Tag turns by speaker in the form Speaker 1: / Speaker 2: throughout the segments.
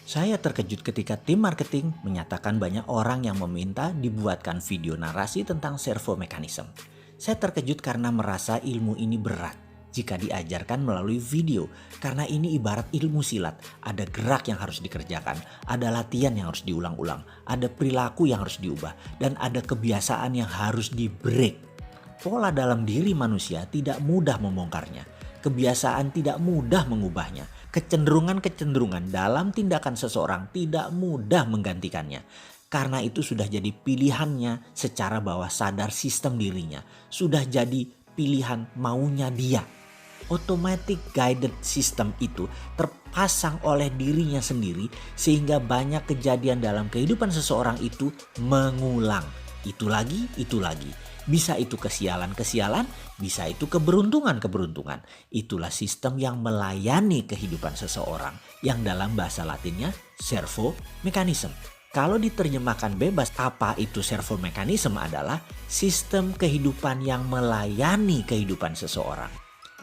Speaker 1: Saya terkejut ketika tim marketing menyatakan banyak orang yang meminta dibuatkan video narasi tentang servo mechanism. Saya terkejut karena merasa ilmu ini berat jika diajarkan melalui video, karena ini ibarat ilmu silat. Ada gerak yang harus dikerjakan, ada latihan yang harus diulang-ulang, ada perilaku yang harus diubah, dan ada kebiasaan yang harus di-break. Pola dalam diri manusia tidak mudah membongkarnya. Kebiasaan tidak mudah mengubahnya. Kecenderungan-kecenderungan dalam tindakan seseorang tidak mudah menggantikannya. Karena itu sudah jadi pilihannya secara bawah sadar sistem dirinya. Sudah jadi pilihan maunya dia. Automatic guided system itu terpasang oleh dirinya sendiri sehingga banyak kejadian dalam kehidupan seseorang itu mengulang. Itu lagi, itu lagi. Bisa itu kesialan-kesialan, bisa itu keberuntungan-keberuntungan. Itulah sistem yang melayani kehidupan seseorang yang dalam bahasa Latinnya servo mechanism. Kalau diterjemahkan bebas, apa itu servo mechanism adalah sistem kehidupan yang melayani kehidupan seseorang.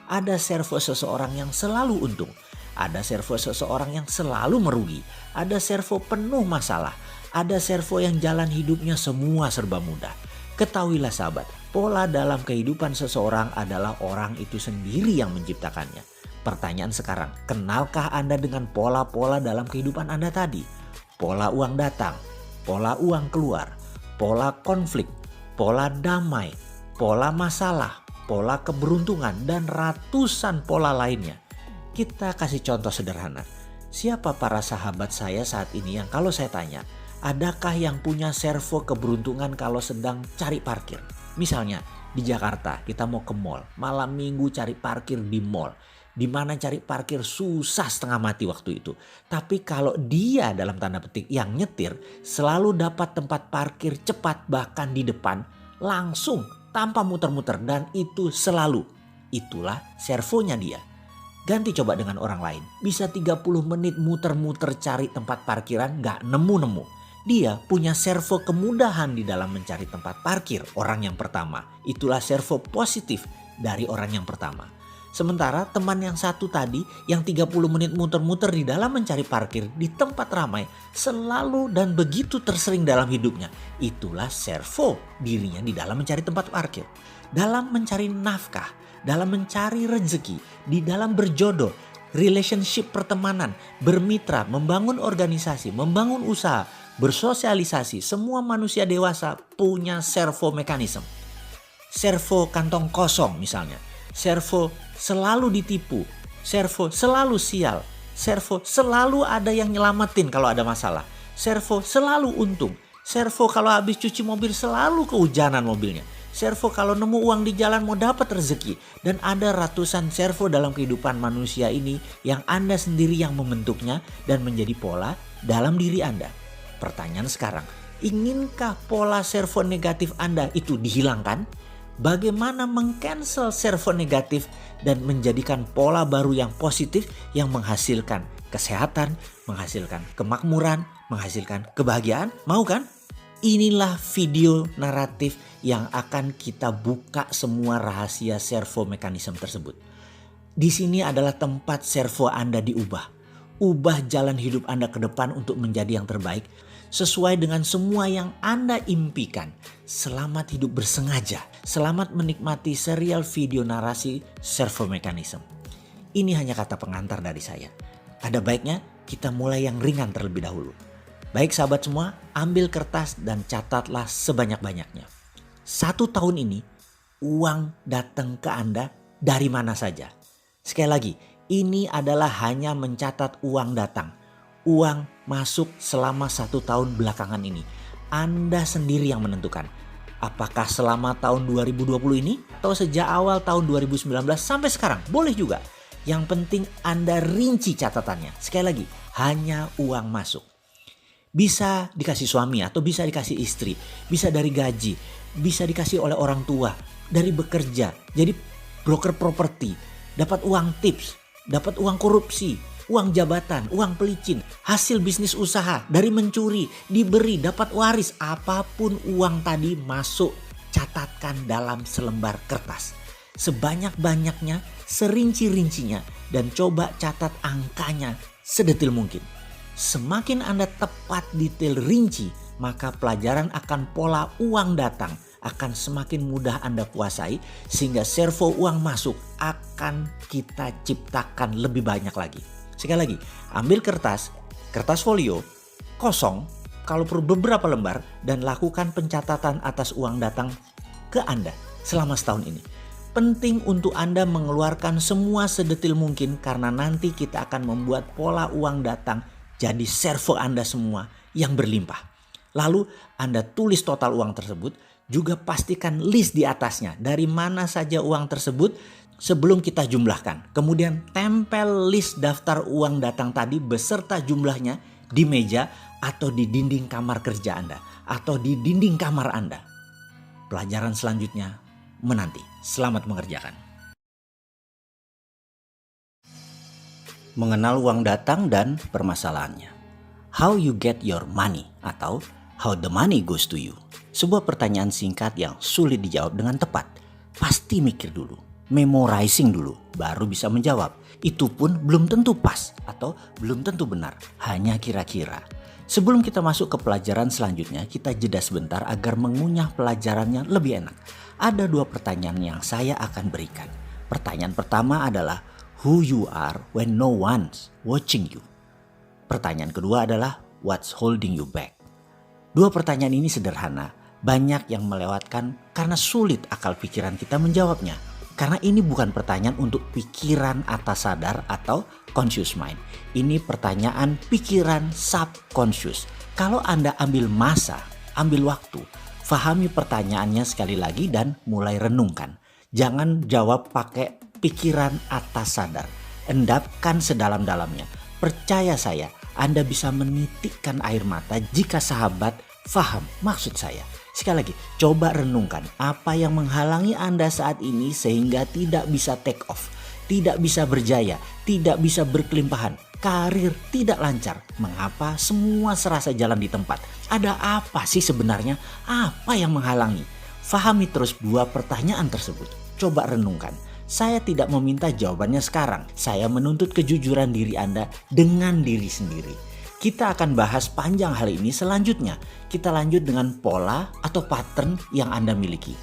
Speaker 1: Ada servo seseorang yang selalu untung, ada servo seseorang yang selalu merugi, ada servo penuh masalah, ada servo yang jalan hidupnya semua serba mudah. Ketahuilah sahabat, pola dalam kehidupan seseorang adalah orang itu sendiri yang menciptakannya. Pertanyaan sekarang, kenalkah Anda dengan pola-pola dalam kehidupan Anda tadi? Pola uang datang, pola uang keluar, pola konflik, pola damai, pola masalah, pola keberuntungan, dan ratusan pola lainnya. Kita kasih contoh sederhana. Siapa para sahabat saya saat ini yang kalau saya tanya, adakah yang punya servo keberuntungan kalau sedang cari parkir? Misalnya di Jakarta kita mau ke mall, malam minggu cari parkir di mall. Di mana cari parkir susah setengah mati waktu itu. Tapi kalau dia dalam tanda petik yang nyetir selalu dapat tempat parkir cepat bahkan di depan langsung tanpa muter-muter dan itu selalu. Itulah servonya dia. Ganti coba dengan orang lain. Bisa 30 menit muter-muter cari tempat parkiran gak nemu-nemu. Dia punya servo kemudahan di dalam mencari tempat parkir orang yang pertama. Itulah servo positif dari orang yang pertama. Sementara teman yang satu tadi yang 30 menit muter-muter di dalam mencari parkir di tempat ramai selalu dan begitu tersering dalam hidupnya. Itulah servo dirinya di dalam mencari tempat parkir. Dalam mencari nafkah, dalam mencari rezeki, di dalam berjodoh, relationship pertemanan, bermitra, membangun organisasi, membangun usaha, bersosialisasi, semua manusia dewasa punya servo mekanisme. Servo kantong kosong misalnya, servo selalu ditipu, servo selalu sial, servo selalu ada yang nyelamatin kalau ada masalah, servo selalu untung, servo kalau habis cuci mobil selalu kehujanan mobilnya, servo kalau nemu uang di jalan mau dapat rezeki, dan ada ratusan servo dalam kehidupan manusia ini yang Anda sendiri yang membentuknya dan menjadi pola dalam diri Anda. Pertanyaan sekarang, inginkah pola servo negatif Anda itu dihilangkan? Bagaimana meng-cancel servo negatif dan menjadikan pola baru yang positif yang menghasilkan kesehatan, menghasilkan kemakmuran, menghasilkan kebahagiaan? Mau kan? Inilah video naratif yang akan kita buka semua rahasia servo mekanisme tersebut. Di sini adalah tempat servo Anda diubah. Ubah jalan hidup Anda ke depan untuk menjadi yang terbaik sesuai dengan semua yang Anda impikan. Selamat hidup bersengaja. Selamat menikmati serial video narasi servo mekanisme. Ini hanya kata pengantar dari saya. Ada baiknya kita mulai yang ringan terlebih dahulu. Baik sahabat semua, ambil kertas dan catatlah sebanyak-banyaknya. 1 tahun ini uang datang ke Anda dari mana saja. Sekali lagi, ini adalah hanya mencatat uang datang. Uang masuk selama 1 tahun belakangan ini. Anda sendiri yang menentukan. Apakah selama tahun 2020 ini atau sejak awal tahun 2019 sampai sekarang? Boleh juga. Yang penting Anda rinci catatannya. Sekali lagi, hanya uang masuk. Bisa dikasih suami atau bisa dikasih istri. Bisa dari gaji. Bisa dikasih oleh orang tua. Dari bekerja. Jadi broker properti. Dapat uang tips. Dapat uang korupsi. Uang jabatan, uang pelicin, hasil bisnis usaha, dari mencuri, diberi, dapat waris, apapun uang tadi masuk, catatkan dalam selembar kertas. Sebanyak-banyaknya, serinci-rincinya, dan coba catat angkanya sedetil mungkin. Semakin Anda tepat detail rinci, maka pelajaran akan pola uang datang akan semakin mudah Anda kuasai, sehingga servo uang masuk akan kita ciptakan lebih banyak lagi. Sekali lagi, ambil kertas folio kosong, kalau perlu beberapa lembar, dan lakukan pencatatan atas uang datang ke Anda selama setahun ini. Penting untuk Anda mengeluarkan semua sedetil mungkin, karena nanti kita akan membuat pola uang datang jadi servo Anda semua yang berlimpah. Lalu Anda tulis total uang tersebut, juga pastikan list di atasnya dari mana saja uang tersebut sebelum kita jumlahkan. Kemudian tempel list daftar uang datang tadi beserta jumlahnya di meja atau di dinding kamar kerja Anda atau di dinding kamar Anda. Pelajaran selanjutnya menanti. Selamat mengerjakan. Mengenal uang datang dan permasalahannya. How you get your money atau how the money goes to you. Sebuah pertanyaan singkat yang sulit dijawab dengan tepat. Pasti mikir dulu, memorizing dulu, baru bisa menjawab. Itu pun belum tentu pas atau belum tentu benar, hanya kira-kira. Sebelum kita masuk ke pelajaran selanjutnya, kita jeda sebentar agar mengunyah pelajarannya lebih enak. Ada 2 pertanyaan yang saya akan berikan. Pertanyaan pertama adalah who you are when no one's watching you. Pertanyaan kedua adalah what's holding you back. 2 pertanyaan ini sederhana, banyak yang melewatkan karena sulit akal pikiran kita menjawabnya. Karena ini bukan pertanyaan untuk pikiran atas sadar atau conscious mind. Ini pertanyaan pikiran subconscious. Kalau Anda ambil masa, ambil waktu, fahami pertanyaannya sekali lagi dan mulai renungkan. Jangan jawab pakai pikiran atas sadar. Endapkan sedalam-dalamnya. Percaya saya, Anda bisa menitikkan air mata jika sahabat faham maksud saya. Sekali lagi, coba renungkan apa yang menghalangi Anda saat ini sehingga tidak bisa take off, tidak bisa berjaya, tidak bisa berkelimpahan, karir tidak lancar. Mengapa semua serasa jalan di tempat? Ada apa sih sebenarnya? Apa yang menghalangi? Fahami terus 2 pertanyaan tersebut. Coba renungkan. Saya tidak meminta jawabannya sekarang. Saya menuntut kejujuran diri Anda dengan diri sendiri. Kita akan bahas panjang hal ini selanjutnya. Kita lanjut dengan pola atau pattern yang Anda miliki.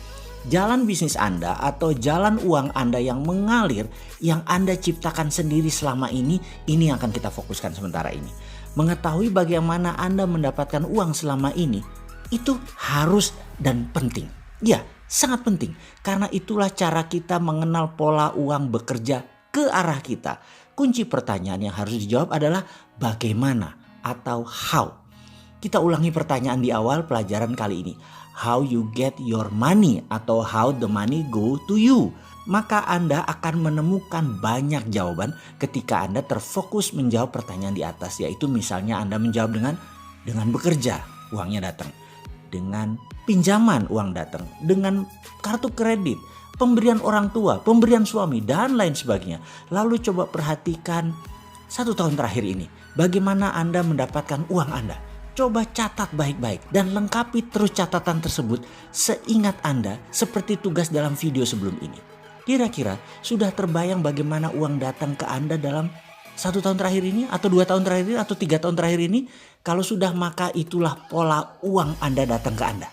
Speaker 1: Jalan bisnis Anda atau jalan uang Anda yang mengalir, yang Anda ciptakan sendiri selama ini yang akan kita fokuskan sementara ini. Mengetahui bagaimana Anda mendapatkan uang selama ini, itu harus dan penting. Ya, sangat penting. Karena itulah cara kita mengenal pola uang bekerja ke arah kita. Kunci pertanyaan yang harus dijawab adalah bagaimana atau how. Kita ulangi pertanyaan di awal pelajaran kali ini. How you get your money atau how the money go to you. Maka Anda akan menemukan banyak jawaban ketika Anda terfokus menjawab pertanyaan di atas. Yaitu misalnya Anda menjawab dengan bekerja, uangnya datang. Dengan pinjaman, uang datang. Dengan kartu kredit, pemberian orang tua, pemberian suami, dan lain sebagainya. Lalu coba perhatikan 1 tahun terakhir ini. Bagaimana Anda mendapatkan uang Anda? Coba catat baik-baik dan lengkapi terus catatan tersebut seingat Anda seperti tugas dalam video sebelum ini. Kira-kira sudah terbayang bagaimana uang datang ke Anda dalam 1 tahun terakhir ini atau 2 tahun terakhir ini atau 3 tahun terakhir ini? Kalau sudah, maka itulah pola uang Anda datang ke Anda.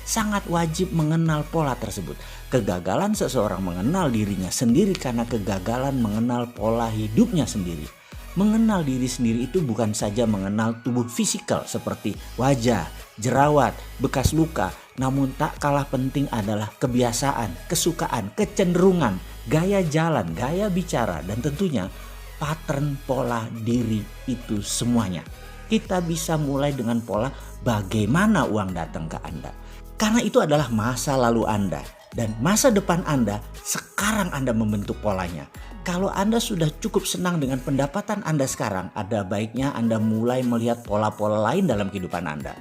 Speaker 1: Sangat wajib mengenal pola tersebut. Kegagalan seseorang mengenal dirinya sendiri karena kegagalan mengenal pola hidupnya sendiri. Mengenal diri sendiri itu bukan saja mengenal tubuh fisikal seperti wajah, jerawat, bekas luka. Namun tak kalah penting adalah kebiasaan, kesukaan, kecenderungan, gaya jalan, gaya bicara, dan tentunya pattern pola diri itu semuanya. Kita bisa mulai dengan pola bagaimana uang datang ke Anda. Karena itu adalah masa lalu Anda. Dan masa depan Anda, sekarang Anda membentuk polanya. Kalau Anda sudah cukup senang dengan pendapatan Anda sekarang, ada baiknya Anda mulai melihat pola-pola lain dalam kehidupan Anda.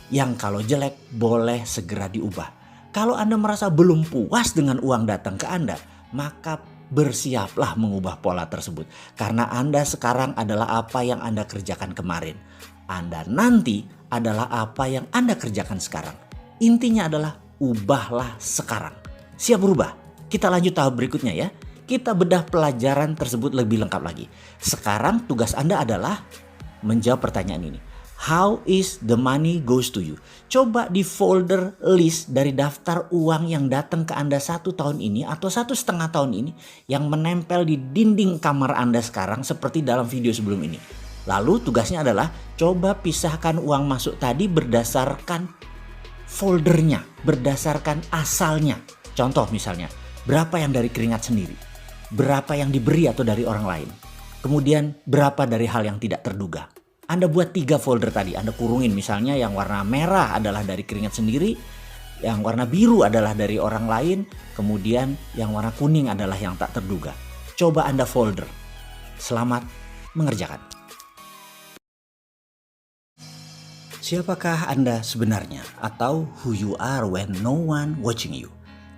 Speaker 1: Yang kalau jelek boleh segera diubah. Kalau Anda merasa belum puas dengan uang datang ke Anda, maka bersiaplah mengubah pola tersebut. Karena Anda sekarang adalah apa yang Anda kerjakan kemarin. Anda nanti adalah apa yang Anda kerjakan sekarang. Intinya adalah ubahlah sekarang. Siap berubah? Kita lanjut tahap berikutnya ya. Kita bedah pelajaran tersebut lebih lengkap lagi. Sekarang tugas Anda adalah menjawab pertanyaan ini. How is the money goes to you? Coba di folder list dari daftar uang yang datang ke Anda 1 tahun ini atau 1,5 tahun ini yang menempel di dinding kamar Anda sekarang seperti dalam video sebelum ini. Lalu tugasnya adalah coba pisahkan uang masuk tadi berdasarkan foldernya, berdasarkan asalnya. Contoh misalnya, berapa yang dari keringat sendiri, berapa yang diberi atau dari orang lain, kemudian berapa dari hal yang tidak terduga. Anda buat 3 folder tadi, Anda kurungin misalnya yang warna merah adalah dari keringat sendiri, yang warna biru adalah dari orang lain, kemudian yang warna kuning adalah yang tak terduga. Coba Anda folder. Selamat mengerjakan. Siapakah Anda sebenarnya atau who you are when no one watching you?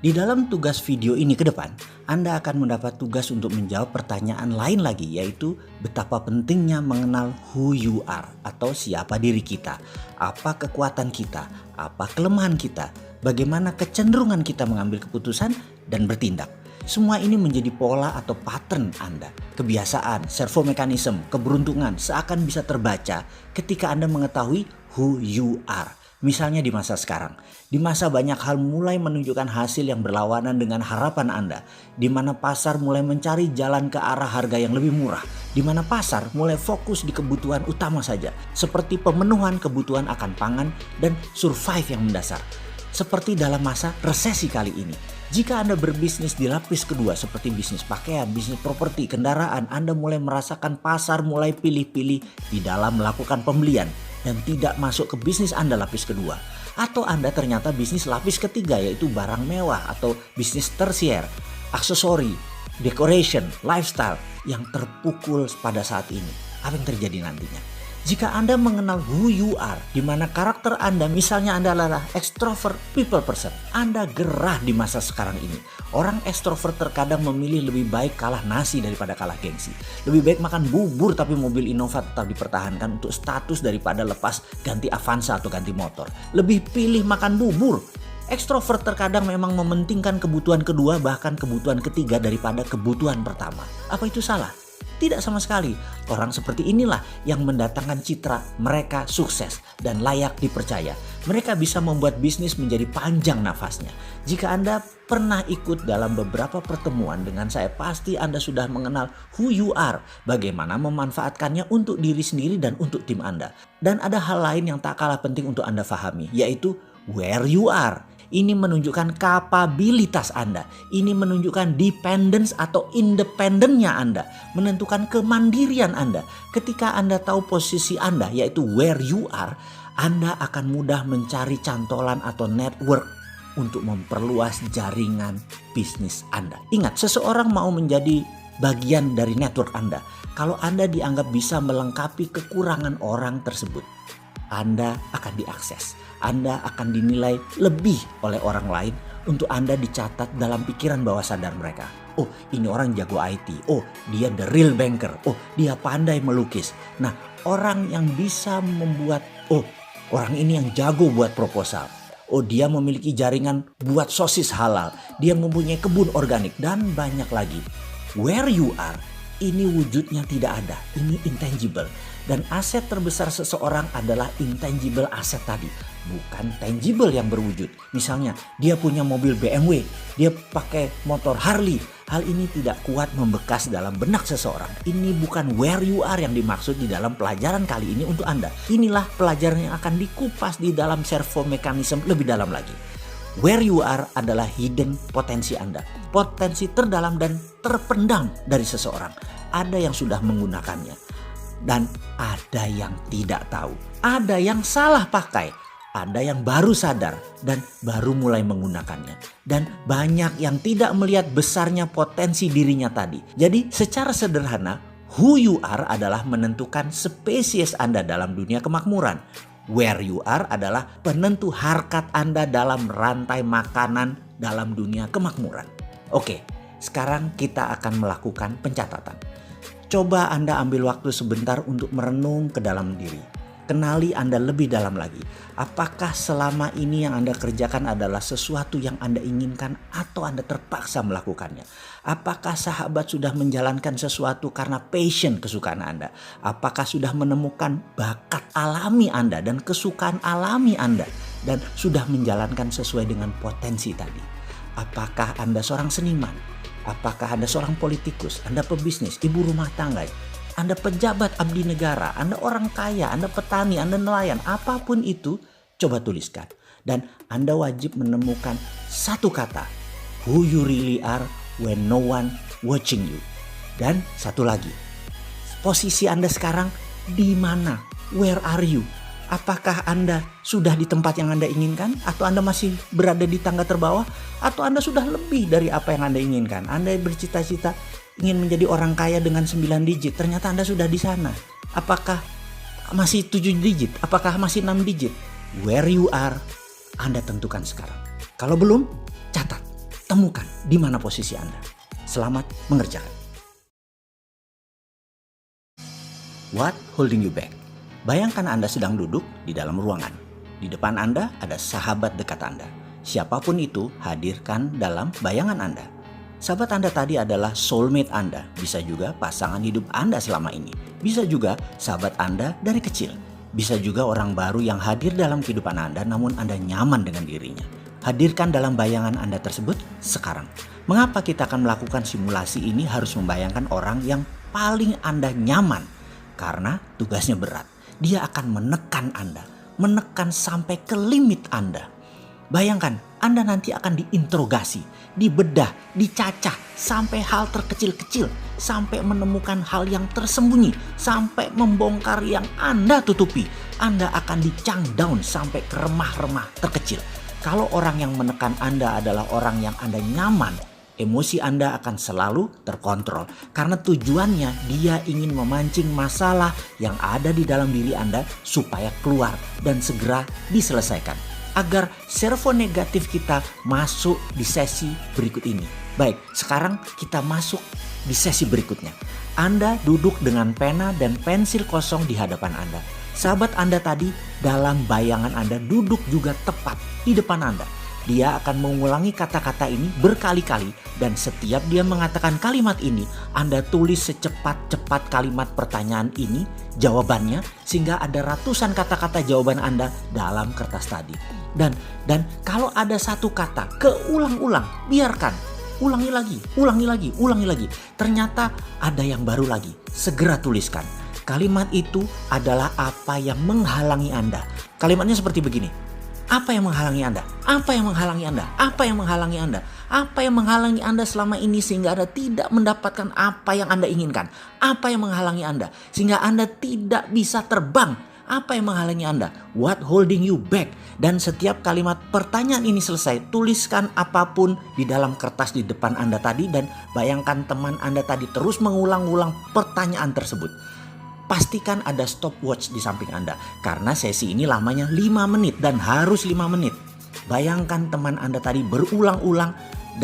Speaker 1: Di dalam tugas video ini ke depan, Anda akan mendapat tugas untuk menjawab pertanyaan lain lagi, yaitu betapa pentingnya mengenal who you are atau siapa diri kita, apa kekuatan kita, apa kelemahan kita, bagaimana kecenderungan kita mengambil keputusan dan bertindak. Semua ini menjadi pola atau pattern Anda, kebiasaan, servomekanisme, keberuntungan seakan bisa terbaca ketika Anda mengetahui who you are. Misalnya di masa sekarang, di masa banyak hal mulai menunjukkan hasil yang berlawanan dengan harapan Anda, di mana pasar mulai mencari jalan ke arah harga yang lebih murah, di mana pasar mulai fokus di kebutuhan utama saja, seperti pemenuhan kebutuhan akan pangan dan survive yang mendasar. Seperti dalam masa resesi kali ini, jika Anda berbisnis di lapis kedua seperti bisnis pakaian, bisnis properti, kendaraan, Anda mulai merasakan pasar mulai pilih-pilih di dalam melakukan pembelian dan tidak masuk ke bisnis Anda lapis kedua. Atau Anda ternyata bisnis lapis ketiga, yaitu barang mewah atau bisnis tersier, aksesori, decoration, lifestyle yang terpukul pada saat ini. Apa yang terjadi nantinya? Jika Anda mengenal who you are, di mana karakter Anda, misalnya Anda adalah extrovert people person, Anda gerah di masa sekarang ini. Orang extrovert terkadang memilih lebih baik kalah nasi daripada kalah gengsi. Lebih baik makan bubur tapi mobil Innova tetap dipertahankan untuk status daripada lepas ganti Avanza atau ganti motor. Lebih pilih makan bubur. Extrovert terkadang memang mementingkan kebutuhan kedua bahkan kebutuhan ketiga daripada kebutuhan pertama. Apa itu salah? Tidak sama sekali. Orang seperti inilah yang mendatangkan citra mereka sukses dan layak dipercaya. Mereka bisa membuat bisnis menjadi panjang nafasnya. Jika Anda pernah ikut dalam beberapa pertemuan dengan saya, pasti Anda sudah mengenal who you are, bagaimana memanfaatkannya untuk diri sendiri dan untuk tim Anda. Dan ada hal lain yang tak kalah penting untuk Anda pahami, yaitu where you are. Ini menunjukkan kapabilitas Anda. Ini menunjukkan dependence atau independennya Anda. Menentukan kemandirian Anda. Ketika Anda tahu posisi Anda, yaitu where you are, Anda akan mudah mencari cantolan atau network untuk memperluas jaringan bisnis Anda. Ingat, seseorang mau menjadi bagian dari network Anda kalau Anda dianggap bisa melengkapi kekurangan orang tersebut. Anda akan diakses. Anda akan dinilai lebih oleh orang lain untuk Anda dicatat dalam pikiran bawah sadar mereka. Oh, ini orang jago IT. Oh, dia the real banker. Oh, dia pandai melukis. Nah, orang yang bisa membuat, oh, orang ini yang jago buat proposal. Oh, dia memiliki jaringan buat sosis halal. Dia mempunyai kebun organik dan banyak lagi. Where you are, ini wujudnya tidak ada. Ini intangible. Dan aset terbesar seseorang adalah intangible aset tadi, bukan tangible yang berwujud. Misalnya dia punya mobil BMW, dia pakai motor Harley. Hal ini tidak kuat membekas dalam benak seseorang. Ini bukan where you are yang dimaksud di dalam pelajaran kali ini untuk Anda. Inilah pelajaran yang akan dikupas di dalam servomekanisme lebih dalam lagi. Where you are adalah hidden potensi Anda. Potensi terdalam dan terpendam dari seseorang. Ada yang sudah menggunakannya. Dan ada yang tidak tahu, ada yang salah pakai, ada yang baru sadar dan baru mulai menggunakannya. Dan banyak yang tidak melihat besarnya potensi dirinya tadi. Jadi secara sederhana, who you are adalah menentukan spesies Anda dalam dunia kemakmuran. Where you are adalah penentu harkat Anda dalam rantai makanan dalam dunia kemakmuran. Oke, sekarang kita akan melakukan pencatatan. Coba Anda ambil waktu sebentar untuk merenung ke dalam diri. Kenali Anda lebih dalam lagi. Apakah selama ini yang Anda kerjakan adalah sesuatu yang Anda inginkan atau Anda terpaksa melakukannya? Apakah sahabat sudah menjalankan sesuatu karena passion kesukaan Anda? Apakah sudah menemukan bakat alami Anda dan kesukaan alami Anda dan sudah menjalankan sesuai dengan potensi tadi? Apakah Anda seorang seniman? Apakah Anda seorang politikus? Anda pebisnis, ibu rumah tangga? Anda pejabat abdi negara, Anda orang kaya, Anda petani, Anda nelayan, apapun itu, coba tuliskan. Dan Anda wajib menemukan satu kata, who you really are when no one watching you. Dan satu lagi, posisi Anda sekarang di mana? Where are you? Apakah Anda sudah di tempat yang Anda inginkan? Atau Anda masih berada di tangga terbawah? Atau Anda sudah lebih dari apa yang Anda inginkan? Anda bercita-cita ingin menjadi orang kaya dengan 9 digit, ternyata Anda sudah di sana. Apakah masih 7 digit? Apakah masih 6 digit? Where you are, Anda tentukan sekarang. Kalau belum, catat, temukan di mana posisi Anda. Selamat mengerjakan. What holding you back? Bayangkan Anda sedang duduk di dalam ruangan. Di depan Anda ada sahabat dekat Anda. Siapapun itu, hadirkan dalam bayangan Anda. Sahabat Anda tadi adalah soulmate Anda, bisa juga pasangan hidup Anda selama ini, bisa juga sahabat Anda dari kecil, bisa juga orang baru yang hadir dalam kehidupan Anda namun Anda nyaman dengan dirinya. Hadirkan dalam bayangan Anda tersebut sekarang. Mengapa kita akan melakukan simulasi ini harus membayangkan orang yang paling Anda nyaman? Karena tugasnya berat, dia akan menekan Anda, menekan sampai ke limit Anda. Bayangkan, Anda nanti akan diinterogasi, dibedah, dicacah sampai hal terkecil-kecil, sampai menemukan hal yang tersembunyi, sampai membongkar yang Anda tutupi. Anda akan di-chunk down sampai ke remah-remah terkecil. Kalau orang yang menekan Anda adalah orang yang Anda nyaman, emosi Anda akan selalu terkontrol. Karena tujuannya dia ingin memancing masalah yang ada di dalam diri Anda supaya keluar dan segera diselesaikan. Agar servo negatif kita masuk di sesi berikut ini. Baik, sekarang kita masuk di sesi berikutnya. Anda duduk dengan pena dan pensil kosong di hadapan Anda. Sahabat Anda tadi dalam bayangan Anda duduk juga tepat di depan Anda. Dia akan mengulangi kata-kata ini berkali-kali dan setiap dia mengatakan kalimat ini, Anda tulis secepat-cepat kalimat pertanyaan ini, jawabannya, sehingga ada ratusan kata-kata jawaban Anda dalam kertas tadi. Dan kalau ada satu kata keulang-ulang, biarkan. Ulangi lagi. Ternyata ada yang baru lagi. Segera tuliskan. Kalimat itu adalah apa yang menghalangi Anda. Kalimatnya seperti begini. Apa yang menghalangi Anda? Apa yang menghalangi Anda? Apa yang menghalangi Anda? Apa yang menghalangi Anda selama ini sehingga Anda tidak mendapatkan apa yang Anda inginkan? Apa yang menghalangi Anda sehingga Anda tidak bisa terbang? Apa yang menghalangi Anda? What holding you back? Dan setiap kalimat pertanyaan ini selesai, tuliskan apapun di dalam kertas di depan Anda tadi dan bayangkan teman Anda tadi terus mengulang-ulang pertanyaan tersebut. Pastikan ada stopwatch di samping Anda karena sesi ini lamanya 5 menit dan harus 5 menit. Bayangkan teman Anda tadi berulang-ulang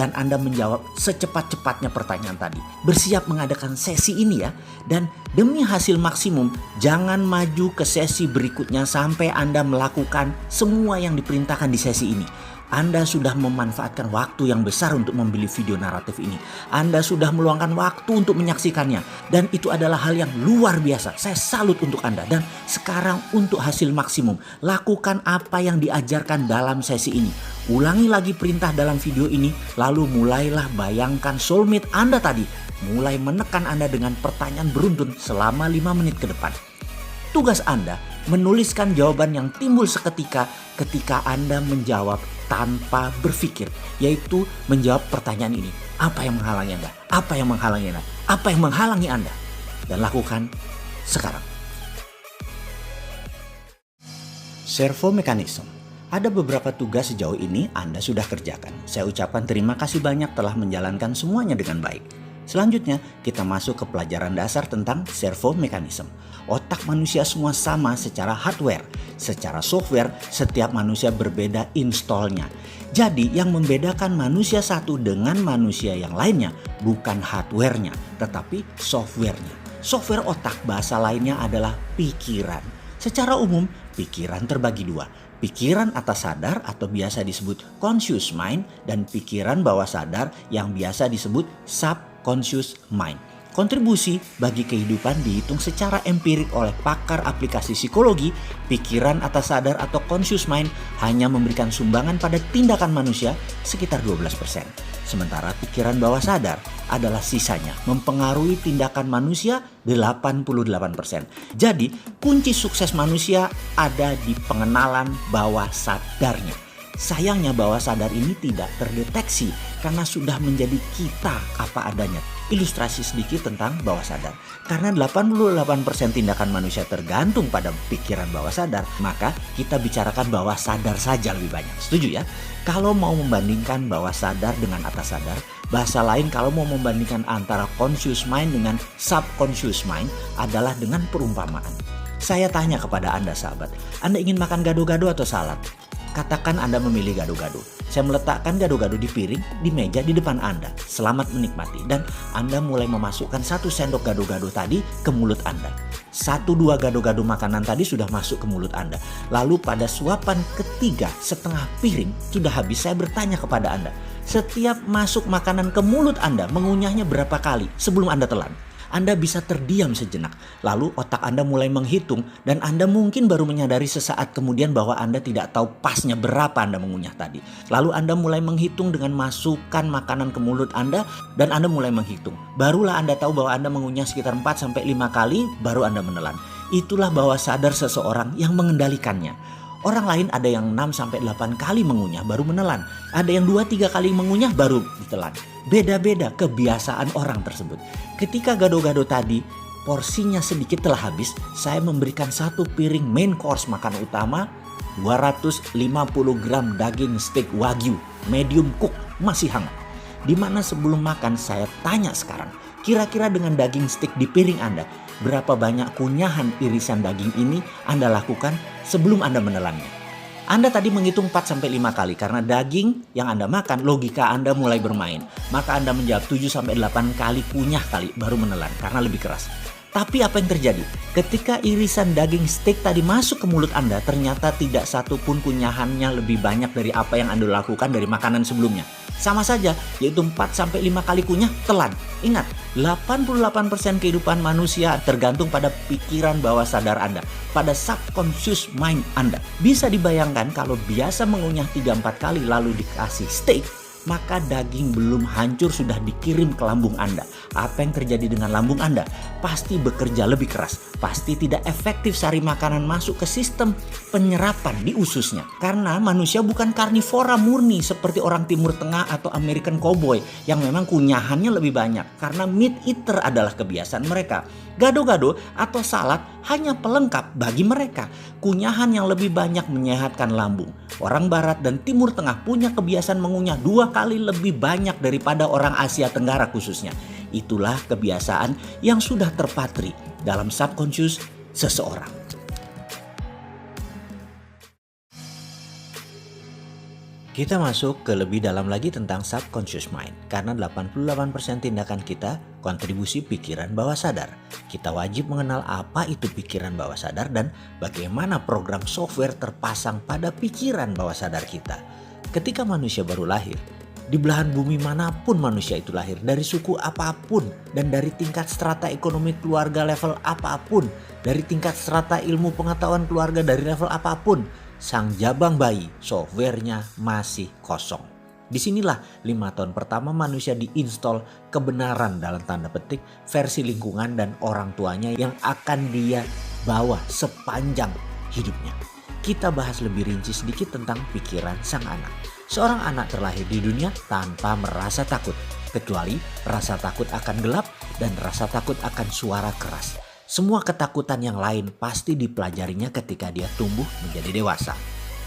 Speaker 1: dan Anda menjawab secepat-cepatnya pertanyaan tadi. Bersiap mengadakan sesi ini ya. Dan demi hasil maksimum, jangan maju ke sesi berikutnya sampai Anda melakukan semua yang diperintahkan di sesi ini. Anda sudah memanfaatkan waktu yang besar untuk membeli video naratif ini. Anda sudah meluangkan waktu untuk menyaksikannya. Dan itu adalah hal yang luar biasa. Saya salut untuk Anda. Dan sekarang untuk hasil maksimum, lakukan apa yang diajarkan dalam sesi ini. Ulangi lagi perintah dalam video ini. Lalu mulailah bayangkan soulmate Anda tadi. Mulai menekan Anda dengan pertanyaan beruntun selama 5 menit ke depan. Tugas Anda menuliskan jawaban yang timbul seketika ketika Anda menjawab tanpa berpikir, yaitu menjawab pertanyaan ini. Apa yang menghalangi Anda? Apa yang menghalangi Anda? Apa yang menghalangi Anda? Dan lakukan sekarang. Servo mekanisme. Ada beberapa tugas sejauh ini Anda sudah kerjakan. Saya ucapkan terima kasih banyak telah menjalankan semuanya dengan baik. Selanjutnya kita masuk ke pelajaran dasar tentang servo mekanisme. Otak manusia semua sama secara hardware. Secara software setiap manusia berbeda installnya. Jadi yang membedakan manusia satu dengan manusia yang lainnya bukan hardwarenya tetapi softwarenya. Software otak bahasa lainnya adalah pikiran. Secara umum, pikiran terbagi dua. Pikiran atas sadar atau biasa disebut conscious mind dan pikiran bawah sadar yang biasa disebut subconscious mind. Kontribusi bagi kehidupan dihitung secara empirik oleh pakar aplikasi psikologi. Pikiran atas sadar atau conscious mind hanya memberikan sumbangan pada tindakan manusia sekitar 12%. Sementara pikiran bawah sadar adalah sisanya mempengaruhi tindakan manusia 88%. Jadi kunci sukses manusia ada di pengenalan bawah sadarnya. Sayangnya bawah sadar ini tidak terdeteksi karena sudah menjadi kita apa adanya. Ilustrasi sedikit tentang bawah sadar. Karena 88% tindakan manusia tergantung pada pikiran bawah sadar, maka kita bicarakan bawah sadar saja lebih banyak. Setuju ya? Kalau mau membandingkan bawah sadar dengan atas sadar, bahasa lain kalau mau membandingkan antara conscious mind dengan subconscious mind adalah dengan perumpamaan. Saya tanya kepada Anda sahabat, Anda ingin makan gado-gado atau salad? Katakan Anda memilih gado-gado. Saya meletakkan gado-gado di piring, di meja di depan Anda. Selamat menikmati. Dan Anda mulai memasukkan 1 sendok gado-gado tadi ke mulut Anda. 1-2 gado-gado makanan tadi sudah masuk ke mulut Anda. Lalu pada suapan ketiga setengah piring sudah habis, saya bertanya kepada Anda. Setiap masuk makanan ke mulut Anda, mengunyahnya berapa kali sebelum Anda telan? Anda bisa terdiam sejenak. Lalu otak Anda mulai menghitung dan Anda mungkin baru menyadari sesaat kemudian bahwa Anda tidak tahu pasnya berapa Anda mengunyah tadi. Lalu Anda mulai menghitung dengan masukkan makanan ke mulut Anda dan Anda mulai menghitung. Barulah Anda tahu bahwa Anda mengunyah sekitar 4-5 kali baru Anda menelan. Itulah bawah sadar seseorang yang mengendalikannya. Orang lain ada yang 6-8 kali mengunyah baru menelan. Ada yang 2-3 kali mengunyah baru ditelan. Beda-beda kebiasaan orang tersebut. Ketika gado-gado tadi porsinya sedikit telah habis, saya memberikan 1 piring main course makan utama 250 gram daging steak wagyu medium cook masih hangat. Dimana sebelum makan saya tanya sekarang, kira-kira dengan daging steak di piring Anda, berapa banyak kunyahan irisan daging ini Anda lakukan sebelum Anda menelannya? Anda tadi menghitung 4-5 kali karena daging yang Anda makan, logika Anda mulai bermain. Maka Anda menjawab 7-8 kali kunyah kali baru menelan karena lebih keras. Tapi apa yang terjadi? Ketika irisan daging steak tadi masuk ke mulut Anda, ternyata tidak satu pun kunyahannya lebih banyak dari apa yang Anda lakukan dari makanan sebelumnya. Sama saja, yaitu 4-5 kali kunyah, telan. Ingat, 88% kehidupan manusia tergantung pada pikiran bawah sadar Anda, pada subconscious mind Anda. Bisa dibayangkan kalau biasa mengunyah 3-4 kali lalu dikasih steak, maka daging belum hancur sudah dikirim ke lambung Anda. Apa yang terjadi dengan lambung Anda? Pasti bekerja lebih keras. Pasti tidak efektif sari makanan masuk ke sistem penyerapan di ususnya. Karena manusia bukan karnivora murni seperti orang Timur Tengah atau American Cowboy yang memang kunyahannya lebih banyak. Karena meat eater adalah kebiasaan mereka. Gado-gado atau salad hanya pelengkap bagi mereka. Kunyahan yang lebih banyak menyehatkan lambung. Orang Barat dan Timur Tengah punya kebiasaan mengunyah 2 kali lebih banyak daripada orang Asia Tenggara khususnya. Itulah kebiasaan yang sudah terpatri dalam subconscious seseorang. Kita masuk ke lebih dalam lagi tentang subconscious mind. Karena 88% tindakan kita kontribusi pikiran bawah sadar. Kita wajib mengenal apa itu pikiran bawah sadar dan bagaimana program software terpasang pada pikiran bawah sadar kita. Ketika manusia baru lahir, di belahan bumi manapun manusia itu lahir, dari suku apapun dan dari tingkat strata ekonomi keluarga level apapun, dari tingkat strata ilmu pengetahuan keluarga dari level apapun, sang jabang bayi softwarenya masih kosong. Disinilah 5 tahun pertama manusia diinstal kebenaran dalam tanda petik versi lingkungan dan orang tuanya yang akan dia bawa sepanjang hidupnya. Kita bahas lebih rinci sedikit tentang pikiran sang anak. Seorang anak terlahir di dunia tanpa merasa takut, kecuali rasa takut akan gelap dan rasa takut akan suara keras. Semua ketakutan yang lain pasti dipelajarinya ketika dia tumbuh menjadi dewasa.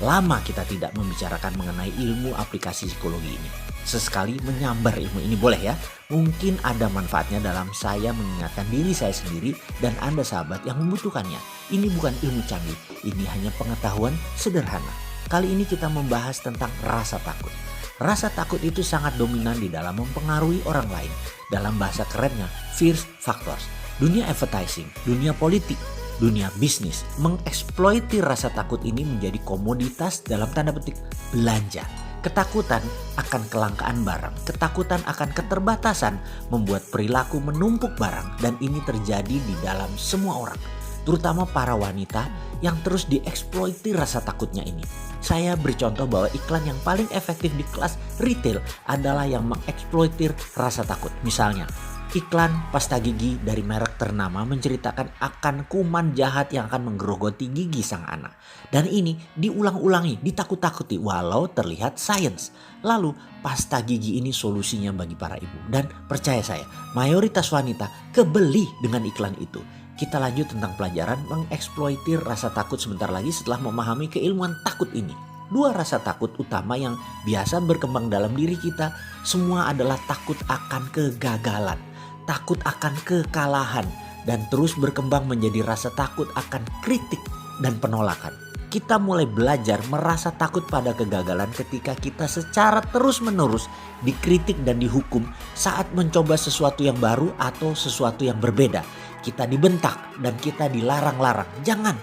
Speaker 1: Lama kita tidak membicarakan mengenai ilmu aplikasi psikologi ini. Sesekali menyambar ilmu ini boleh ya. Mungkin ada manfaatnya dalam saya mengingatkan diri saya sendiri dan Anda sahabat yang membutuhkannya. Ini bukan ilmu canggih, ini hanya pengetahuan sederhana. Kali ini kita membahas tentang rasa takut. Rasa takut itu sangat dominan di dalam mempengaruhi orang lain. Dalam bahasa kerennya, fear factors. Dunia advertising, dunia politik, dunia bisnis mengeksploiti rasa takut ini menjadi komoditas dalam tanda petik belanja. Ketakutan akan kelangkaan barang, ketakutan akan keterbatasan membuat perilaku menumpuk barang, dan ini terjadi di dalam semua orang, terutama para wanita yang terus dieksploiti rasa takutnya ini. Saya beri contoh bahwa iklan yang paling efektif di kelas retail adalah yang mengeksploitir rasa takut. Misalnya, iklan pasta gigi dari merek ternama menceritakan akan kuman jahat yang akan menggerogoti gigi sang anak. Dan ini diulang-ulangi, ditakut-takuti walau terlihat sains. Lalu pasta gigi ini solusinya bagi para ibu. Dan percaya saya, mayoritas wanita kebeli dengan iklan itu. Kita lanjut tentang pelajaran mengeksploitir rasa takut sebentar lagi setelah memahami keilmuan takut ini. Dua rasa takut utama yang biasa berkembang dalam diri kita semua adalah takut akan kegagalan, takut akan kekalahan, dan terus berkembang menjadi rasa takut akan kritik dan penolakan. Kita mulai belajar merasa takut pada kegagalan ketika kita secara terus-menerus dikritik dan dihukum saat mencoba sesuatu yang baru atau sesuatu yang berbeda. Kita dibentak dan kita dilarang-larang. Jangan,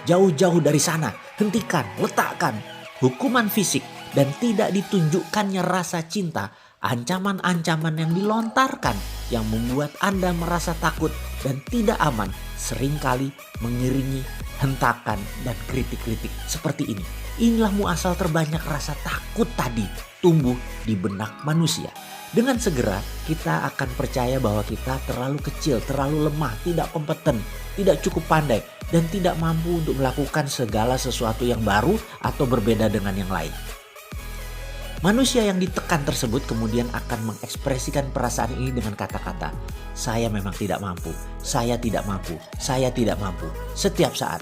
Speaker 1: jauh-jauh dari sana, hentikan, letakkan. Hukuman fisik dan tidak ditunjukkannya rasa cinta, ancaman-ancaman yang dilontarkan yang membuat Anda merasa takut dan tidak aman seringkali mengiringi hentakan dan kritik-kritik seperti ini. Inilah muasal terbanyak rasa takut tadi tumbuh di benak manusia. Dengan segera kita akan percaya bahwa kita terlalu kecil, terlalu lemah, tidak kompeten, tidak cukup pandai, dan tidak mampu untuk melakukan segala sesuatu yang baru atau berbeda dengan yang lain. Manusia yang ditekan tersebut kemudian akan mengekspresikan perasaan ini dengan kata-kata, saya memang tidak mampu, saya tidak mampu, saya tidak mampu. Setiap saat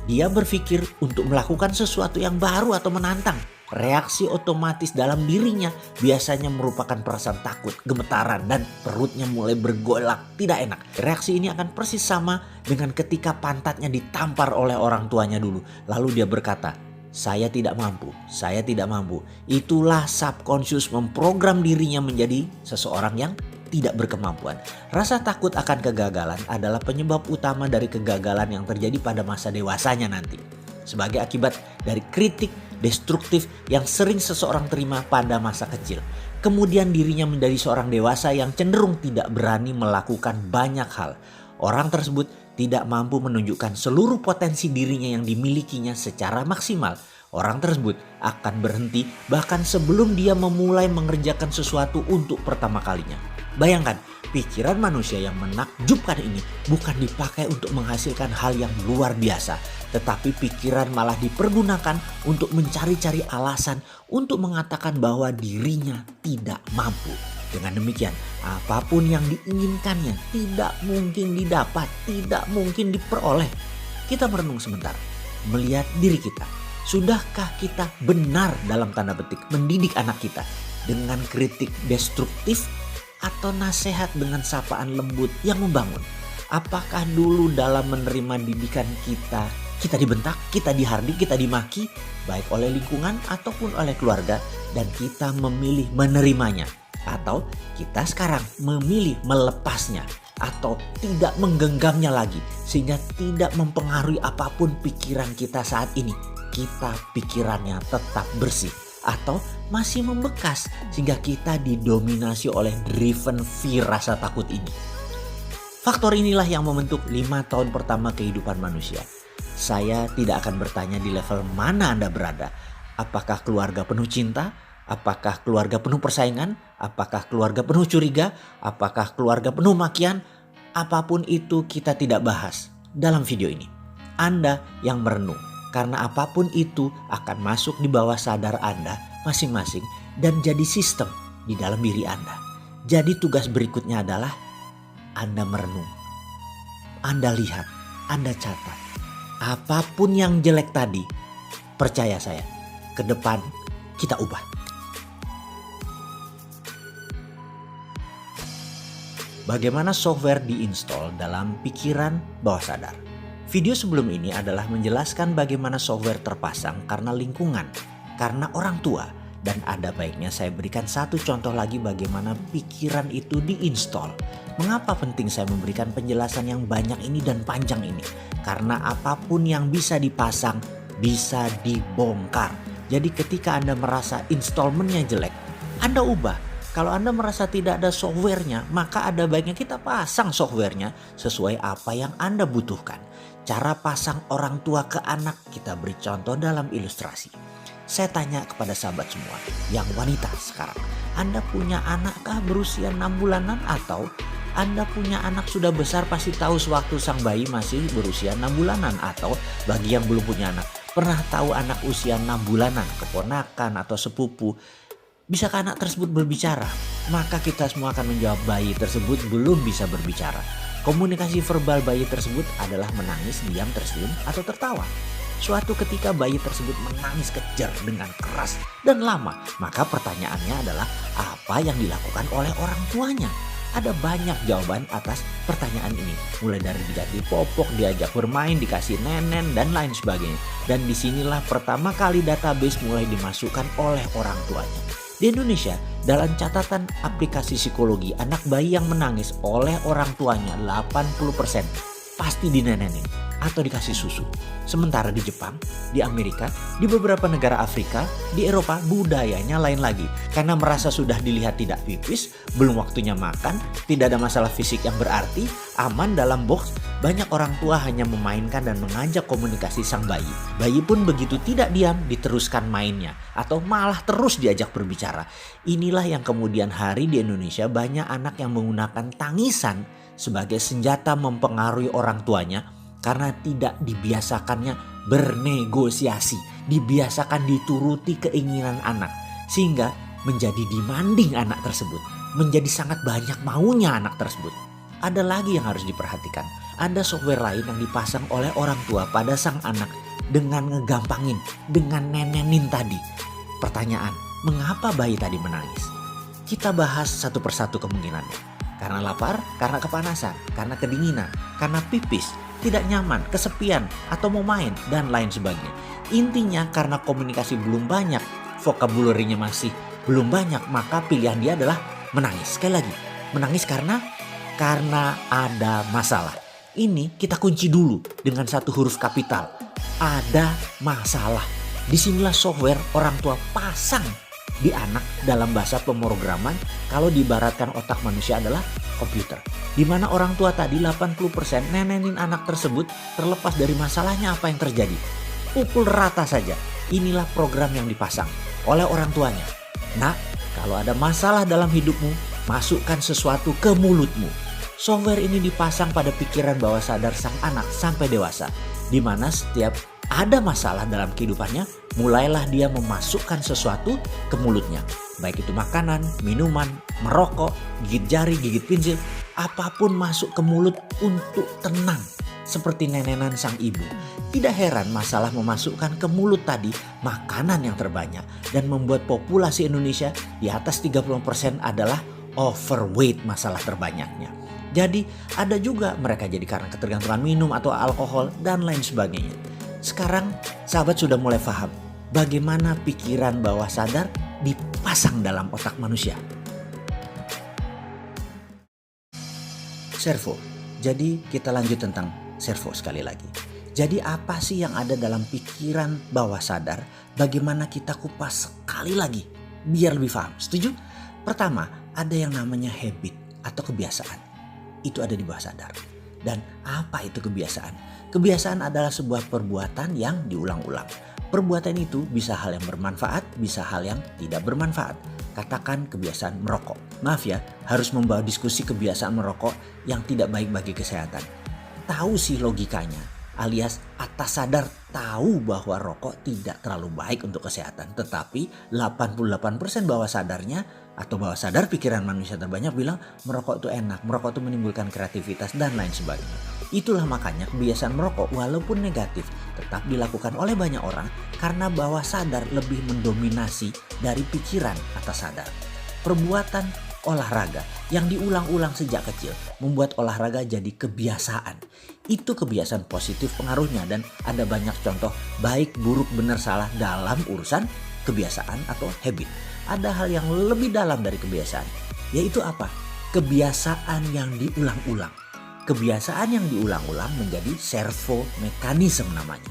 Speaker 1: dia berpikir untuk melakukan sesuatu yang baru atau menantang. Reaksi otomatis dalam dirinya biasanya merupakan perasaan takut, gemetaran, dan perutnya mulai bergolak, tidak enak. Reaksi ini akan persis sama dengan ketika pantatnya ditampar oleh orang tuanya dulu. Lalu dia berkata, saya tidak mampu, saya tidak mampu. Itulah subconscious memprogram dirinya menjadi seseorang yang tidak berkemampuan. Rasa takut akan kegagalan adalah penyebab utama dari kegagalan yang terjadi pada masa dewasanya nanti. Sebagai akibat dari kritik destruktif yang sering seseorang terima pada masa kecil. Kemudian dirinya menjadi seorang dewasa yang cenderung tidak berani melakukan banyak hal. Orang tersebut tidak mampu menunjukkan seluruh potensi dirinya yang dimilikinya secara maksimal. Orang tersebut akan berhenti bahkan sebelum dia memulai mengerjakan sesuatu untuk pertama kalinya. Bayangkan, pikiran manusia yang menakjubkan ini bukan dipakai untuk menghasilkan hal yang luar biasa, tetapi pikiran malah dipergunakan untuk mencari-cari alasan untuk mengatakan bahwa dirinya tidak mampu. Dengan demikian, apapun yang diinginkannya tidak mungkin didapat, tidak mungkin diperoleh. Kita merenung sebentar, melihat diri kita. Sudahkah kita benar dalam tanda petik mendidik anak kita dengan kritik destruktif atau nasihat dengan sapaan lembut yang membangun? Apakah dulu dalam menerima didikan kita dibentak, kita dihardik, kita dimaki baik oleh lingkungan ataupun oleh keluarga, dan kita memilih menerimanya? Atau kita sekarang memilih melepasnya atau tidak menggenggamnya lagi sehingga tidak mempengaruhi apapun pikiran kita saat ini? Kita pikirannya tetap bersih atau masih membekas sehingga kita didominasi oleh driven fear rasa takut ini. Faktor inilah yang membentuk 5 tahun pertama kehidupan manusia. Saya tidak akan bertanya di level mana Anda berada. Apakah keluarga penuh cinta? Apakah keluarga penuh persaingan? Apakah keluarga penuh curiga? Apakah keluarga penuh makian? Apapun itu kita tidak bahas dalam video ini. Anda yang merenung, karena apapun itu akan masuk di bawah sadar Anda masing-masing dan jadi sistem di dalam diri Anda. Jadi tugas berikutnya adalah Anda merenung. Anda lihat, Anda catat. Apapun yang jelek tadi, percaya saya, ke depan kita ubah. Bagaimana software diinstal dalam pikiran bawah sadar? Video sebelum ini adalah menjelaskan bagaimana software terpasang karena lingkungan, karena orang tua, Dan ada baiknya saya berikan satu contoh lagi bagaimana pikiran itu diinstal. Mengapa penting saya memberikan penjelasan yang banyak ini dan panjang ini? Karena apapun yang bisa dipasang bisa dibongkar. Jadi ketika Anda merasa installmentnya jelek, Anda ubah. Kalau Anda merasa tidak ada softwarenya, maka ada baiknya kita pasang softwarenya sesuai apa yang Anda butuhkan. Cara pasang orang tua ke anak kita beri contoh dalam ilustrasi. Saya tanya kepada sahabat semua yang wanita sekarang. Anda punya anakkah berusia 6 bulanan atau Anda punya anak sudah besar pasti tahu sewaktu sang bayi masih berusia 6 bulanan. Atau bagi yang belum punya anak, pernah tahu anak usia 6 bulanan, keponakan atau sepupu. Bisakah anak tersebut berbicara? Maka kita semua akan menjawab bayi tersebut belum bisa berbicara. Komunikasi verbal bayi tersebut adalah menangis, diam, tersenyum, atau tertawa. Suatu ketika bayi tersebut menangis kejar dengan keras dan lama, maka pertanyaannya adalah apa yang dilakukan oleh orang tuanya? Ada banyak jawaban atas pertanyaan ini. Mulai dari diganti popok, diajak bermain, dikasih nenen, dan lain sebagainya. Dan disinilah pertama kali database mulai dimasukkan oleh orang tuanya. Di Indonesia, dalam catatan aplikasi psikologi, anak bayi yang menangis oleh orang tuanya 80% pasti dinenenin atau dikasih susu. Sementara di Jepang, di Amerika, di beberapa negara Afrika, di Eropa budayanya lain lagi. Karena merasa sudah dilihat tidak pipis, belum waktunya makan, tidak ada masalah fisik yang berarti, aman dalam box, banyak orang tua hanya memainkan dan mengajak komunikasi sang bayi. Bayi pun begitu tidak diam diteruskan mainnya atau malah terus diajak berbicara. Inilah yang kemudian hari di Indonesia banyak anak yang menggunakan tangisan sebagai senjata mempengaruhi orang tuanya. Karena tidak dibiasakannya bernegosiasi, dibiasakan dituruti keinginan anak. Sehingga menjadi demanding anak tersebut, menjadi sangat banyak maunya anak tersebut. Ada lagi yang harus diperhatikan, ada software lain yang dipasang oleh orang tua pada sang anak dengan ngegampangin, dengan nenenin tadi. Pertanyaan, mengapa bayi tadi menangis? Kita bahas satu persatu kemungkinannya. Karena lapar, karena kepanasan, karena kedinginan, karena pipis, tidak nyaman, kesepian, atau mau main, dan lain sebagainya. Intinya karena komunikasi belum banyak, vocabulary-nya masih belum banyak, maka pilihan dia adalah menangis. Sekali lagi, menangis karena ada masalah. Ini kita kunci dulu dengan satu huruf kapital. Ada masalah. Disinilah software orang tua pasang di anak dalam bahasa pemrograman. Kalau diibaratkan otak manusia adalah komputer. Di mana orang tua tadi 80% nenenin anak tersebut terlepas dari masalahnya apa yang terjadi. Pukul rata saja. Inilah program yang dipasang oleh orang tuanya. Nah, kalau ada masalah dalam hidupmu, masukkan sesuatu ke mulutmu. Software ini dipasang pada pikiran bawah sadar sang anak sampai dewasa. Di mana setiap ada masalah dalam kehidupannya, mulailah dia memasukkan sesuatu ke mulutnya. Baik itu makanan, minuman, merokok, gigit jari, gigit pensil, apapun masuk ke mulut untuk tenang. Seperti nenenan sang ibu. Tidak heran masalah memasukkan ke mulut tadi makanan yang terbanyak. Dan membuat populasi Indonesia di atas 30% adalah overweight, masalah terbanyaknya. Jadi ada juga mereka jadi karena ketergantungan minum atau alkohol dan lain sebagainya. Sekarang sahabat sudah mulai paham bagaimana pikiran bawah sadar dipasang dalam otak manusia. Servo. Jadi kita lanjut tentang servo sekali lagi. Jadi apa sih yang ada dalam pikiran bawah sadar? Bagaimana kita kupas sekali lagi biar lebih paham. Setuju? Pertama, ada yang namanya habit atau kebiasaan. Itu ada di bawah sadar. Dan apa itu kebiasaan? Kebiasaan adalah sebuah perbuatan yang diulang-ulang. Perbuatan itu bisa hal yang bermanfaat, bisa hal yang tidak bermanfaat. Katakan kebiasaan merokok. Maaf ya, harus membawa diskusi kebiasaan merokok yang tidak baik bagi kesehatan. Tahu sih logikanya, alias atas sadar tahu bahwa rokok tidak terlalu baik untuk kesehatan. Tetapi 88% bawah sadarnya atau bawah sadar pikiran manusia terbanyak bilang merokok itu enak, merokok itu menimbulkan kreativitas dan lain sebagainya. Itulah makanya kebiasaan merokok walaupun negatif tetap dilakukan oleh banyak orang karena bawah sadar lebih mendominasi dari pikiran atas sadar. Perbuatan olahraga yang diulang-ulang sejak kecil membuat olahraga jadi kebiasaan. Itu kebiasaan positif pengaruhnya dan ada banyak contoh baik, buruk, benar, salah dalam urusan kebiasaan atau habit. Ada hal yang lebih dalam dari kebiasaan, yaitu apa? Kebiasaan yang diulang-ulang. Kebiasaan yang diulang-ulang menjadi servo mekanisme namanya.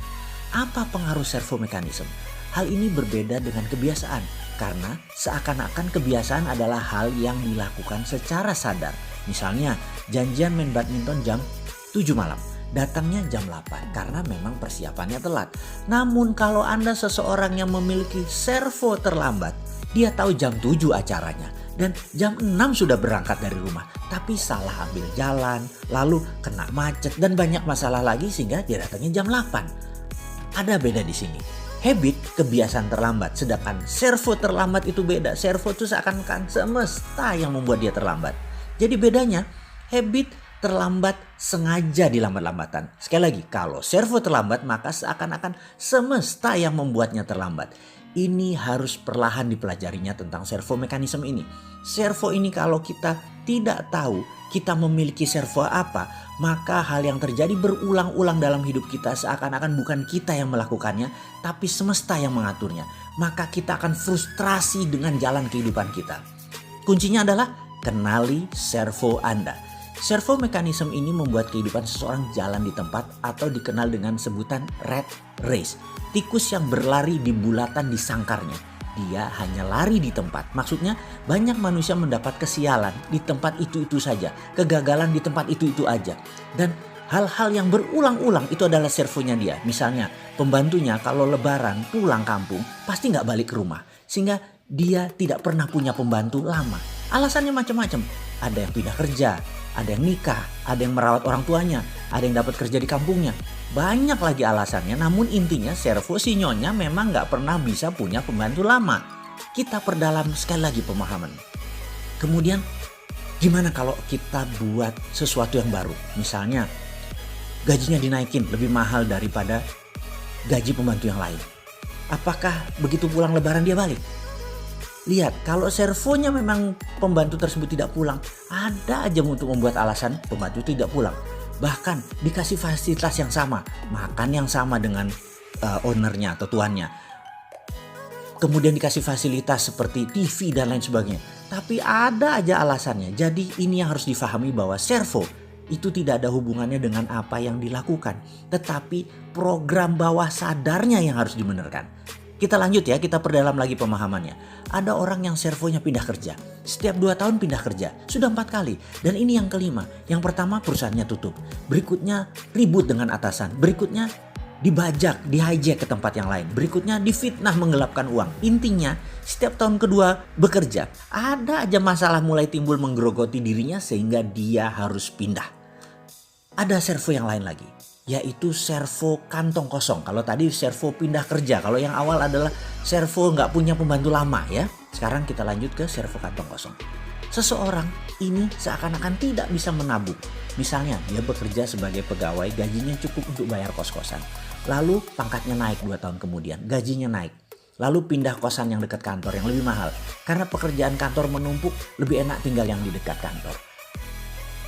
Speaker 1: Apa pengaruh servo mekanisme? Hal ini berbeda dengan kebiasaan karena seakan-akan kebiasaan adalah hal yang dilakukan secara sadar. Misalnya janjian main badminton jam 7 malam. Datangnya jam 8 karena memang persiapannya telat. Namun kalau Anda seseorang yang memiliki servo terlambat, dia tahu jam 7 acaranya dan jam 6 sudah berangkat dari rumah. Tapi salah ambil jalan, lalu kena macet dan banyak masalah lagi sehingga dia datangnya jam 8. Ada beda di sini. Habit kebiasaan terlambat, sedangkan servo terlambat itu beda. Servo itu seakan-akan semesta yang membuat dia terlambat. Jadi bedanya habit terlambat sengaja dilambat-lambatan. Sekali lagi, kalau servo terlambat maka seakan-akan semesta yang membuatnya terlambat. Ini harus perlahan dipelajarinya tentang servo mekanisme ini. Servo ini kalau kita tidak tahu kita memiliki servo apa, maka hal yang terjadi berulang-ulang dalam hidup kita seakan-akan bukan kita yang melakukannya, tapi semesta yang mengaturnya. Maka kita akan frustrasi dengan jalan kehidupan kita. Kuncinya adalah kenali servo Anda. Servo mekanisme ini membuat kehidupan seseorang jalan di tempat atau dikenal dengan sebutan rat race. Tikus yang berlari di bulatan di sangkarnya. Dia hanya lari di tempat. Maksudnya banyak manusia mendapat kesialan di tempat itu-itu saja. Kegagalan di tempat itu-itu aja. Dan hal-hal yang berulang-ulang itu adalah servonya dia. Misalnya pembantunya kalau lebaran pulang kampung pasti gak balik ke rumah. Sehingga dia tidak pernah punya pembantu lama. Alasannya macam-macam. Ada yang pindah kerja, ada yang nikah, ada yang merawat orang tuanya, ada yang dapat kerja di kampungnya. Banyak lagi alasannya, namun intinya servo si nyonya memang gak pernah bisa punya pembantu lama. Kita perdalam sekali lagi pemahaman. Kemudian gimana kalau kita buat sesuatu yang baru? Misalnya gajinya dinaikin lebih mahal daripada gaji pembantu yang lain. Apakah begitu pulang lebaran dia balik? Lihat, kalau servonya memang pembantu tersebut tidak pulang, ada aja untuk membuat alasan pembantu tidak pulang. Bahkan dikasih fasilitas yang sama, makan yang sama dengan ownernya atau tuannya. Kemudian dikasih fasilitas seperti TV dan lain sebagainya. Tapi ada aja alasannya. Jadi ini yang harus difahami bahwa servo itu tidak ada hubungannya dengan apa yang dilakukan. Tetapi program bawah sadarnya yang harus dibenarkan. Kita lanjut ya, kita perdalam lagi pemahamannya. Ada orang yang servonya pindah kerja. Setiap 2 tahun pindah kerja. Sudah 4 kali. Dan ini yang kelima. Yang pertama perusahaannya tutup. Berikutnya ribut dengan atasan. Berikutnya dibajak, di-hijack ke tempat yang lain. Berikutnya difitnah menggelapkan uang. Intinya setiap tahun kedua bekerja. Ada aja masalah mulai timbul menggerogoti dirinya sehingga dia harus pindah. Ada servo yang lain lagi. Yaitu servo kantong kosong. Kalau tadi servo pindah kerja. Kalau yang awal adalah servo nggak punya pembantu lama ya. Sekarang kita lanjut ke servo kantong kosong. Seseorang ini seakan-akan tidak bisa menabung. Misalnya dia bekerja sebagai pegawai, gajinya cukup untuk bayar kos-kosan. Lalu pangkatnya naik 2 tahun kemudian, gajinya naik. Lalu pindah kosan yang dekat kantor yang lebih mahal. Karena pekerjaan kantor menumpuk, lebih enak tinggal yang di dekat kantor.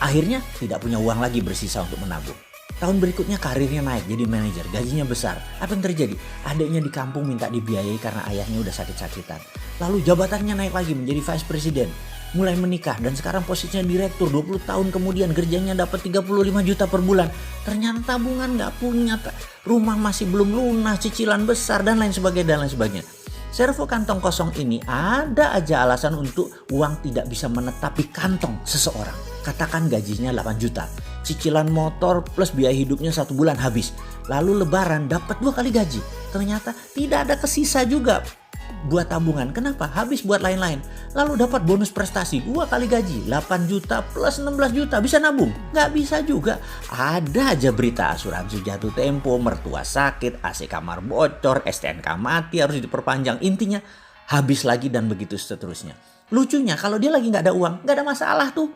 Speaker 1: Akhirnya tidak punya uang lagi bersisa untuk menabung. Tahun berikutnya karirnya naik jadi manajer, gajinya besar. Apa yang terjadi? Adiknya di kampung minta dibiayai karena ayahnya udah sakit-sakitan. Lalu jabatannya naik lagi menjadi vice president. Mulai menikah dan sekarang posisinya direktur. 20 tahun kemudian kerjanya dapat 35 juta per bulan. Ternyata tabungan gak punya, rumah masih belum lunas, cicilan besar dan lain sebagainya. Servo kantong kosong ini ada aja alasan untuk uang tidak bisa menetap di kantong seseorang. Katakan gajinya 8 juta. Cicilan motor plus biaya hidupnya 1 bulan habis. Lalu lebaran dapat 2 kali gaji. Ternyata tidak ada kesisa juga buat tabungan. Kenapa? Habis buat lain-lain. Lalu dapat bonus prestasi 2 kali gaji. 8 juta plus 16 juta. Bisa nabung? Nggak bisa juga. Ada aja berita asuransi jatuh tempo, mertua sakit, AC kamar bocor, STNK mati harus diperpanjang. Intinya habis lagi dan begitu seterusnya. Lucunya kalau dia lagi nggak ada uang, nggak ada masalah tuh.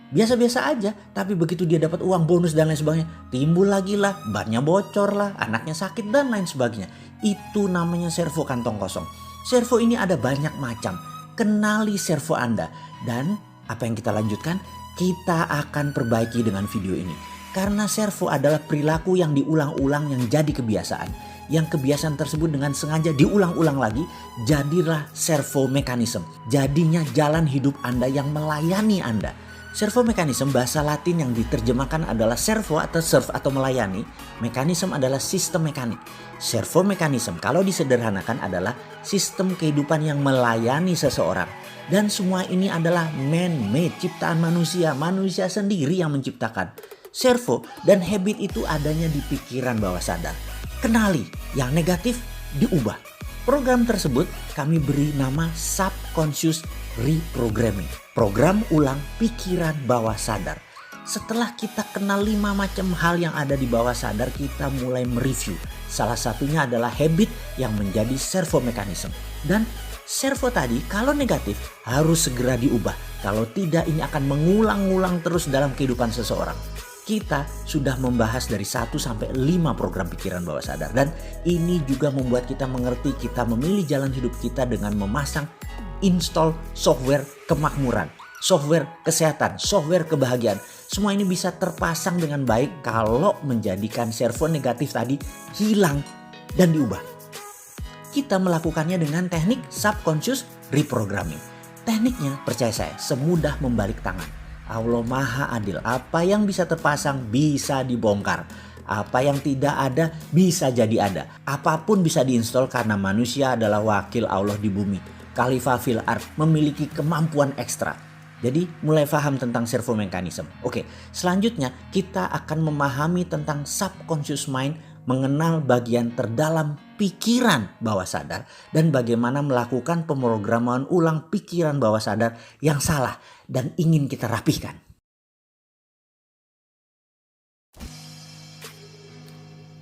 Speaker 1: Biasa-biasa aja, tapi begitu dia dapat uang bonus dan lain sebagainya, timbul lagi lah, bannya bocor lah, anaknya sakit dan lain sebagainya. Itu namanya servo kantong kosong. Servo ini ada banyak macam. Kenali servo Anda. Dan apa yang kita lanjutkan? Kita akan perbaiki dengan video ini. Karena servo adalah perilaku yang diulang-ulang yang jadi kebiasaan. yang kebiasaan tersebut dengan sengaja diulang-ulang lagi, jadilah servo mekanisme. Jadinya jalan hidup Anda yang melayani Anda. Servo mekanisme bahasa Latin yang diterjemahkan adalah servo atau serve atau melayani. Mekanisme adalah sistem mekanik. Servo mekanisme kalau disederhanakan adalah sistem kehidupan yang melayani seseorang. Dan semua ini adalah man-made, ciptaan manusia. Manusia sendiri yang menciptakan. Servo dan habit itu adanya di pikiran bawah sadar. Kenali, yang negatif diubah. Program tersebut kami beri nama subconscious reprogramming. Program ulang pikiran bawah sadar. Setelah kita kenal 5 macam hal yang ada di bawah sadar, kita mulai mereview. Salah satunya adalah habit yang menjadi servo mekanisme. Dan servo tadi kalau negatif harus segera diubah. Kalau tidak ini akan mengulang-ulang terus dalam kehidupan seseorang. Kita sudah membahas dari 1 sampai 5 program pikiran bawah sadar. Dan ini juga membuat kita mengerti kita memilih jalan hidup kita dengan memasang install software kemakmuran, software kesehatan, software kebahagiaan. Semua ini bisa terpasang dengan baik kalau menjadikan servo negatif tadi hilang dan diubah. Kita melakukannya dengan teknik subconscious reprogramming. Tekniknya percaya saya semudah membalik tangan. Allah Maha Adil. Apa yang bisa terpasang bisa dibongkar. Apa yang tidak ada bisa jadi ada. Apapun bisa diinstal karena manusia adalah wakil Allah di bumi. Khalifah fil ard, memiliki kemampuan ekstra. Jadi mulai paham tentang servo mekanisme. Oke, selanjutnya kita akan memahami tentang subconscious mind, mengenal bagian terdalam pikiran bawah sadar dan bagaimana melakukan pemrograman ulang pikiran bawah sadar yang salah dan ingin kita rapihkan.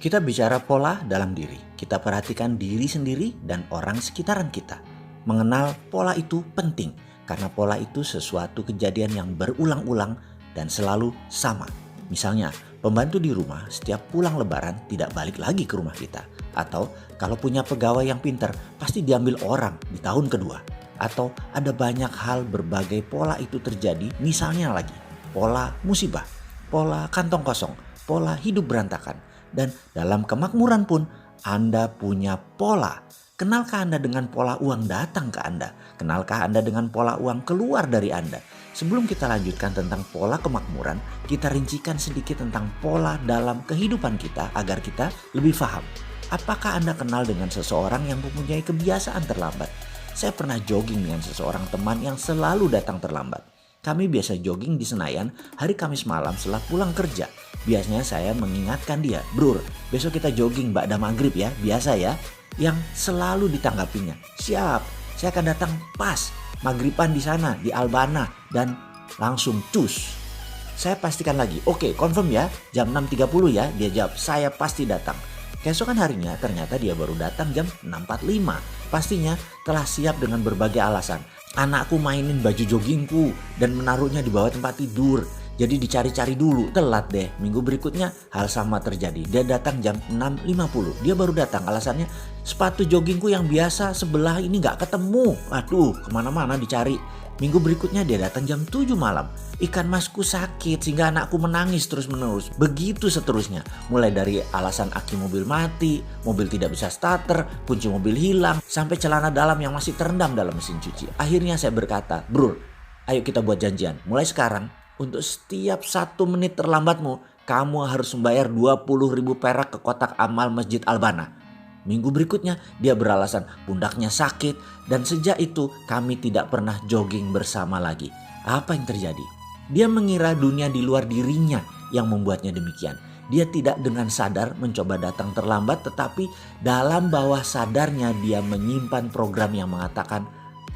Speaker 1: Kita bicara pola dalam diri. Kita perhatikan diri sendiri dan orang sekitaran kita. Mengenal pola itu penting karena pola itu sesuatu kejadian yang berulang-ulang dan selalu sama. Misalnya, pembantu di rumah setiap pulang lebaran tidak balik lagi ke rumah kita. Atau kalau punya pegawai yang pintar pasti diambil orang di tahun kedua. Atau ada banyak hal berbagai pola itu terjadi, misalnya lagi pola musibah, pola kantong kosong, pola hidup berantakan. Dan dalam kemakmuran pun Anda punya pola. Kenalkah Anda dengan pola uang datang ke Anda? Kenalkah Anda dengan pola uang keluar dari Anda? Sebelum kita lanjutkan tentang pola kemakmuran, kita rincikan sedikit tentang pola dalam kehidupan kita agar kita lebih paham. Apakah Anda kenal dengan seseorang yang mempunyai kebiasaan terlambat? Saya pernah jogging dengan seseorang teman yang selalu datang terlambat. Kami biasa jogging di Senayan hari Kamis malam setelah pulang kerja. Biasanya saya mengingatkan dia, "Bro, besok kita jogging ba'da maghrib ya, biasa ya." Yang selalu ditanggapinya, "Siap, saya akan datang pas maghriban di sana di Albana," dan langsung cus. Saya pastikan lagi, "Oke, confirm ya, jam 6.30 ya." Dia jawab, "Saya pasti datang." Keesokan harinya ternyata dia baru datang jam 6.45. Pastinya telah siap dengan berbagai alasan. "Anakku mainin baju joggingku dan menaruhnya di bawah tempat tidur. Jadi dicari-cari dulu, telat deh." Minggu berikutnya hal sama terjadi. Dia datang jam 6.50. Dia baru datang, alasannya sepatu joggingku yang biasa sebelah ini gak ketemu. Aduh, kemana-mana dicari. Minggu berikutnya dia datang jam 7 malam. "Ikan masku sakit sehingga anakku menangis terus-menerus." Begitu seterusnya. Mulai dari alasan aki mobil mati, mobil tidak bisa starter, kunci mobil hilang, sampai celana dalam yang masih terendam dalam mesin cuci. Akhirnya saya berkata, "Bro, ayo kita buat janjian. Mulai sekarang, untuk setiap 1 menit terlambatmu, kamu harus membayar 20.000 perak ke kotak amal Masjid Albana." Minggu berikutnya dia beralasan pundaknya sakit dan sejak itu kami tidak pernah jogging bersama lagi. Apa yang terjadi? Dia mengira dunia di luar dirinya yang membuatnya demikian. Dia tidak dengan sadar mencoba datang terlambat, tetapi dalam bawah sadarnya dia menyimpan program yang mengatakan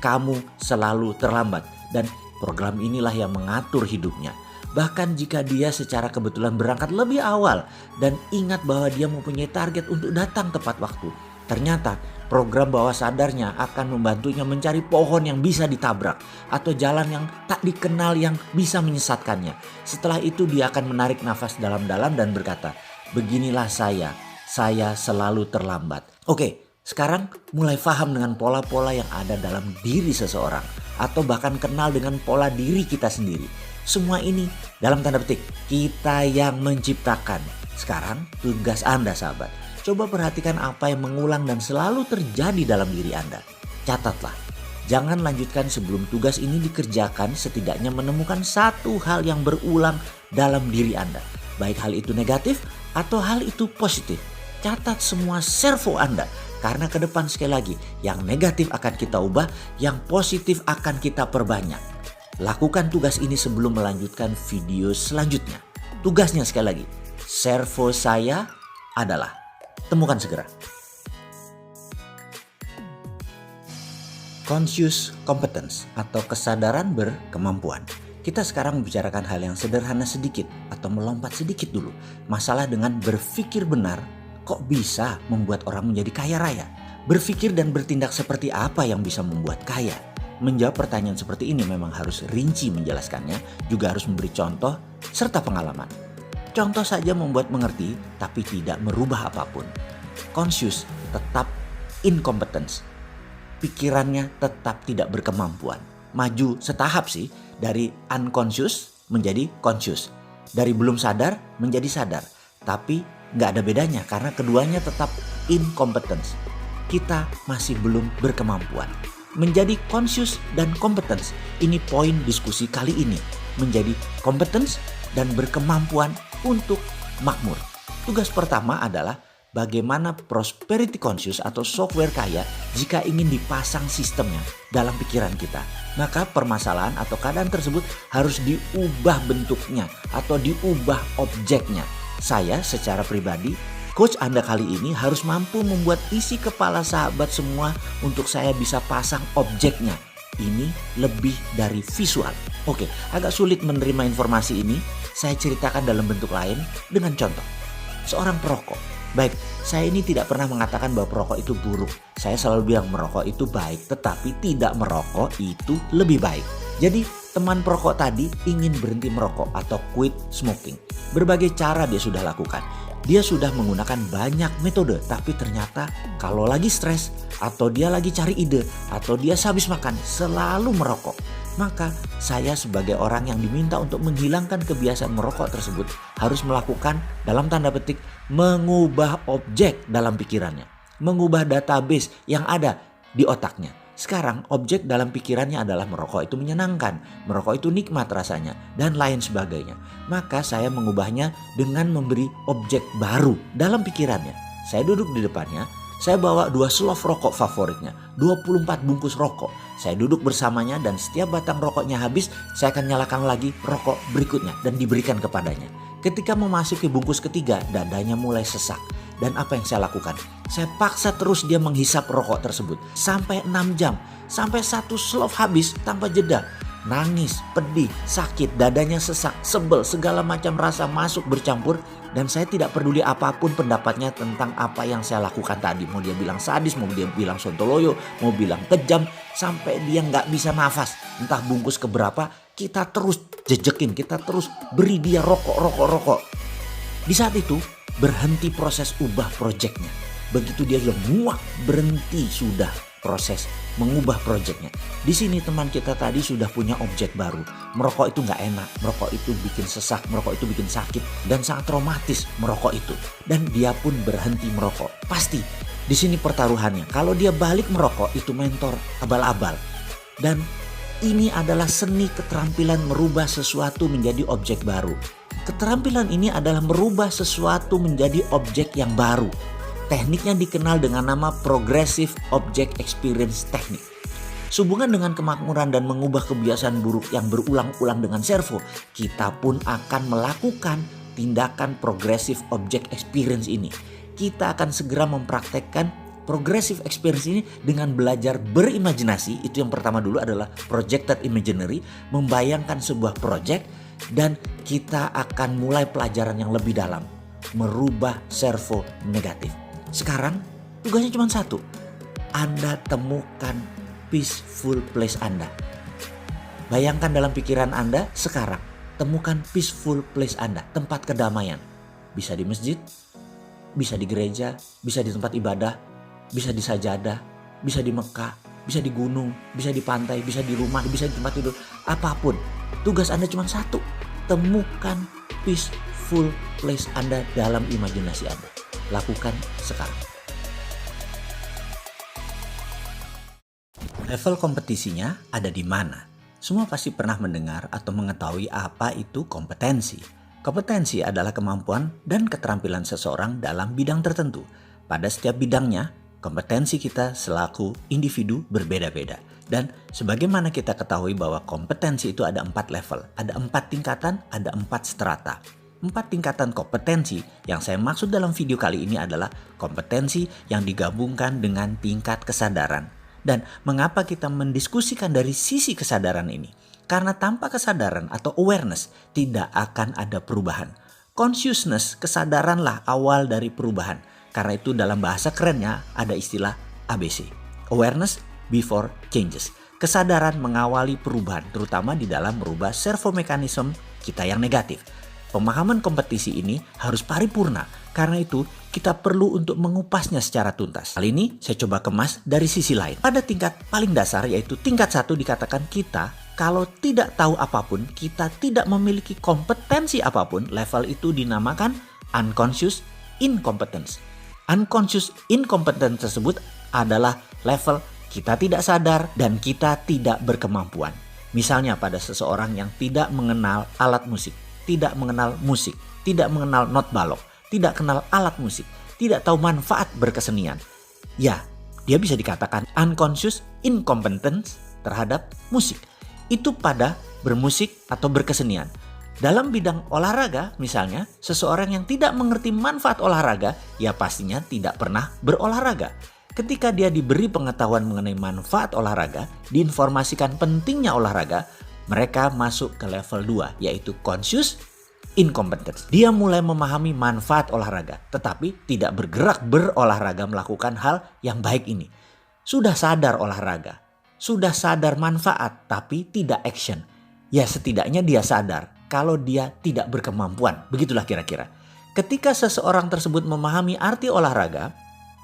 Speaker 1: kamu selalu terlambat, dan program inilah yang mengatur hidupnya. Bahkan jika dia secara kebetulan berangkat lebih awal dan ingat bahwa dia mempunyai target untuk datang tepat waktu, ternyata program bawah sadarnya akan membantunya mencari pohon yang bisa ditabrak atau jalan yang tak dikenal yang bisa menyesatkannya. Setelah itu dia akan menarik nafas dalam-dalam dan berkata, "Beginilah saya selalu terlambat." Oke, sekarang mulai paham dengan pola-pola yang ada dalam diri seseorang atau bahkan kenal dengan pola diri kita sendiri. Semua ini dalam tanda petik kita yang menciptakan. Sekarang tugas Anda sahabat, Coba perhatikan apa yang mengulang dan selalu terjadi dalam diri Anda. Catatlah. Jangan lanjutkan sebelum tugas ini dikerjakan, setidaknya menemukan satu hal yang berulang dalam diri Anda. Baik hal itu negatif atau hal itu positif. Catat semua servo Anda. Karena ke depan sekali lagi, yang negatif akan kita ubah, yang positif akan kita perbanyak. Lakukan tugas ini sebelum melanjutkan video selanjutnya. Tugasnya sekali lagi, servo saya adalah, temukan segera. Conscious competence atau kesadaran berkemampuan. Kita sekarang membicarakan hal yang sederhana sedikit atau melompat sedikit dulu. Masalah dengan berpikir benar. Kok bisa membuat orang menjadi kaya raya? Berpikir dan bertindak seperti apa yang bisa membuat kaya? Menjawab pertanyaan seperti ini memang harus rinci menjelaskannya, juga harus memberi contoh serta pengalaman. Contoh saja membuat mengerti, tapi tidak merubah apapun. Conscious tetap incompetence. Pikirannya tetap tidak berkemampuan. Maju setahap sih, dari unconscious menjadi conscious. Dari belum sadar menjadi sadar. Tapi nggak ada bedanya karena keduanya tetap incompetence. Kita masih belum berkemampuan. Menjadi conscious dan competence, ini poin diskusi kali ini. Menjadi competence dan berkemampuan untuk makmur. Tugas pertama adalah bagaimana prosperity conscious atau software kaya jika ingin dipasang sistemnya dalam pikiran kita. Maka permasalahan atau keadaan tersebut harus diubah bentuknya atau diubah objeknya. Saya secara pribadi, coach Anda kali ini harus mampu membuat isi kepala sahabat semua untuk saya bisa pasang objeknya. Ini lebih dari visual. Oke, agak sulit menerima informasi ini. Saya ceritakan dalam bentuk lain dengan contoh. Seorang perokok. Baik, saya ini tidak pernah mengatakan bahwa perokok itu buruk. Saya selalu bilang merokok itu baik, tetapi tidak merokok itu lebih baik. Jadi teman perokok tadi ingin berhenti merokok atau quit smoking. Berbagai cara dia sudah lakukan. Dia sudah menggunakan banyak metode, tapi ternyata kalau lagi stres atau dia lagi cari ide atau dia sehabis makan selalu merokok. Maka saya sebagai orang yang diminta untuk menghilangkan kebiasaan merokok tersebut harus melakukan dalam tanda petik mengubah objek dalam pikirannya. Mengubah database yang ada di otaknya. Sekarang objek dalam pikirannya adalah merokok itu menyenangkan, merokok itu nikmat rasanya, dan lain sebagainya. Maka saya mengubahnya dengan memberi objek baru dalam pikirannya. Saya duduk di depannya, saya bawa 2 slof rokok favoritnya, 24 bungkus rokok. Saya duduk bersamanya dan setiap batang rokoknya habis, saya akan nyalakan lagi rokok berikutnya dan diberikan kepadanya. Ketika memasuki bungkus ketiga, dadanya mulai sesak. Dan apa yang saya lakukan? Saya paksa terus dia menghisap rokok tersebut sampai 6 jam. Sampai 1 slof habis tanpa jeda. Nangis, pedih, sakit, dadanya sesak, sebel, segala macam rasa masuk bercampur. Dan saya tidak peduli apapun pendapatnya tentang apa yang saya lakukan tadi. Mau dia bilang sadis, mau dia bilang sontoloyo, mau bilang kejam. Sampai dia nggak bisa nafas. Entah bungkus keberapa, kita terus jejekin, kita terus beri dia rokok. Di saat itu berhenti proses ubah proyeknya. Begitu dia sudah muak, berhenti sudah proses mengubah proyeknya. Di sini teman kita tadi sudah punya objek baru. Merokok itu nggak enak, merokok itu bikin sesak, merokok itu bikin sakit dan sangat traumatis merokok itu. Dan dia pun berhenti merokok. Pasti di sini pertaruhannya. Kalau dia balik merokok itu mentor abal-abal. Dan ini adalah seni keterampilan merubah sesuatu menjadi objek baru. Keterampilan ini adalah merubah sesuatu menjadi objek yang baru. Tekniknya dikenal dengan nama Progressive Object Experience Technique. Sehubungan dengan kemakmuran dan mengubah kebiasaan buruk yang berulang-ulang dengan servo, kita pun akan melakukan tindakan Progressive Object Experience ini. Kita akan segera mempraktekkan Progressive Experience ini dengan belajar berimajinasi. Itu yang pertama dulu adalah Projected Imaginary, membayangkan sebuah project, dan kita akan mulai pelajaran yang lebih dalam, merubah servo negatif. Sekarang tugasnya cuma satu. Anda temukan peaceful place Anda. Bayangkan dalam pikiran Anda sekarang. Temukan peaceful place Anda. Tempat kedamaian. Bisa di masjid, bisa di gereja, bisa di tempat ibadah, bisa di sajadah, bisa di Mekah, bisa di gunung, bisa di pantai, bisa di rumah, bisa di tempat tidur. Apapun. Tugas Anda cuma satu. Temukan peaceful place Anda dalam imajinasi Anda. lakukan sekarang. Level kompetisinya ada di mana? Semua pasti pernah mendengar atau mengetahui apa itu kompetensi. Kompetensi adalah kemampuan dan keterampilan seseorang dalam bidang tertentu. Pada setiap bidangnya, kompetensi kita selaku individu berbeda-beda. Dan sebagaimana kita ketahui bahwa kompetensi itu ada 4 level, ada 4 tingkatan, ada 4 strata. 4 tingkatan kompetensi yang saya maksud dalam video kali ini adalah kompetensi yang digabungkan dengan tingkat kesadaran. Dan mengapa kita mendiskusikan dari sisi kesadaran ini? Karena tanpa kesadaran atau awareness tidak akan ada perubahan. Consciousness, kesadaranlah awal dari perubahan. Karena itu dalam bahasa kerennya ada istilah ABC. Awareness before changes. Kesadaran mengawali perubahan, terutama di dalam merubah servomekanisme kita yang negatif. Pemahaman kompetisi ini harus paripurna, karena itu kita perlu untuk mengupasnya secara tuntas. Kali ini saya coba kemas dari sisi lain. Pada tingkat paling dasar yaitu tingkat 1 dikatakan kita kalau tidak tahu apapun, kita tidak memiliki kompetensi apapun, level itu dinamakan unconscious incompetence. Unconscious incompetence tersebut adalah level kita tidak sadar dan kita tidak berkemampuan. Misalnya pada seseorang yang tidak mengenal alat musik, tidak mengenal musik, tidak mengenal not balok, tidak kenal alat musik, tidak tahu manfaat berkesenian. Ya, dia bisa dikatakan unconscious incompetence terhadap musik. Itu pada bermusik atau berkesenian. Dalam bidang olahraga misalnya, seseorang yang tidak mengerti manfaat olahraga, ya pastinya tidak pernah berolahraga. Ketika dia diberi pengetahuan mengenai manfaat olahraga, diinformasikan pentingnya olahraga, mereka masuk ke level 2 yaitu conscious incompetence. Dia mulai memahami manfaat olahraga tetapi tidak bergerak berolahraga melakukan hal yang baik ini. Sudah sadar olahraga, sudah sadar manfaat tapi tidak action. Ya setidaknya dia sadar kalau dia tidak berkemampuan. Begitulah kira-kira. Ketika seseorang tersebut memahami arti olahraga,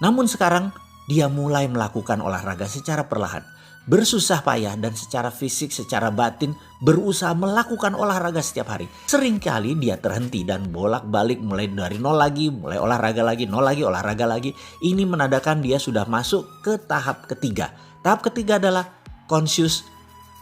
Speaker 1: namun sekarang dia mulai melakukan olahraga secara perlahan. Bersusah payah dan secara fisik, secara batin berusaha melakukan olahraga setiap hari. Seringkali dia terhenti dan bolak-balik mulai dari nol lagi, mulai olahraga lagi, nol lagi, olahraga lagi. Ini menandakan dia sudah masuk ke tahap ketiga. Tahap ketiga adalah conscious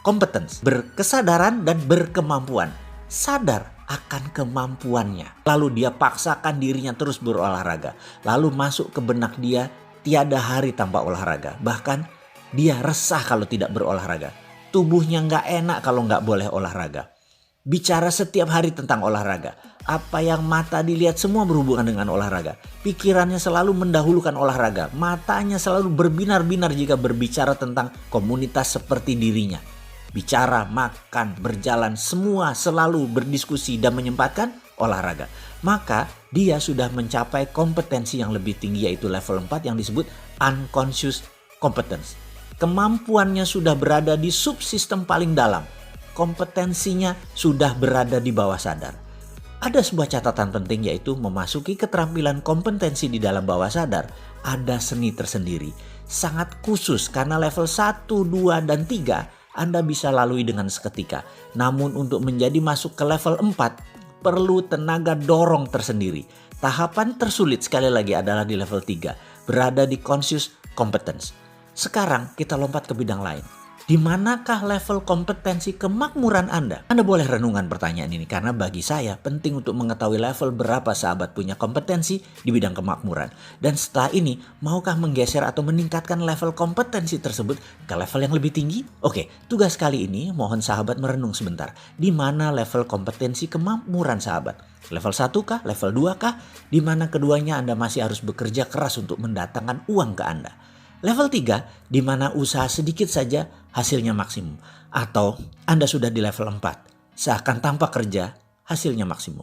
Speaker 1: competence, berkesadaran dan berkemampuan. Sadar akan kemampuannya. Lalu dia paksakan dirinya terus berolahraga. Lalu masuk ke benak dia tiada hari tanpa olahraga. Bahkan dia resah kalau tidak berolahraga. Tubuhnya nggak enak kalau nggak boleh olahraga. Bicara setiap hari tentang olahraga. Apa yang mata dilihat semua berhubungan dengan olahraga. Pikirannya selalu mendahulukan olahraga. Matanya selalu berbinar-binar jika berbicara tentang komunitas seperti dirinya. Bicara, makan, berjalan, semua selalu berdiskusi dan menyempatkan olahraga. Maka dia sudah mencapai kompetensi yang lebih tinggi yaitu level 4 yang disebut unconscious competence. Kemampuannya sudah berada di subsistem paling dalam. Kompetensinya sudah berada di bawah sadar. Ada sebuah catatan penting yaitu memasuki keterampilan kompetensi di dalam bawah sadar. Ada seni tersendiri. Sangat khusus karena level 1, 2, dan 3 Anda bisa lalui dengan seketika. Namun untuk menjadi masuk ke level 4 perlu tenaga dorong tersendiri. Tahapan tersulit sekali lagi adalah di level 3. Berada di conscious competence. Sekarang kita lompat ke bidang lain. Di manakah level kompetensi kemakmuran Anda? Anda boleh renungan pertanyaan ini karena bagi saya penting untuk mengetahui level berapa sahabat punya kompetensi di bidang kemakmuran. Dan setelah ini, maukah menggeser atau meningkatkan level kompetensi tersebut ke level yang lebih tinggi? Oke, tugas kali ini mohon sahabat merenung sebentar. Di mana level kompetensi kemakmuran sahabat? Level 1 kah? Level 2 kah? Di mana keduanya Anda masih harus bekerja keras untuk mendatangkan uang ke Anda. Level 3, di mana usaha sedikit saja hasilnya maksimum. Atau Anda sudah di level 4, seakan tanpa kerja hasilnya maksimum.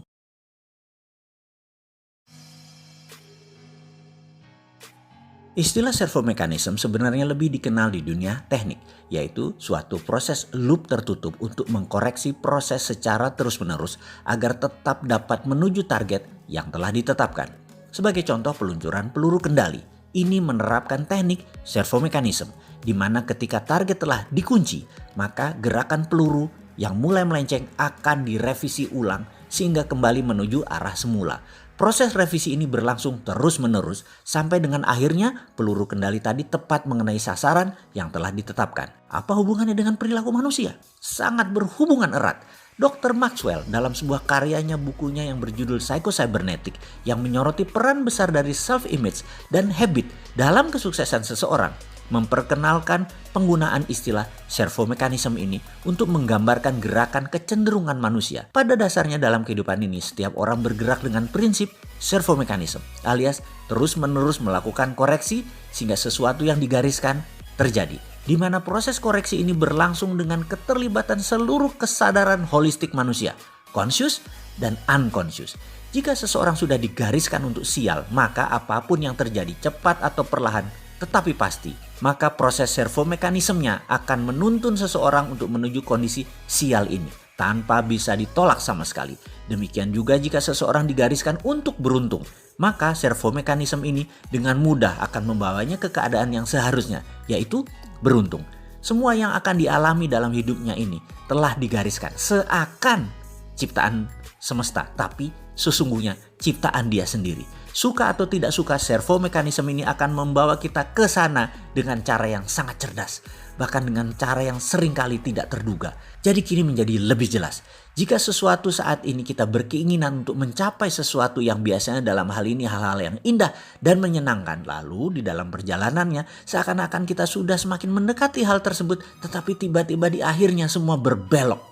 Speaker 1: Istilah servomekanisme sebenarnya lebih dikenal di dunia teknik, yaitu suatu proses loop tertutup untuk mengkoreksi proses secara terus-menerus agar tetap dapat menuju target yang telah ditetapkan. Sebagai contoh peluncuran peluru kendali. Ini menerapkan teknik servomekanisme, di mana ketika target telah dikunci, maka gerakan peluru yang mulai melenceng akan direvisi ulang sehingga kembali menuju arah semula. Proses revisi ini berlangsung terus-menerus sampai dengan akhirnya peluru kendali tadi tepat mengenai sasaran yang telah ditetapkan. Apa hubungannya dengan perilaku manusia? Sangat berhubungan erat. Dr. Maxwell dalam sebuah karyanya bukunya yang berjudul Psycho-Cybernetic yang menyoroti peran besar dari self-image dan habit dalam kesuksesan seseorang memperkenalkan penggunaan istilah servomekanisme ini untuk menggambarkan gerakan kecenderungan manusia. Pada dasarnya dalam kehidupan ini setiap orang bergerak dengan prinsip servomekanisme alias terus-menerus melakukan koreksi sehingga sesuatu yang digariskan terjadi. Di mana proses koreksi ini berlangsung dengan keterlibatan seluruh kesadaran holistik manusia, conscious dan unconscious. Jika seseorang sudah digariskan untuk sial, maka apapun yang terjadi cepat atau perlahan tetapi pasti, maka proses servomekanismenya akan menuntun seseorang untuk menuju kondisi sial ini tanpa bisa ditolak sama sekali. Demikian juga jika seseorang digariskan untuk beruntung, maka servomekanisme ini dengan mudah akan membawanya ke keadaan yang seharusnya, yaitu beruntung. Semua yang akan dialami dalam hidupnya ini telah digariskan seakan ciptaan semesta, tapi sesungguhnya ciptaan dia sendiri. Suka atau tidak suka, servomekanisme ini akan membawa kita ke sana dengan cara yang sangat cerdas, bahkan dengan cara yang seringkali tidak terduga. Jadi kini menjadi lebih jelas. Jika sesuatu saat ini kita berkeinginan untuk mencapai sesuatu yang biasanya dalam hal ini hal-hal yang indah dan menyenangkan, lalu di dalam perjalanannya seakan-akan kita sudah semakin mendekati hal tersebut, tetapi tiba-tiba di akhirnya semua berbelok.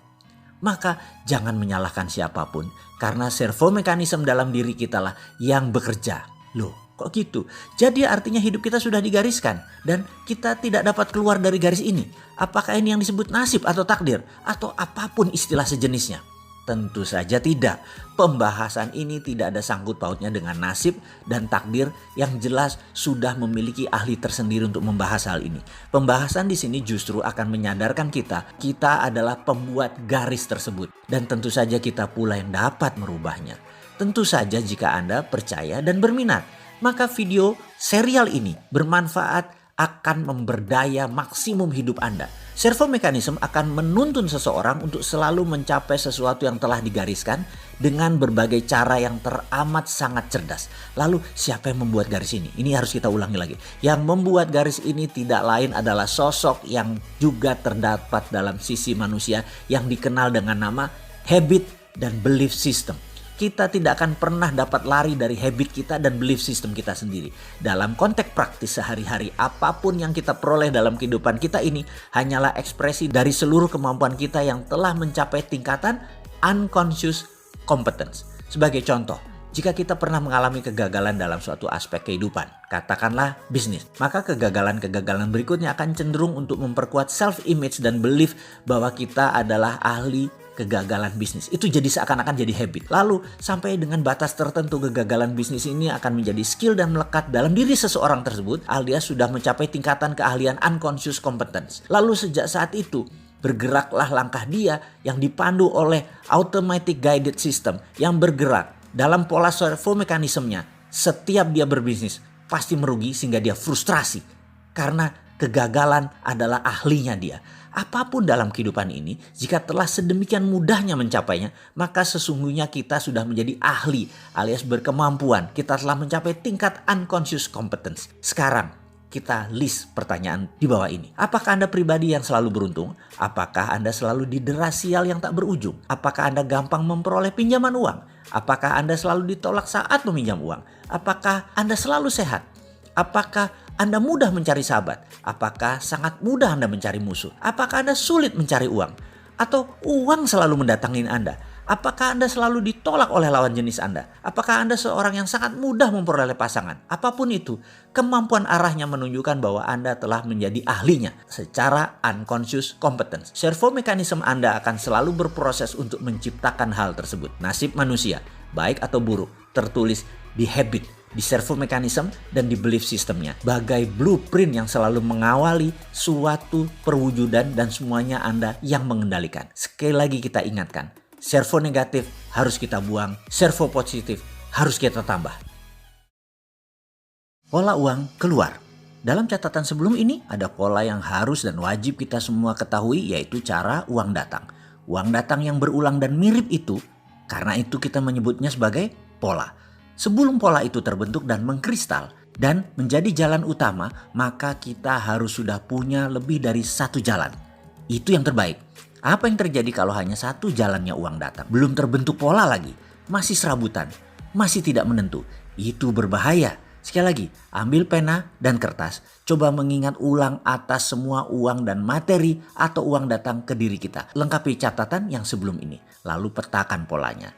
Speaker 1: Maka jangan menyalahkan siapapun, karena servomekanisme dalam diri kita lah yang bekerja. Loh, kok gitu? Jadi artinya hidup kita sudah digariskan dan kita tidak dapat keluar dari garis ini. Apakah ini yang disebut nasib atau takdir atau apapun istilah sejenisnya? Tentu saja tidak. Pembahasan ini tidak ada sangkut pautnya dengan nasib dan takdir yang jelas sudah memiliki ahli tersendiri untuk membahas hal ini. Pembahasan di sini justru akan menyadarkan kita adalah pembuat garis tersebut. Dan tentu saja kita pula yang dapat merubahnya. Tentu saja jika Anda percaya dan berminat, maka video serial ini bermanfaat, akan memberdaya maksimum hidup Anda. Servomekanisme akan menuntun seseorang untuk selalu mencapai sesuatu yang telah digariskan dengan berbagai cara yang teramat sangat cerdas. Lalu siapa yang membuat garis ini? Ini harus kita ulangi lagi. Yang membuat garis ini tidak lain adalah sosok yang juga terdapat dalam sisi manusia yang dikenal dengan nama habit dan belief system. Kita tidak akan pernah dapat lari dari habit kita dan belief system kita sendiri. Dalam konteks praktis sehari-hari, apapun yang kita peroleh dalam kehidupan kita ini hanyalah ekspresi dari seluruh kemampuan kita yang telah mencapai tingkatan unconscious competence. Sebagai contoh, jika kita pernah mengalami kegagalan dalam suatu aspek kehidupan, katakanlah bisnis, maka kegagalan-kegagalan berikutnya akan cenderung untuk memperkuat self-image dan belief bahwa kita adalah ahli kegagalan bisnis. Itu jadi seakan-akan jadi habit. Lalu sampai dengan batas tertentu kegagalan bisnis ini akan menjadi skill dan melekat dalam diri seseorang tersebut alias sudah mencapai tingkatan keahlian unconscious competence. Lalu sejak saat itu bergeraklah langkah dia yang dipandu oleh automatic guided system yang bergerak dalam pola servomekanismenya. Setiap dia berbisnis pasti merugi sehingga dia frustrasi karena kegagalan adalah ahlinya dia. Apapun dalam kehidupan ini, jika telah sedemikian mudahnya mencapainya, maka sesungguhnya kita sudah menjadi ahli alias berkemampuan. Kita telah mencapai tingkat unconscious competence. Sekarang kita list pertanyaan di bawah ini. Apakah Anda pribadi yang selalu beruntung? Apakah Anda selalu didera sial yang tak berujung? Apakah Anda gampang memperoleh pinjaman uang? Apakah Anda selalu ditolak saat meminjam uang? Apakah Anda selalu sehat? Apakah Anda mudah mencari sahabat? Apakah sangat mudah Anda mencari musuh? Apakah Anda sulit mencari uang? Atau uang selalu mendatangi Anda? Apakah Anda selalu ditolak oleh lawan jenis Anda? Apakah Anda seorang yang sangat mudah memperoleh pasangan? Apapun itu, kemampuan arahnya menunjukkan bahwa Anda telah menjadi ahlinya secara unconscious competence. Servomekanisme Anda akan selalu berproses untuk menciptakan hal tersebut. Nasib manusia, baik atau buruk, tertulis di habit, di servomekanisme dan di belief systemnya. Bagai blueprint yang selalu mengawali suatu perwujudan dan semuanya Anda yang mengendalikan. Sekali lagi kita ingatkan, servo negatif harus kita buang, servo positif harus kita tambah. Pola uang keluar. Dalam catatan sebelum ini ada pola yang harus dan wajib kita semua ketahui, yaitu cara uang datang. Uang datang yang berulang dan mirip itu, karena itu kita menyebutnya sebagai pola. Sebelum pola itu terbentuk dan mengkristal dan menjadi jalan utama, maka kita harus sudah punya lebih dari satu jalan. Itu yang terbaik. Apa yang terjadi kalau hanya satu jalannya uang datang? Belum terbentuk pola lagi, masih serabutan, masih tidak menentu. Itu berbahaya. Sekali lagi, ambil pena dan kertas, coba mengingat ulang atas semua uang dan materi atau uang datang ke diri kita. Lengkapi catatan yang sebelum ini, lalu petakan polanya.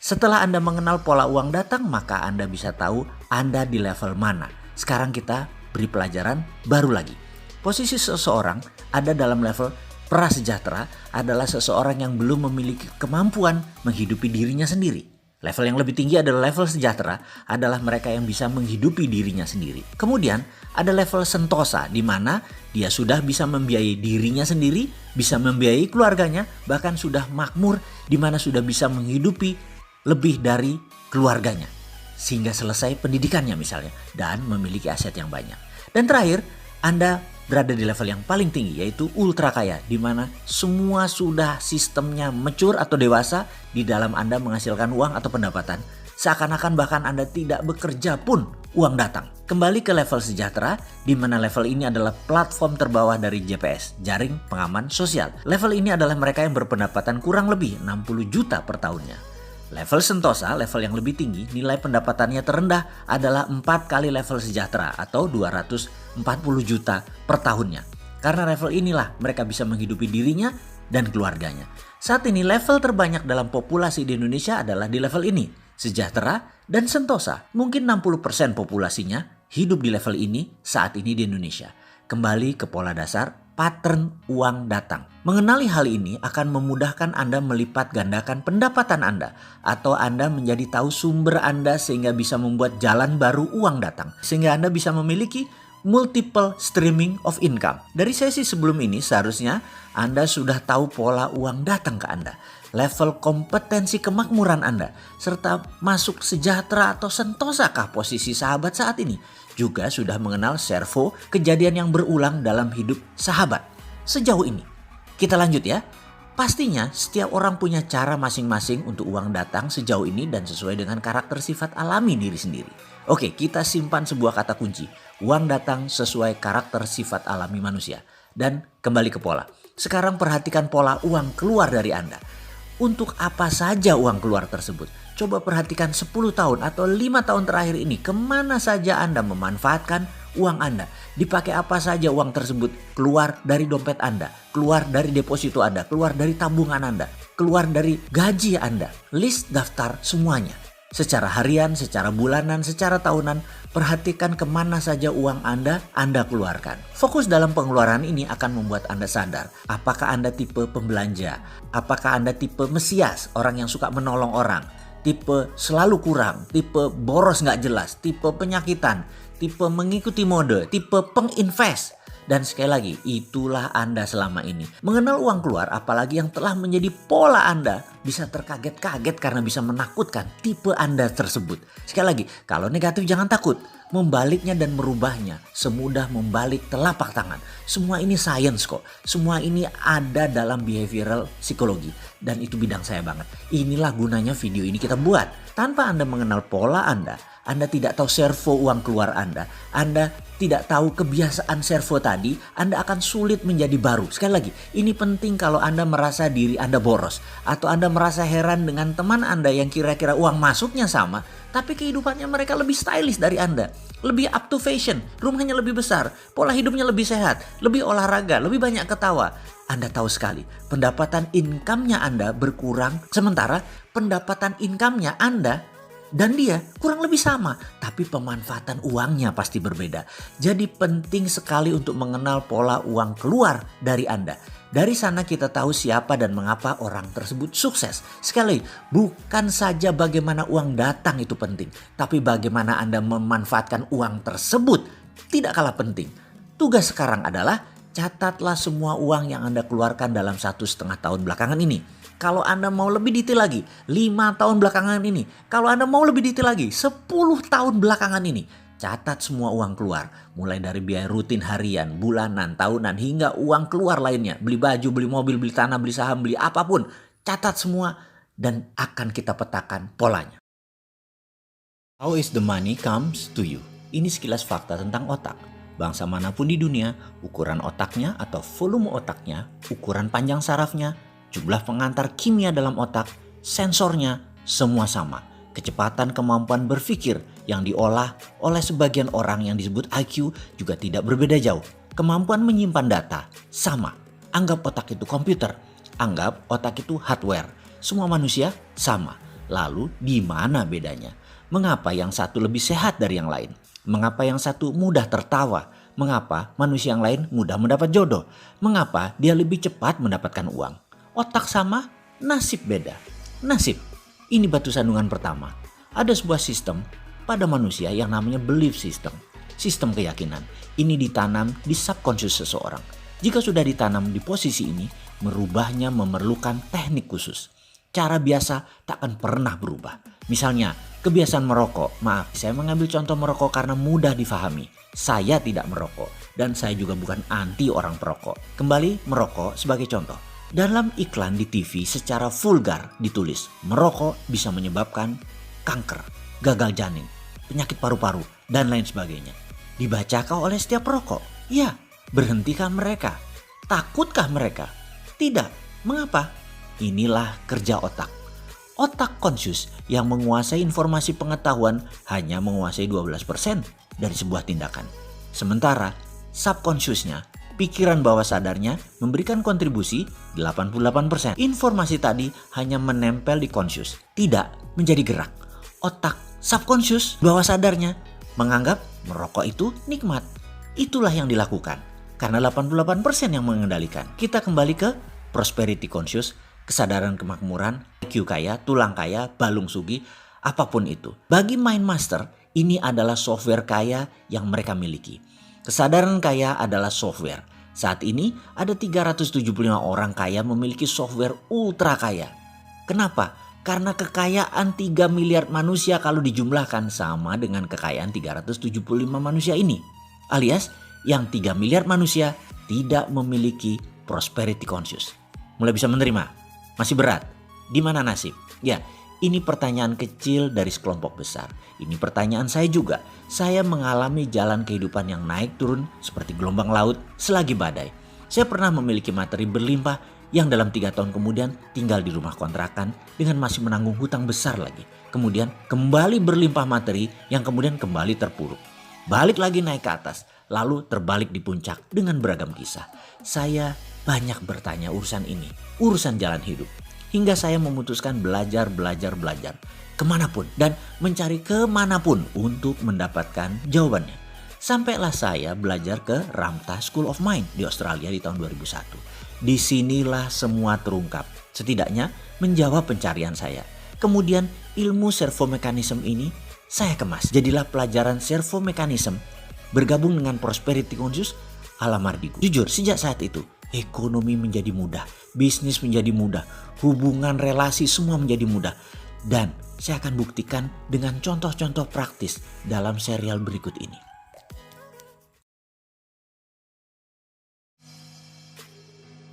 Speaker 1: Setelah Anda mengenal pola uang datang, maka Anda bisa tahu Anda di level mana. Sekarang kita beri pelajaran baru lagi. Posisi seseorang ada dalam level prasejahtera adalah seseorang yang belum memiliki kemampuan menghidupi dirinya sendiri. Level yang lebih tinggi adalah level sejahtera, adalah mereka yang bisa menghidupi dirinya sendiri. Kemudian ada level sentosa, di mana dia sudah bisa membiayai dirinya sendiri, bisa membiayai keluarganya, bahkan sudah makmur, di mana sudah bisa menghidupi lebih dari keluarganya. Sehingga selesai pendidikannya misalnya, dan memiliki aset yang banyak. Dan terakhir, Anda berada di level yang paling tinggi, yaitu ultra kaya, di mana semua sudah sistemnya mature atau dewasa di dalam Anda menghasilkan uang atau pendapatan. Seakan-akan bahkan Anda tidak bekerja pun uang datang. Kembali ke level sejahtera, di mana level ini adalah platform terbawah dari JPS, Jaring Pengaman Sosial. Level ini adalah mereka yang berpendapatan kurang lebih 60 juta per tahunnya. Level sentosa, level yang lebih tinggi, nilai pendapatannya terendah adalah 4 kali level sejahtera atau 240 juta per tahunnya. Karena level inilah mereka bisa menghidupi dirinya dan keluarganya. Saat ini level terbanyak dalam populasi di Indonesia adalah di level ini, sejahtera dan sentosa. Mungkin 60% populasinya hidup di level ini saat ini di Indonesia. Kembali ke pola dasar, pattern uang datang. Mengenali hal ini akan memudahkan Anda melipat gandakan pendapatan Anda, atau Anda menjadi tahu sumber Anda sehingga bisa membuat jalan baru uang datang. Sehingga Anda bisa memiliki multiple streaming of income. Dari sesi sebelum ini seharusnya Anda sudah tahu pola uang datang ke Anda, level kompetensi kemakmuran Anda, serta masuk sejahtera atau sentosakah posisi sahabat saat ini. Juga sudah mengenal servo kejadian yang berulang dalam hidup sahabat. Sejauh ini, kita lanjut ya. Pastinya setiap orang punya cara masing-masing untuk uang datang sejauh ini dan sesuai dengan karakter sifat alami diri sendiri. Oke, kita simpan sebuah kata kunci. Uang datang sesuai karakter sifat alami manusia. Dan kembali ke pola. Sekarang perhatikan pola uang keluar dari Anda. Untuk apa saja uang keluar tersebut? Coba perhatikan 10 tahun atau 5 tahun terakhir ini, kemana saja Anda memanfaatkan uang Anda. Dipakai apa saja uang tersebut, keluar dari dompet Anda, keluar dari deposito Anda, keluar dari tabungan Anda, keluar dari gaji Anda. List daftar semuanya. Secara harian, secara bulanan, secara tahunan, perhatikan kemana saja uang Anda keluarkan. Fokus dalam pengeluaran ini akan membuat Anda sadar, apakah Anda tipe pembelanja, apakah Anda tipe mesias, orang yang suka menolong orang, tipe selalu kurang, tipe boros gak jelas, tipe penyakitan, tipe mengikuti mode, tipe penginvest. Dan sekali lagi, itulah Anda selama ini. Mengenal uang keluar, apalagi yang telah menjadi pola Anda, bisa terkaget-kaget karena bisa menakutkan tipe Anda tersebut. Sekali lagi, kalau negatif jangan takut. Membaliknya dan merubahnya semudah membalik telapak tangan. Semua ini science kok. Semua ini ada dalam behavioral psikologi. Dan itu bidang saya banget. Inilah gunanya video ini kita buat. Tanpa Anda mengenal pola Anda tidak tahu servo uang keluar Anda tidak tahu kebiasaan servo tadi, Anda akan sulit menjadi baru. Sekali lagi, ini penting kalau Anda merasa diri Anda boros. Atau Anda merasa heran dengan teman Anda yang kira-kira uang masuknya sama, tapi kehidupannya mereka lebih stylish dari Anda. Lebih up to fashion, rumahnya lebih besar, pola hidupnya lebih sehat, lebih olahraga, lebih banyak ketawa. Anda tahu sekali, pendapatan income-nya Anda berkurang, sementara pendapatan income-nya Anda dan dia kurang lebih sama, tapi pemanfaatan uangnya pasti berbeda. Jadi penting sekali untuk mengenal pola uang keluar dari Anda. Dari sana kita tahu siapa dan mengapa orang tersebut sukses. Sekali, bukan saja bagaimana uang datang itu penting, tapi bagaimana Anda memanfaatkan uang tersebut tidak kalah penting. Tugas sekarang adalah catatlah semua uang yang Anda keluarkan dalam 1,5 tahun belakangan ini. Kalau Anda mau lebih detail lagi, 5 tahun belakangan ini. Kalau Anda mau lebih detail lagi, 10 tahun belakangan ini. Catat semua uang keluar. Mulai dari biaya rutin harian, bulanan, tahunan, hingga uang keluar lainnya. Beli baju, beli mobil, beli tanah, beli saham, beli apapun. Catat semua dan akan kita petakan polanya. How is the money comes to you? Ini sekilas fakta tentang otak. Bangsa manapun di dunia, ukuran otaknya atau volume otaknya, ukuran panjang sarafnya, jumlah pengantar kimia dalam otak, sensornya, semua sama. Kecepatan kemampuan berpikir yang diolah oleh sebagian orang yang disebut IQ juga tidak berbeda jauh. Kemampuan menyimpan data, sama. Anggap otak itu komputer, anggap otak itu hardware. Semua manusia sama. Lalu di mana bedanya? Mengapa yang satu lebih sehat dari yang lain? Mengapa yang satu mudah tertawa? Mengapa manusia yang lain mudah mendapat jodoh? Mengapa dia lebih cepat mendapatkan uang? Otak sama, nasib beda. Nasib, ini batu sandungan pertama. Ada sebuah sistem pada manusia yang namanya belief system. Sistem keyakinan. Ini ditanam di subconscious seseorang. Jika sudah ditanam di posisi ini, merubahnya memerlukan teknik khusus. Cara biasa tak akan pernah berubah. Misalnya, kebiasaan merokok. Maaf, saya mengambil contoh merokok karena mudah difahami. Saya tidak merokok dan saya juga bukan anti orang perokok. Kembali merokok sebagai contoh. Dalam iklan di TV secara vulgar ditulis, merokok bisa menyebabkan kanker, gagal janin, penyakit paru-paru, dan lain sebagainya. Dibacakah oleh setiap perokok? Ya. Berhentikah mereka? Takutkah mereka? Tidak. Mengapa? Inilah kerja otak. Otak conscious yang menguasai informasi pengetahuan hanya menguasai 12% dari sebuah tindakan. Sementara subconsciousnya, pikiran bawah sadarnya memberikan kontribusi 88%. Informasi tadi hanya menempel di conscious, tidak menjadi gerak. Otak subconscious bawah sadarnya menganggap merokok itu nikmat. Itulah yang dilakukan karena 88% yang mengendalikan. Kita kembali ke prosperity conscious, kesadaran kemakmuran, IQ kaya, tulang kaya, balung sugi, apapun itu. Bagi Mind Master, ini adalah software kaya yang mereka miliki. Kesadaran kaya adalah software. Saat ini ada 375 orang kaya memiliki software ultra kaya. Kenapa? Karena kekayaan 3 miliar manusia kalau dijumlahkan sama dengan kekayaan 375 manusia ini. Alias yang 3 miliar manusia tidak memiliki prosperity conscious. Mulai bisa menerima? Masih berat? Di mana nasib? Ya, ini pertanyaan kecil dari sekelompok besar. Ini pertanyaan saya juga. Saya mengalami jalan kehidupan yang naik turun seperti gelombang laut selagi badai. Saya pernah memiliki materi berlimpah yang dalam 3 tahun kemudian tinggal di rumah kontrakan dengan masih menanggung hutang besar lagi. Kemudian kembali berlimpah materi yang kemudian kembali terpuruk. Balik lagi naik ke atas, lalu terbalik di puncak dengan beragam kisah. Saya banyak bertanya urusan ini, urusan jalan hidup. Hingga saya memutuskan belajar kemanapun dan mencari kemanapun untuk mendapatkan jawabannya. Sampailah saya belajar ke Ramtha School of Mind di Australia di tahun 2001. Disinilah semua terungkap, setidaknya menjawab pencarian saya. Kemudian ilmu servomekanisme ini saya kemas. Jadilah pelajaran servomekanisme bergabung dengan prosperity conscious ala Mardigu. Jujur, sejak saat itu ekonomi menjadi mudah, bisnis menjadi mudah, hubungan relasi semua menjadi mudah. Dan saya akan buktikan dengan contoh-contoh praktis dalam serial berikut ini.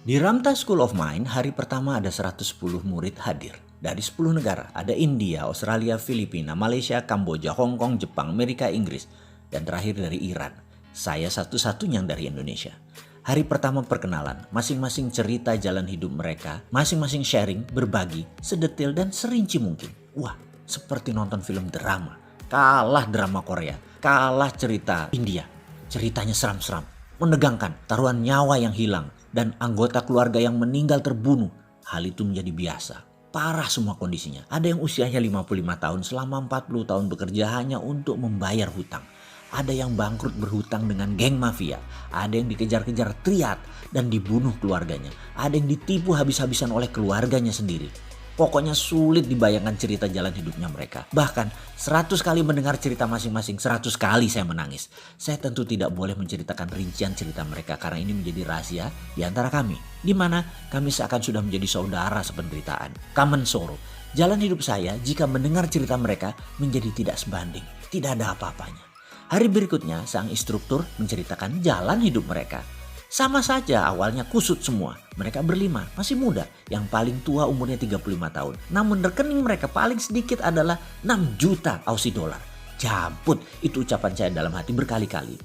Speaker 1: Di Ramtha School of Mind, hari pertama ada 110 murid hadir. Dari 10 negara, ada India, Australia, Filipina, Malaysia, Kamboja, Hong Kong, Jepang, Amerika, Inggris, dan terakhir dari Iran. Saya satu-satunya yang dari Indonesia. Hari pertama perkenalan, masing-masing cerita jalan hidup mereka, masing-masing sharing, berbagi, sedetail dan serinci mungkin. Wah, seperti nonton film drama. Kalah drama Korea, kalah cerita India. Ceritanya seram-seram, menegangkan, taruhan nyawa yang hilang, dan anggota keluarga yang meninggal terbunuh. Hal itu menjadi biasa. Parah semua kondisinya. Ada yang usianya 55 tahun selama 40 tahun bekerja hanya untuk membayar hutang. Ada yang bangkrut berhutang dengan geng mafia. Ada yang dikejar-kejar triad dan dibunuh keluarganya. Ada yang ditipu habis-habisan oleh keluarganya sendiri. Pokoknya sulit dibayangkan cerita jalan hidupnya mereka. Bahkan 100 kali mendengar cerita masing-masing, 100 kali saya menangis. Saya tentu tidak boleh menceritakan rincian cerita mereka karena ini menjadi rahasia di antara kami. Di mana kami seakan sudah menjadi saudara sependeritaan. Common sorrow. Jalan hidup saya jika mendengar cerita mereka menjadi tidak sebanding. Tidak ada apa-apanya. Hari berikutnya sang instruktur menceritakan jalan hidup mereka. Sama saja awalnya kusut semua. Mereka berlima, masih muda. Yang paling tua umurnya 35 tahun. Namun rekening mereka paling sedikit adalah 6 juta Aussie dollar. Jamput, itu ucapan saya dalam hati berkali-kali.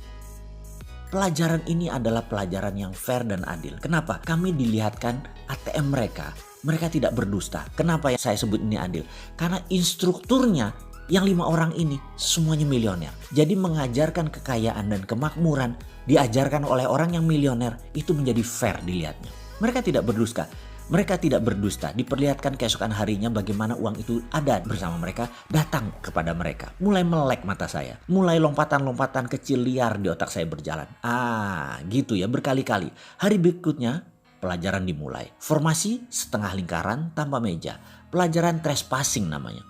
Speaker 1: Pelajaran ini adalah pelajaran yang fair dan adil. Kenapa? Kami dilihatkan ATM mereka. Mereka tidak berdusta. Kenapa ya saya sebut ini adil? Karena instrukturnya yang 5 orang ini semuanya milioner. Jadi mengajarkan kekayaan dan kemakmuran diajarkan oleh orang yang milioner itu menjadi fair dilihatnya. Mereka tidak berdusta. Mereka tidak berdusta, diperlihatkan keesokan harinya bagaimana uang itu ada bersama mereka, datang kepada mereka. Mulai melek mata saya, mulai lompatan-lompatan kecil liar di otak saya berjalan. Gitu ya, berkali-kali. Hari berikutnya, pelajaran dimulai. Formasi setengah lingkaran tanpa meja. Pelajaran trespassing namanya.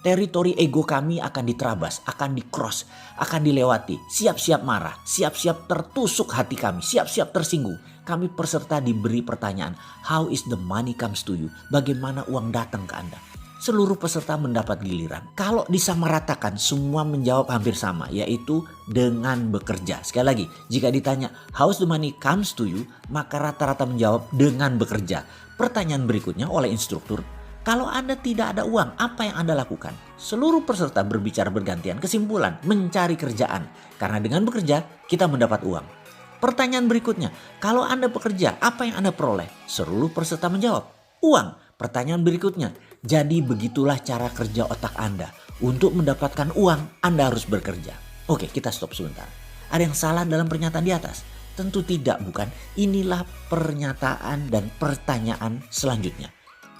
Speaker 1: Teritori ego kami akan diterabas, akan di-cross, akan dilewati. Siap-siap marah, siap-siap tertusuk hati kami, siap-siap tersinggung. Kami peserta diberi pertanyaan, how is the money comes to you? Bagaimana uang datang ke Anda? Seluruh peserta mendapat giliran. Kalau disamaratakan semua menjawab hampir sama, yaitu dengan bekerja. Sekali lagi, jika ditanya how is the money comes to you, maka rata-rata menjawab dengan bekerja. Pertanyaan berikutnya oleh instruktur, kalau Anda tidak ada uang, apa yang Anda lakukan? Seluruh peserta berbicara bergantian, kesimpulan mencari kerjaan. Karena dengan bekerja, kita mendapat uang. Pertanyaan berikutnya, kalau Anda bekerja, apa yang Anda peroleh? Seluruh peserta menjawab, uang. Pertanyaan berikutnya, jadi begitulah cara kerja otak Anda. Untuk mendapatkan uang, Anda harus bekerja. Oke, kita stop sebentar. Ada yang salah dalam pernyataan di atas? Tentu tidak, bukan? Inilah pernyataan dan pertanyaan selanjutnya.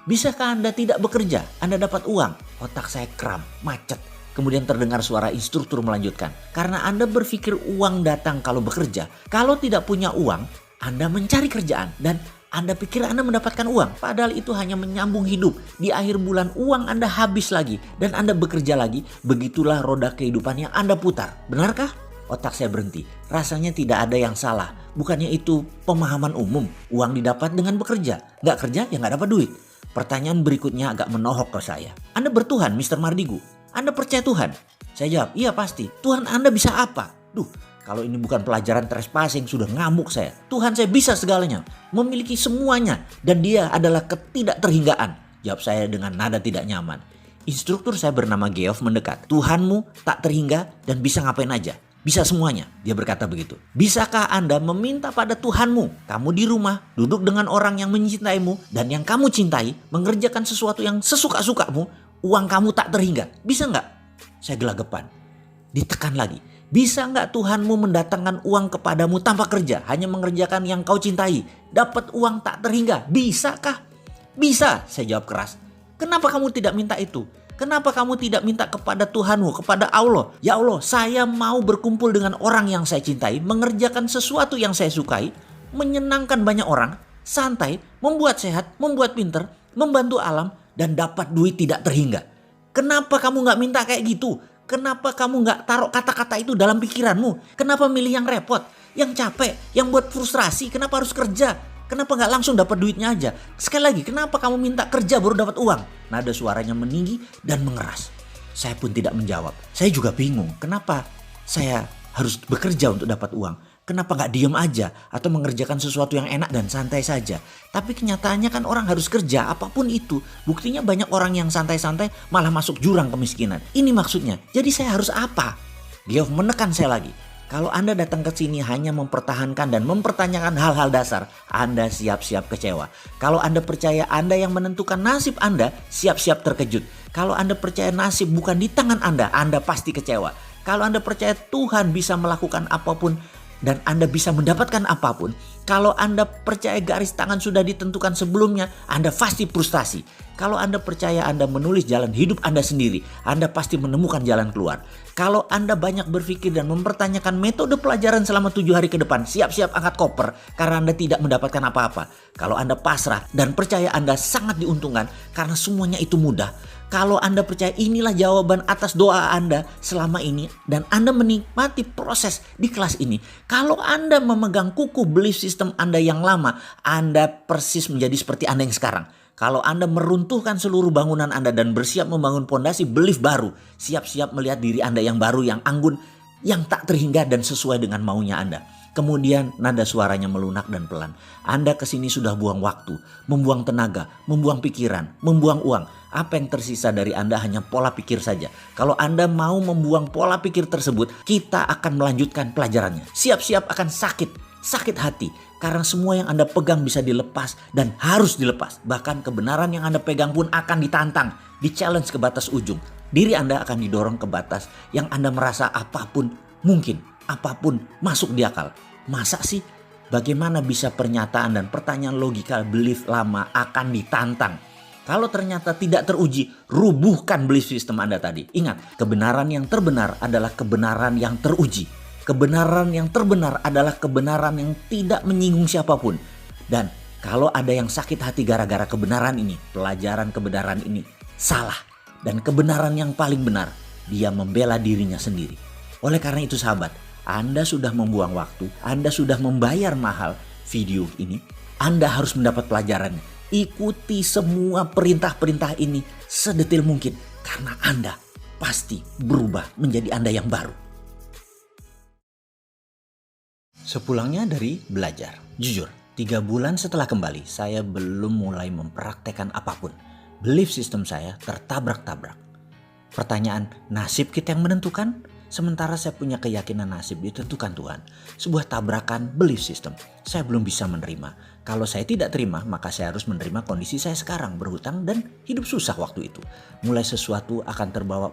Speaker 1: Bisakah Anda tidak bekerja? Anda dapat uang? Otak saya kram, macet. Kemudian terdengar suara instruktur melanjutkan. Karena Anda berpikir uang datang kalau bekerja. Kalau tidak punya uang, Anda mencari kerjaan. Dan Anda pikir Anda mendapatkan uang. Padahal itu hanya menyambung hidup. Di akhir bulan uang Anda habis lagi. Dan Anda bekerja lagi. Begitulah roda kehidupan yang Anda putar. Benarkah? Otak saya berhenti. Rasanya tidak ada yang salah. Bukannya itu pemahaman umum. Uang didapat dengan bekerja. Nggak kerja ya nggak dapat duit. Pertanyaan berikutnya agak menohok ke saya. Anda bertuhan, Mr. Mardigu. Anda percaya Tuhan? Saya jawab, iya pasti. Tuhan Anda bisa apa? Kalau ini bukan pelajaran trespassing, sudah ngamuk saya. Tuhan saya bisa segalanya, memiliki semuanya. Dan dia adalah ketidakterhinggaan. Jawab saya dengan nada tidak nyaman. Instruktur saya bernama Geoff mendekat. Tuhanmu tak terhingga dan bisa ngapain aja. Bisa semuanya, dia berkata begitu. Bisakah Anda meminta pada Tuhanmu? Kamu di rumah, duduk dengan orang yang mencintaimu dan yang kamu cintai, mengerjakan sesuatu yang sesuka-sukamu, uang kamu tak terhingga. Bisa nggak? Saya gelagapan. Ditekan lagi. Bisa nggak Tuhanmu mendatangkan uang kepadamu tanpa kerja, hanya mengerjakan yang kau cintai, dapat uang tak terhingga? Bisakah? Bisa, saya jawab keras. Kenapa kamu tidak minta itu? Kenapa kamu tidak minta kepada Tuhanmu, kepada Allah? Ya Allah, saya mau berkumpul dengan orang yang saya cintai, mengerjakan sesuatu yang saya sukai, menyenangkan banyak orang, santai, membuat sehat, membuat pinter, membantu alam, dan dapat duit tidak terhingga. Kenapa kamu gak minta kayak gitu? Kenapa kamu gak taruh kata-kata itu dalam pikiranmu? Kenapa milih yang repot, yang capek, yang buat frustrasi? Kenapa harus kerja? Kenapa gak langsung dapat duitnya aja? Sekali lagi, kenapa kamu minta kerja baru dapat uang? Nada suaranya meninggi dan mengeras. Saya pun tidak menjawab. Saya juga bingung, kenapa saya harus bekerja untuk dapat uang? Kenapa gak diem aja atau mengerjakan sesuatu yang enak dan santai saja? Tapi kenyataannya kan orang harus kerja apapun itu. Buktinya banyak orang yang santai-santai malah masuk jurang kemiskinan. Ini maksudnya. Jadi saya harus apa? Geoff menekan saya lagi. Kalau Anda datang ke sini hanya mempertahankan dan mempertanyakan hal-hal dasar, Anda siap-siap kecewa. Kalau Anda percaya Anda yang menentukan nasib Anda, siap-siap terkejut. Kalau Anda percaya nasib bukan di tangan Anda pasti kecewa. Kalau Anda percaya Tuhan bisa melakukan apapun dan Anda bisa mendapatkan apapun, kalau Anda percaya garis tangan sudah ditentukan sebelumnya, Anda pasti frustasi. Kalau Anda percaya Anda menulis jalan hidup Anda sendiri, Anda pasti menemukan jalan keluar. Kalau Anda banyak berpikir dan mempertanyakan metode pelajaran selama 7 hari ke depan, siap-siap angkat koper karena Anda tidak mendapatkan apa-apa. Kalau Anda pasrah dan percaya Anda sangat diuntungkan karena semuanya itu mudah. Kalau Anda percaya inilah jawaban atas doa Anda selama ini dan Anda menikmati proses di kelas ini. Kalau Anda memegang kukuh belief system Anda yang lama, Anda persis menjadi seperti Anda yang sekarang. Kalau Anda meruntuhkan seluruh bangunan Anda dan bersiap membangun pondasi belief baru, siap-siap melihat diri Anda yang baru, yang anggun, yang tak terhingga dan sesuai dengan maunya Anda. Kemudian nada suaranya melunak dan pelan. Anda kesini sudah buang waktu, membuang tenaga, membuang pikiran, membuang uang. Apa yang tersisa dari Anda hanya pola pikir saja. Kalau Anda mau membuang pola pikir tersebut, kita akan melanjutkan pelajarannya. Siap-siap akan sakit hati. Karena semua yang Anda pegang bisa dilepas dan harus dilepas. Bahkan kebenaran yang Anda pegang pun akan ditantang, di-challenge ke batas ujung. Diri Anda akan didorong ke batas yang Anda merasa apapun mungkin, apapun masuk di akal. Masa sih? Bagaimana bisa pernyataan dan pertanyaan logika belief lama akan ditantang? Kalau ternyata tidak teruji, rubuhkan belief system Anda tadi. Ingat, kebenaran yang terbenar adalah kebenaran yang teruji. Kebenaran yang terbenar adalah kebenaran yang tidak menyinggung siapapun. Dan kalau ada yang sakit hati gara-gara kebenaran ini, pelajaran kebenaran ini salah. Dan kebenaran yang paling benar, dia membela dirinya sendiri. Oleh karena itu sahabat, Anda sudah membuang waktu, Anda sudah membayar mahal video ini, Anda harus mendapat pelajarannya. Ikuti semua perintah-perintah ini sedetil mungkin karena Anda pasti berubah menjadi Anda yang baru. Sepulangnya dari belajar, jujur 3 bulan setelah kembali saya belum mulai mempraktekkan apapun. Belief system saya tertabrak-tabrak. Pertanyaan, nasib kita yang menentukan? Sementara saya punya keyakinan nasib ditentukan Tuhan. Sebuah tabrakan belief system. Saya belum bisa menerima. Kalau saya tidak terima, maka saya harus menerima kondisi saya sekarang, berhutang dan hidup susah waktu itu. Memulai sesuatu akan terbawa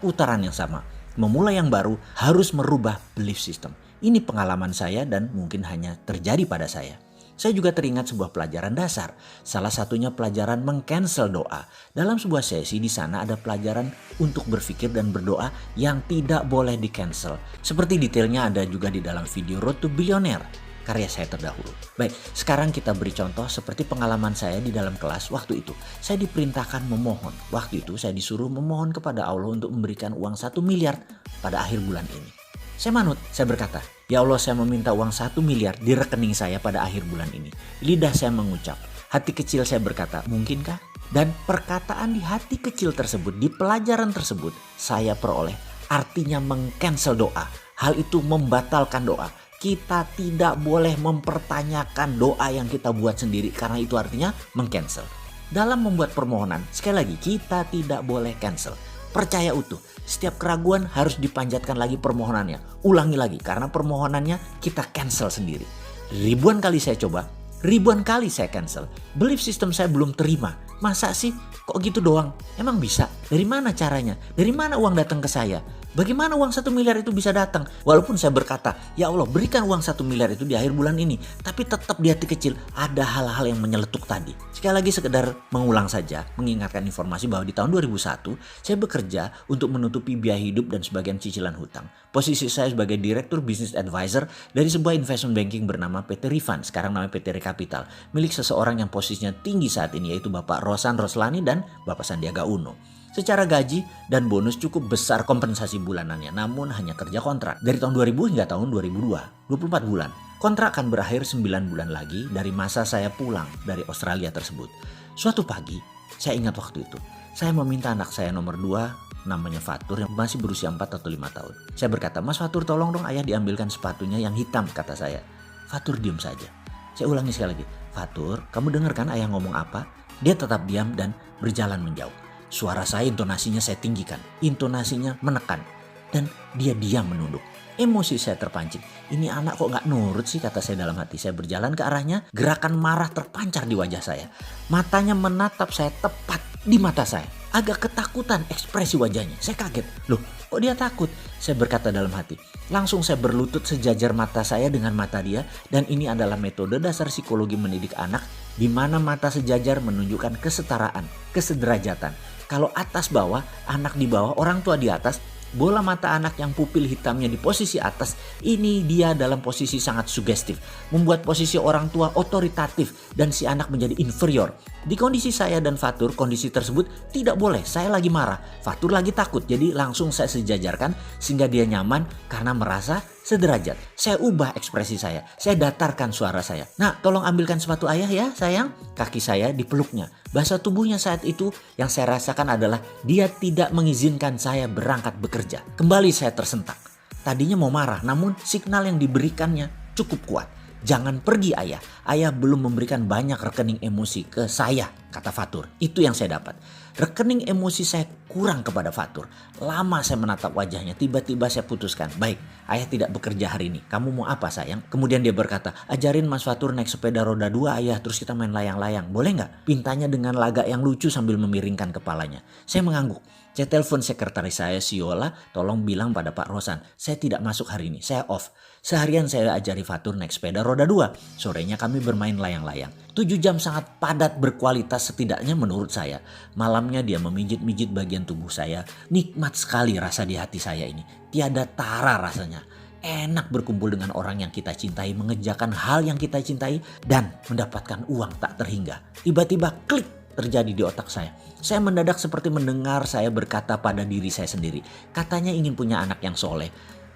Speaker 1: putaran yang sama. Memulai yang baru harus merubah belief system. Ini pengalaman saya dan mungkin hanya terjadi pada saya. Saya juga teringat sebuah pelajaran dasar. Salah satunya pelajaran meng-cancel doa. Dalam sebuah sesi di sana ada pelajaran untuk berpikir dan berdoa yang tidak boleh di-cancel. Seperti detailnya ada juga di dalam video Road to Billionaire, karya saya terdahulu. Baik, sekarang kita beri contoh seperti pengalaman saya di dalam kelas waktu itu. Saya diperintahkan memohon. Waktu itu saya disuruh memohon kepada Allah untuk memberikan uang 1 miliar pada akhir bulan ini. Saya manut, saya berkata, ya Allah, saya meminta uang 1 miliar di rekening saya pada akhir bulan ini. Lidah saya mengucap, hati kecil saya berkata, mungkinkah? Dan perkataan di hati kecil tersebut, di pelajaran tersebut, saya peroleh artinya meng-cancel doa. Hal itu membatalkan doa. Kita tidak boleh mempertanyakan doa yang kita buat sendiri karena itu artinya meng-cancel. Dalam membuat permohonan, sekali lagi kita tidak boleh cancel. Percaya utuh, setiap keraguan harus dipanjatkan lagi permohonannya. Ulangi lagi karena permohonannya kita cancel sendiri. Ribuan kali saya coba, ribuan kali saya cancel. Belief system saya belum terima. Masa sih kok gitu doang? Emang bisa? Dari mana caranya? Dari mana uang datang ke saya? Bagaimana uang 1 miliar itu bisa datang? Walaupun saya berkata, ya Allah berikan uang 1 miliar itu di akhir bulan ini. Tapi tetap di hati kecil ada hal-hal yang menyeletuk tadi. Sekali lagi sekedar mengulang saja, mengingatkan informasi bahwa di tahun 2001 saya bekerja untuk menutupi biaya hidup dan sebagian cicilan hutang. Posisi saya sebagai Direktur Business Advisor dari sebuah investment banking bernama PT Rifan, sekarang namanya PT Rekapital, milik seseorang yang posisinya tinggi saat ini yaitu Bapak Rosan Roslani dan Bapak Sandiaga Uno. Secara gaji dan bonus cukup besar kompensasi bulanannya, namun hanya kerja kontrak. Dari tahun 2000 hingga tahun 2002, 24 bulan. Kontrak akan berakhir 9 bulan lagi dari masa saya pulang dari Australia tersebut. Suatu pagi, saya ingat waktu itu, saya meminta anak saya nomor 2, namanya Fatur, yang masih berusia 4 atau 5 tahun. Saya berkata, Mas Fatur tolong dong ayah diambilkan sepatunya yang hitam, kata saya. Fatur diam saja. Saya ulangi sekali lagi, Fatur, kamu dengar kan ayah ngomong apa? Dia tetap diam dan berjalan menjauh. Suara saya, intonasinya saya tinggikan, intonasinya menekan, dan dia diam menunduk. Emosi saya terpancing. Ini anak kok gak nurut sih, kata saya dalam hati. Saya berjalan ke arahnya, gerakan marah terpancar di wajah saya. Matanya menatap saya tepat di mata saya. Agak ketakutan ekspresi wajahnya. Saya kaget. Loh, kok dia takut? Saya berkata dalam hati. Langsung saya berlutut sejajar mata saya dengan mata dia. Dan ini adalah metode dasar psikologi mendidik anak, di mana mata sejajar menunjukkan kesetaraan, kesederajatan. Kalau atas bawah, anak di bawah, orang tua di atas, bola mata anak yang pupil hitamnya di posisi atas, ini dia dalam posisi sangat sugestif. Membuat posisi orang tua otoritatif dan si anak menjadi inferior. Di kondisi saya dan Fatur, kondisi tersebut tidak boleh. Saya lagi marah, Fatur lagi takut. Jadi langsung saya sejajarkan sehingga dia nyaman karena merasa sederajat. Saya ubah ekspresi saya datarkan suara saya. Nah, tolong ambilkan sepatu ayah ya sayang. Kaki saya dipeluknya. Bahasa tubuhnya saat itu yang saya rasakan adalah dia tidak mengizinkan saya berangkat bekerja. Kembali saya tersentak. Tadinya mau marah, namun signal yang diberikannya cukup kuat. Jangan pergi ayah, ayah belum memberikan banyak rekening emosi ke saya, kata Fatur. Itu yang saya dapat. Rekening emosi saya kurang kepada Fatur. Lama saya menatap wajahnya, tiba-tiba saya putuskan, baik, ayah tidak bekerja hari ini. Kamu mau apa sayang? Kemudian dia berkata, ajarin Mas Fatur naik sepeda roda 2 ayah, terus kita main layang-layang. Boleh nggak? Pintanya dengan lagak yang lucu sambil memiringkan kepalanya. Saya mengangguk. Saya telepon sekretaris saya, si Yola, tolong bilang pada Pak Rosan, saya tidak masuk hari ini, saya off. Seharian saya ajari Fatur naik sepeda roda 2, sorenya kami bermain layang-layang. 7 jam sangat padat berkualitas setidaknya menurut saya. Malamnya dia memijit-mijit bagian tubuh saya, nikmat sekali rasa di hati saya ini. Tiada tara rasanya. Enak berkumpul dengan orang yang kita cintai, mengerjakan hal yang kita cintai, dan mendapatkan uang tak terhingga. Tiba-tiba klik terjadi di otak saya. Saya mendadak seperti mendengar saya berkata pada diri saya sendiri. Katanya ingin punya anak yang soleh.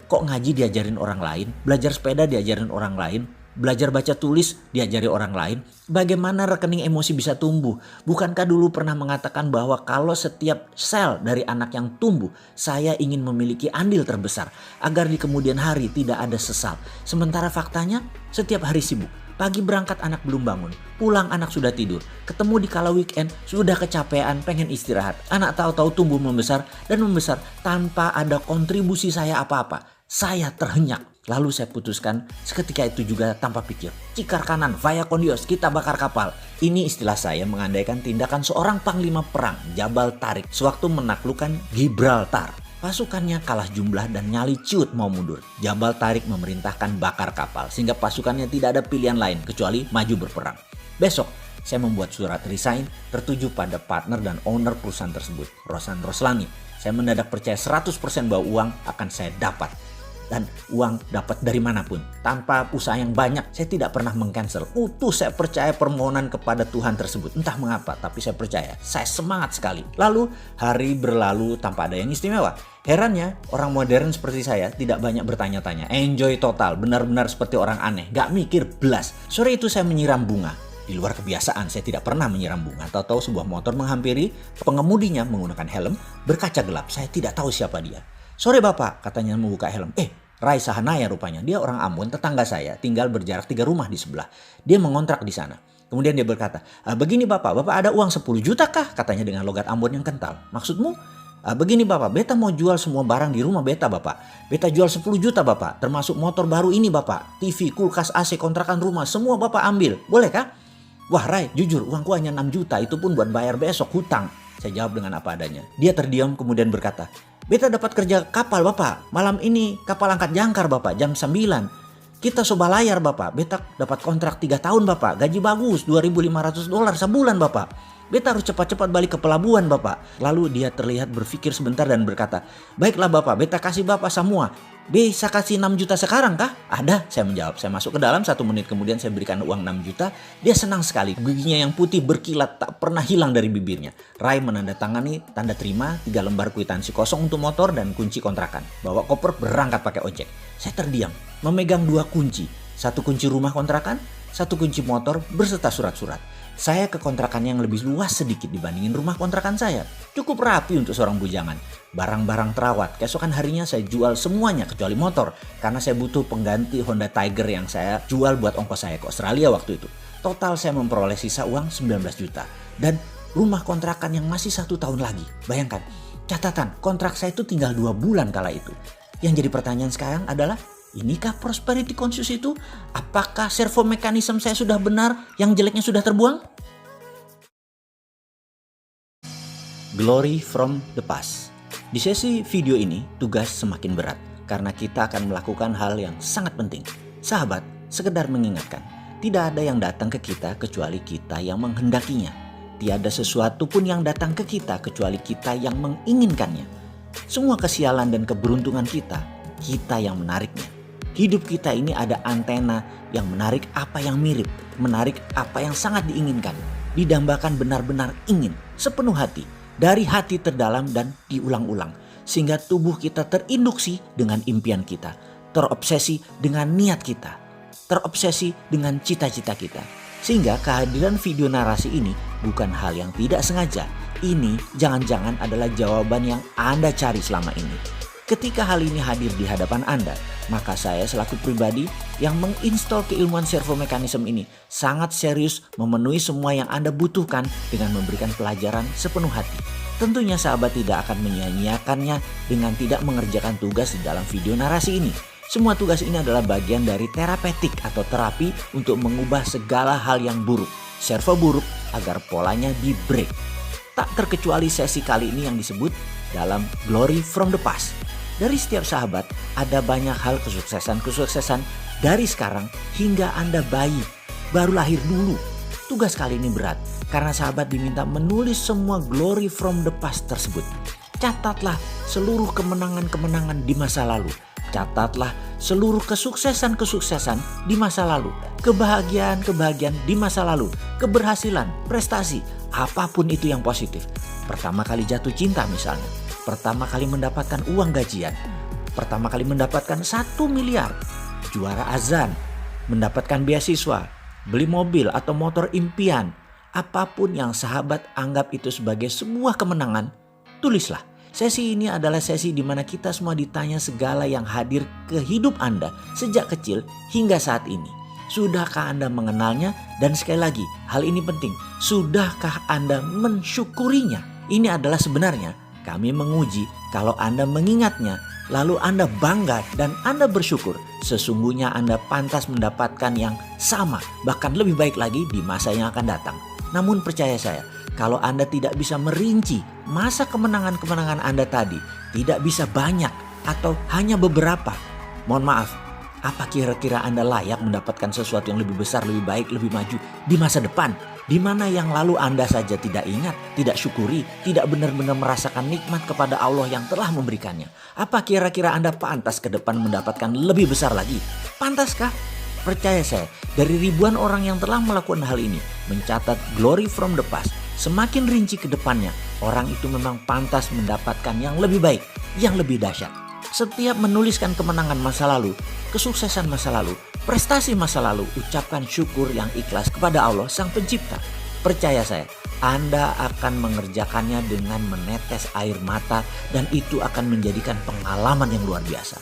Speaker 1: Kok ngaji diajarin orang lain? Belajar sepeda diajarin orang lain? Belajar baca tulis diajari orang lain? Bagaimana rekening emosi bisa tumbuh? Bukankah dulu pernah mengatakan bahwa kalau setiap sel dari anak yang tumbuh, saya ingin memiliki andil terbesar agar di kemudian hari tidak ada sesal. Sementara faktanya setiap hari sibuk. Pagi berangkat anak belum bangun, pulang anak sudah tidur, ketemu di kala weekend sudah kecapean pengen istirahat. Anak tahu-tahu tumbuh membesar dan membesar tanpa ada kontribusi saya apa-apa. Saya terhenyak. Lalu saya putuskan seketika itu juga tanpa pikir. Cikar kanan, via kondios, kita bakar kapal. Ini istilah saya mengandaikan tindakan seorang panglima perang Jabal Tarik sewaktu menaklukkan Gibraltar. Pasukannya kalah jumlah dan nyali ciut mau mundur. Jabal Tarik memerintahkan bakar kapal sehingga pasukannya tidak ada pilihan lain kecuali maju berperang. Besok saya membuat surat resign tertuju pada partner dan owner perusahaan tersebut, Rosan Roslani. Saya mendadak percaya 100% bahwa uang akan saya dapat. Dan uang dapat dari manapun. Tanpa usaha yang banyak, saya tidak pernah meng-cancel. Utuh saya percaya permohonan kepada Tuhan tersebut. Entah mengapa, tapi saya percaya. Saya semangat sekali. Lalu hari berlalu tanpa ada yang istimewa. Herannya, orang modern seperti saya tidak banyak bertanya-tanya. Enjoy total, benar-benar seperti orang aneh. Gak mikir belas. Sore itu saya menyiram bunga. Di luar kebiasaan, saya tidak pernah menyiram bunga. Tahu-tahu sebuah motor menghampiri, pengemudinya menggunakan helm, berkaca gelap. Saya tidak tahu siapa dia. Sore bapak, katanya membuka helm. Rai Sahanaya rupanya. Dia orang Ambon, tetangga saya. Tinggal berjarak 3 rumah di sebelah. Dia mengontrak di sana. Kemudian dia berkata, begini bapak ada uang 10 juta kah? Katanya dengan logat Ambon yang kental. Maksudmu? Begini bapak, beta mau jual semua barang di rumah beta bapak. Beta jual 10 juta bapak, termasuk motor baru ini bapak. TV, kulkas, AC, kontrakan rumah, semua bapak ambil. Boleh kah? Wah Rai, jujur uangku hanya 6 juta, itu pun buat bayar besok hutang. Saya jawab dengan apa adanya. Dia terdiam kemudian berkata, beta dapat kerja kapal bapak. Malam ini kapal angkat jangkar bapak jam 9. Kita coba layar bapak. Beta dapat kontrak 3 tahun bapak. Gaji bagus $2.500 sebulan bapak. Beta harus cepat-cepat balik ke pelabuhan bapak. Lalu dia terlihat berpikir sebentar dan berkata, baiklah bapak, beta kasih bapak semua. Bisa kasih 6 juta sekarang kah? Ada, saya menjawab. Saya masuk ke dalam, 1 menit kemudian saya berikan uang 6 juta. Dia senang sekali, giginya yang putih berkilat tak pernah hilang dari bibirnya. Rai menandatangani tanda terima 3 lembar kwitansi kosong untuk motor dan kunci kontrakan. Bawa koper berangkat pakai ojek. Saya terdiam, memegang 2 kunci. 1 kunci rumah kontrakan, 1 kunci motor berserta surat-surat. Saya ke kontrakan yang lebih luas sedikit dibandingin rumah kontrakan saya. Cukup rapi untuk seorang bujangan. Barang-barang terawat. Keesokan harinya saya jual semuanya kecuali motor. Karena saya butuh pengganti Honda Tiger yang saya jual buat ongkos saya ke Australia waktu itu. Total saya memperoleh sisa uang 19 juta. Dan rumah kontrakan yang masih 1 tahun lagi. Bayangkan, catatan kontrak saya itu tinggal 2 bulan kala itu. Yang jadi pertanyaan sekarang adalah, inikah prosperity conscious itu? Apakah servo mekanisme saya sudah benar, yang jeleknya sudah terbuang? Glory from the past. Di sesi video ini, tugas semakin berat karena kita akan melakukan hal yang sangat penting. Sahabat, sekedar mengingatkan, tidak ada yang datang ke kita kecuali kita yang menghendakinya. Tiada sesuatu pun yang datang ke kita kecuali kita yang menginginkannya. Semua kesialan dan keberuntungan kita yang menariknya. Hidup kita ini ada antena yang menarik apa yang mirip, menarik apa yang sangat diinginkan, didambakan benar-benar ingin, sepenuh hati, dari hati terdalam dan diulang-ulang, sehingga tubuh kita terinduksi dengan impian kita, terobsesi dengan niat kita, terobsesi dengan cita-cita kita. Sehingga kehadiran video narasi ini bukan hal yang tidak sengaja, ini jangan-jangan adalah jawaban yang Anda cari selama ini. Ketika hal ini hadir di hadapan Anda, maka saya selaku pribadi yang menginstall keilmuan servomekanisme ini sangat serius memenuhi semua yang Anda butuhkan dengan memberikan pelajaran sepenuh hati. Tentunya sahabat tidak akan menyia-nyiakannya dengan tidak mengerjakan tugas di dalam video narasi ini. Semua tugas ini adalah bagian dari terapeutik atau terapi untuk mengubah segala hal yang buruk, servo buruk agar polanya di break. Tak terkecuali sesi kali ini yang disebut dalam Glory from the Past. Dari setiap sahabat ada banyak hal kesuksesan dari sekarang hingga Anda bayi, baru lahir dulu. Tugas kali ini berat karena sahabat diminta menulis semua Glory from the Past tersebut. Catatlah seluruh kemenangan-kemenangan di masa lalu. Catatlah seluruh kesuksesan-kesuksesan di masa lalu. Kebahagiaan-kebahagiaan di masa lalu. Keberhasilan, prestasi, apapun itu yang positif. Pertama kali jatuh cinta misalnya. Pertama kali mendapatkan uang gajian. Pertama kali mendapatkan 1 miliar. Juara azan. Mendapatkan beasiswa. Beli mobil atau motor impian. Apapun yang sahabat anggap itu sebagai sebuah kemenangan, tulislah. Sesi ini adalah sesi di mana kita semua ditanya segala yang hadir ke hidup Anda sejak kecil hingga saat ini. Sudahkah Anda mengenalnya? Dan sekali lagi, hal ini penting. Sudahkah Anda mensyukurinya? Ini adalah sebenarnya kami menguji kalau Anda mengingatnya, lalu Anda bangga dan Anda bersyukur. Sesungguhnya Anda pantas mendapatkan yang sama, bahkan lebih baik lagi di masa yang akan datang. Namun percaya saya, kalau Anda tidak bisa merinci masa kemenangan-kemenangan Anda tadi, tidak bisa banyak atau hanya beberapa, mohon maaf, apa kira-kira Anda layak mendapatkan sesuatu yang lebih besar, lebih baik, lebih maju di masa depan? Di mana yang lalu Anda saja tidak ingat, tidak syukuri, tidak benar-benar merasakan nikmat kepada Allah yang telah memberikannya. Apa kira-kira Anda pantas ke depan mendapatkan lebih besar lagi? Pantaskah? Percaya saya, dari ribuan orang yang telah melakukan hal ini, mencatat Glory from the Past, semakin rinci ke depannya, orang itu memang pantas mendapatkan yang lebih baik, yang lebih dahsyat. Setiap menuliskan kemenangan masa lalu, kesuksesan masa lalu, prestasi masa lalu, ucapkan syukur yang ikhlas kepada Allah Sang Pencipta. Percaya saya, Anda akan mengerjakannya dengan menetes air mata dan itu akan menjadikan pengalaman yang luar biasa.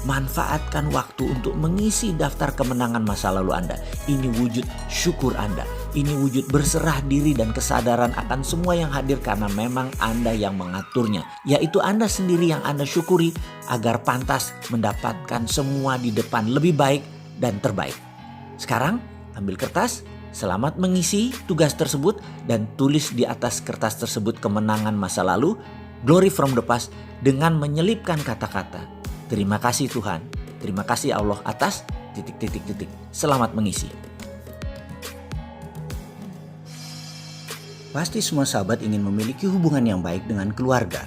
Speaker 1: Manfaatkan waktu untuk mengisi daftar kemenangan masa lalu Anda. Ini wujud syukur Anda. Ini wujud berserah diri dan kesadaran akan semua yang hadir karena memang Anda yang mengaturnya. Yaitu Anda sendiri yang Anda syukuri agar pantas mendapatkan semua di depan lebih baik dan terbaik. Sekarang ambil kertas, selamat mengisi tugas tersebut dan tulis di atas kertas tersebut kemenangan masa lalu, Glory from the Past, dengan menyelipkan kata-kata terima kasih Tuhan, terima kasih Allah atas ... Selamat mengisi. Pasti semua sahabat ingin memiliki hubungan yang baik dengan keluarga,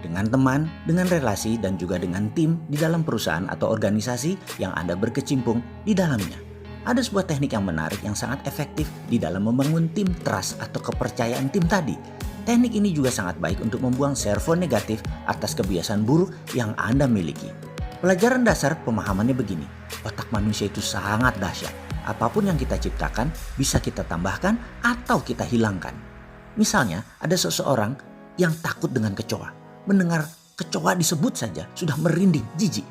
Speaker 1: dengan teman, dengan relasi, dan juga dengan tim di dalam perusahaan atau organisasi yang Anda berkecimpung di dalamnya. Ada sebuah teknik yang menarik yang sangat efektif di dalam membangun tim trust atau kepercayaan tim tadi. Teknik ini juga sangat baik untuk membuang servo negatif atas kebiasaan buruk yang Anda miliki. Pelajaran dasar pemahamannya begini, otak manusia itu sangat dahsyat. Apapun yang kita ciptakan bisa kita tambahkan atau kita hilangkan. Misalnya ada seseorang yang takut dengan kecoa. Mendengar kecoa disebut saja sudah merinding, jijik.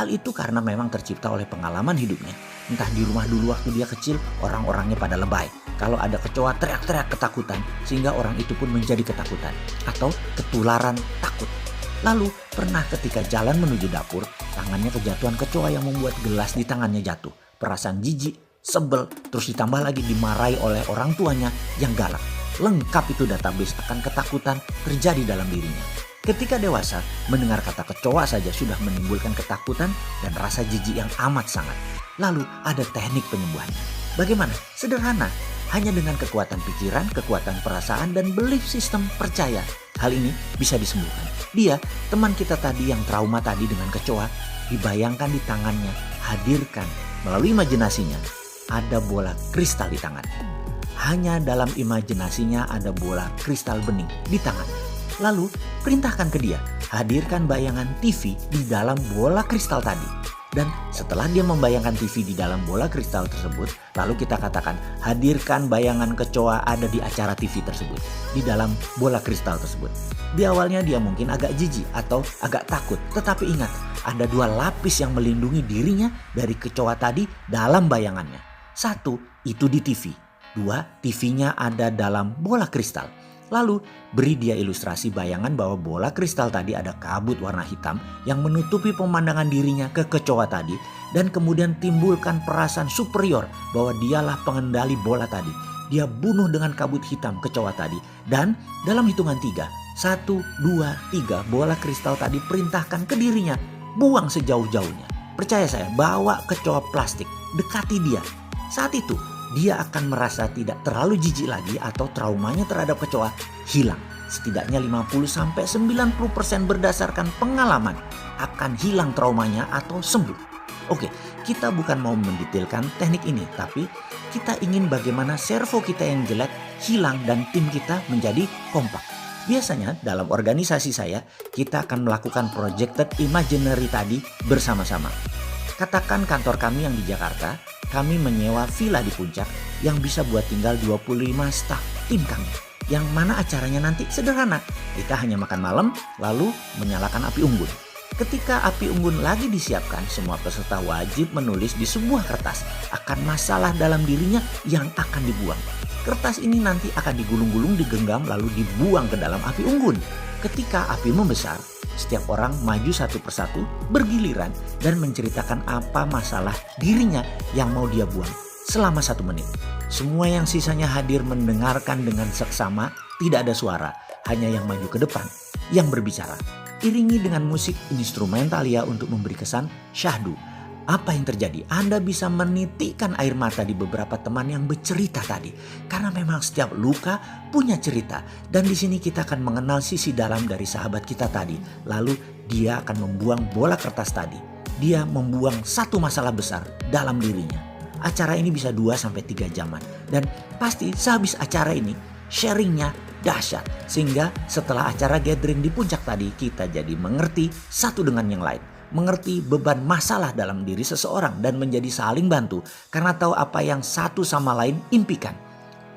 Speaker 1: Hal itu karena memang tercipta oleh pengalaman hidupnya. Entah di rumah dulu waktu dia kecil, orang-orangnya pada lebay. Kalau ada kecoa teriak-teriak ketakutan, sehingga orang itu pun menjadi ketakutan. Atau ketularan takut. Lalu pernah ketika jalan menuju dapur, tangannya kejatuhan kecoa yang membuat gelas di tangannya jatuh. Perasaan jijik, sebel, terus ditambah lagi dimarahi oleh orang tuanya yang galak. Lengkap itu database akan ketakutan terjadi dalam dirinya. Ketika dewasa, mendengar kata kecoa saja sudah menimbulkan ketakutan dan rasa jijik yang amat sangat. Lalu ada teknik penyembuhannya. Bagaimana? Sederhana. Hanya dengan kekuatan pikiran, kekuatan perasaan, dan belief system percaya. Hal ini bisa disembuhkan. Dia, teman kita tadi yang trauma tadi dengan kecoa, dibayangkan di tangannya, hadirkan melalui imajinasinya, ada bola kristal di tangannya. Hanya dalam imajinasinya ada bola kristal bening di tangannya. Lalu perintahkan ke dia, hadirkan bayangan TV di dalam bola kristal tadi. Dan setelah dia membayangkan TV di dalam bola kristal tersebut, lalu kita katakan hadirkan bayangan kecoa ada di acara TV tersebut, di dalam bola kristal tersebut. Di awalnya dia mungkin agak jijik atau agak takut, tetapi ingat, ada dua lapis yang melindungi dirinya dari kecoa tadi dalam bayangannya. Satu, itu di TV. Dua, TV-nya ada dalam bola kristal. Lalu beri dia ilustrasi bayangan bahwa bola kristal tadi ada kabut warna hitam yang menutupi pemandangan dirinya ke kecoa tadi, dan kemudian timbulkan perasaan superior bahwa dialah pengendali bola tadi. Dia bunuh dengan kabut hitam kecoa tadi, dan dalam hitungan 3, 1, 2, 3 bola kristal tadi perintahkan ke dirinya, buang sejauh-jauhnya. Percaya saya, bawa kecoa plastik, dekati dia. Saat itu dia akan merasa tidak terlalu jijik lagi atau traumanya terhadap kecoa hilang. Setidaknya 50-90% berdasarkan pengalaman akan hilang traumanya atau sembuh. Oke, kita bukan mau mendetailkan teknik ini, tapi kita ingin bagaimana servo kita yang jelek hilang dan tim kita menjadi kompak. Biasanya dalam organisasi saya, kita akan melakukan projected imaginary tadi bersama-sama. Katakan kantor kami yang di Jakarta, kami menyewa villa di puncak yang bisa buat tinggal 25 staf tim kami. Yang mana acaranya nanti sederhana. Kita hanya makan malam lalu menyalakan api unggun. Ketika api unggun lagi disiapkan, semua peserta wajib menulis di sebuah kertas akan masalah dalam dirinya yang akan dibuang. Kertas ini nanti akan digulung-gulung, digenggam lalu dibuang ke dalam api unggun. Ketika api membesar, setiap orang maju satu persatu bergiliran dan menceritakan apa masalah dirinya yang mau dia buang selama 1 menit. Semua yang sisanya hadir mendengarkan dengan seksama, tidak ada suara, hanya yang maju ke depan yang berbicara. Iringi dengan musik instrumentalia untuk memberi kesan syahdu. Apa yang terjadi? Anda bisa menitikkan air mata di beberapa teman yang bercerita tadi. Karena memang setiap luka punya cerita. Dan di sini kita akan mengenal sisi dalam dari sahabat kita tadi. Lalu dia akan membuang bola kertas tadi. Dia membuang satu masalah besar dalam dirinya. Acara ini bisa 2-3 jaman. Dan pasti sehabis acara ini sharingnya dahsyat. Sehingga setelah acara gathering di puncak tadi, kita jadi mengerti satu dengan yang lain. Mengerti beban masalah dalam diri seseorang dan menjadi saling bantu karena tahu apa yang satu sama lain impikan.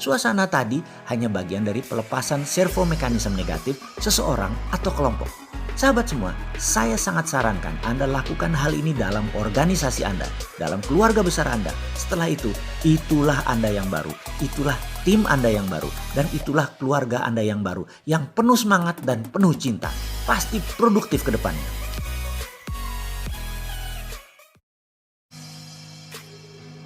Speaker 1: Suasana tadi hanya bagian dari pelepasan servo mekanisme negatif seseorang atau kelompok. Sahabat semua, saya sangat sarankan Anda lakukan hal ini dalam organisasi Anda, dalam keluarga besar Anda. Setelah itu, itulah Anda yang baru, itulah tim Anda yang baru, dan itulah keluarga Anda yang baru, yang penuh semangat dan penuh cinta. Pasti produktif ke depannya.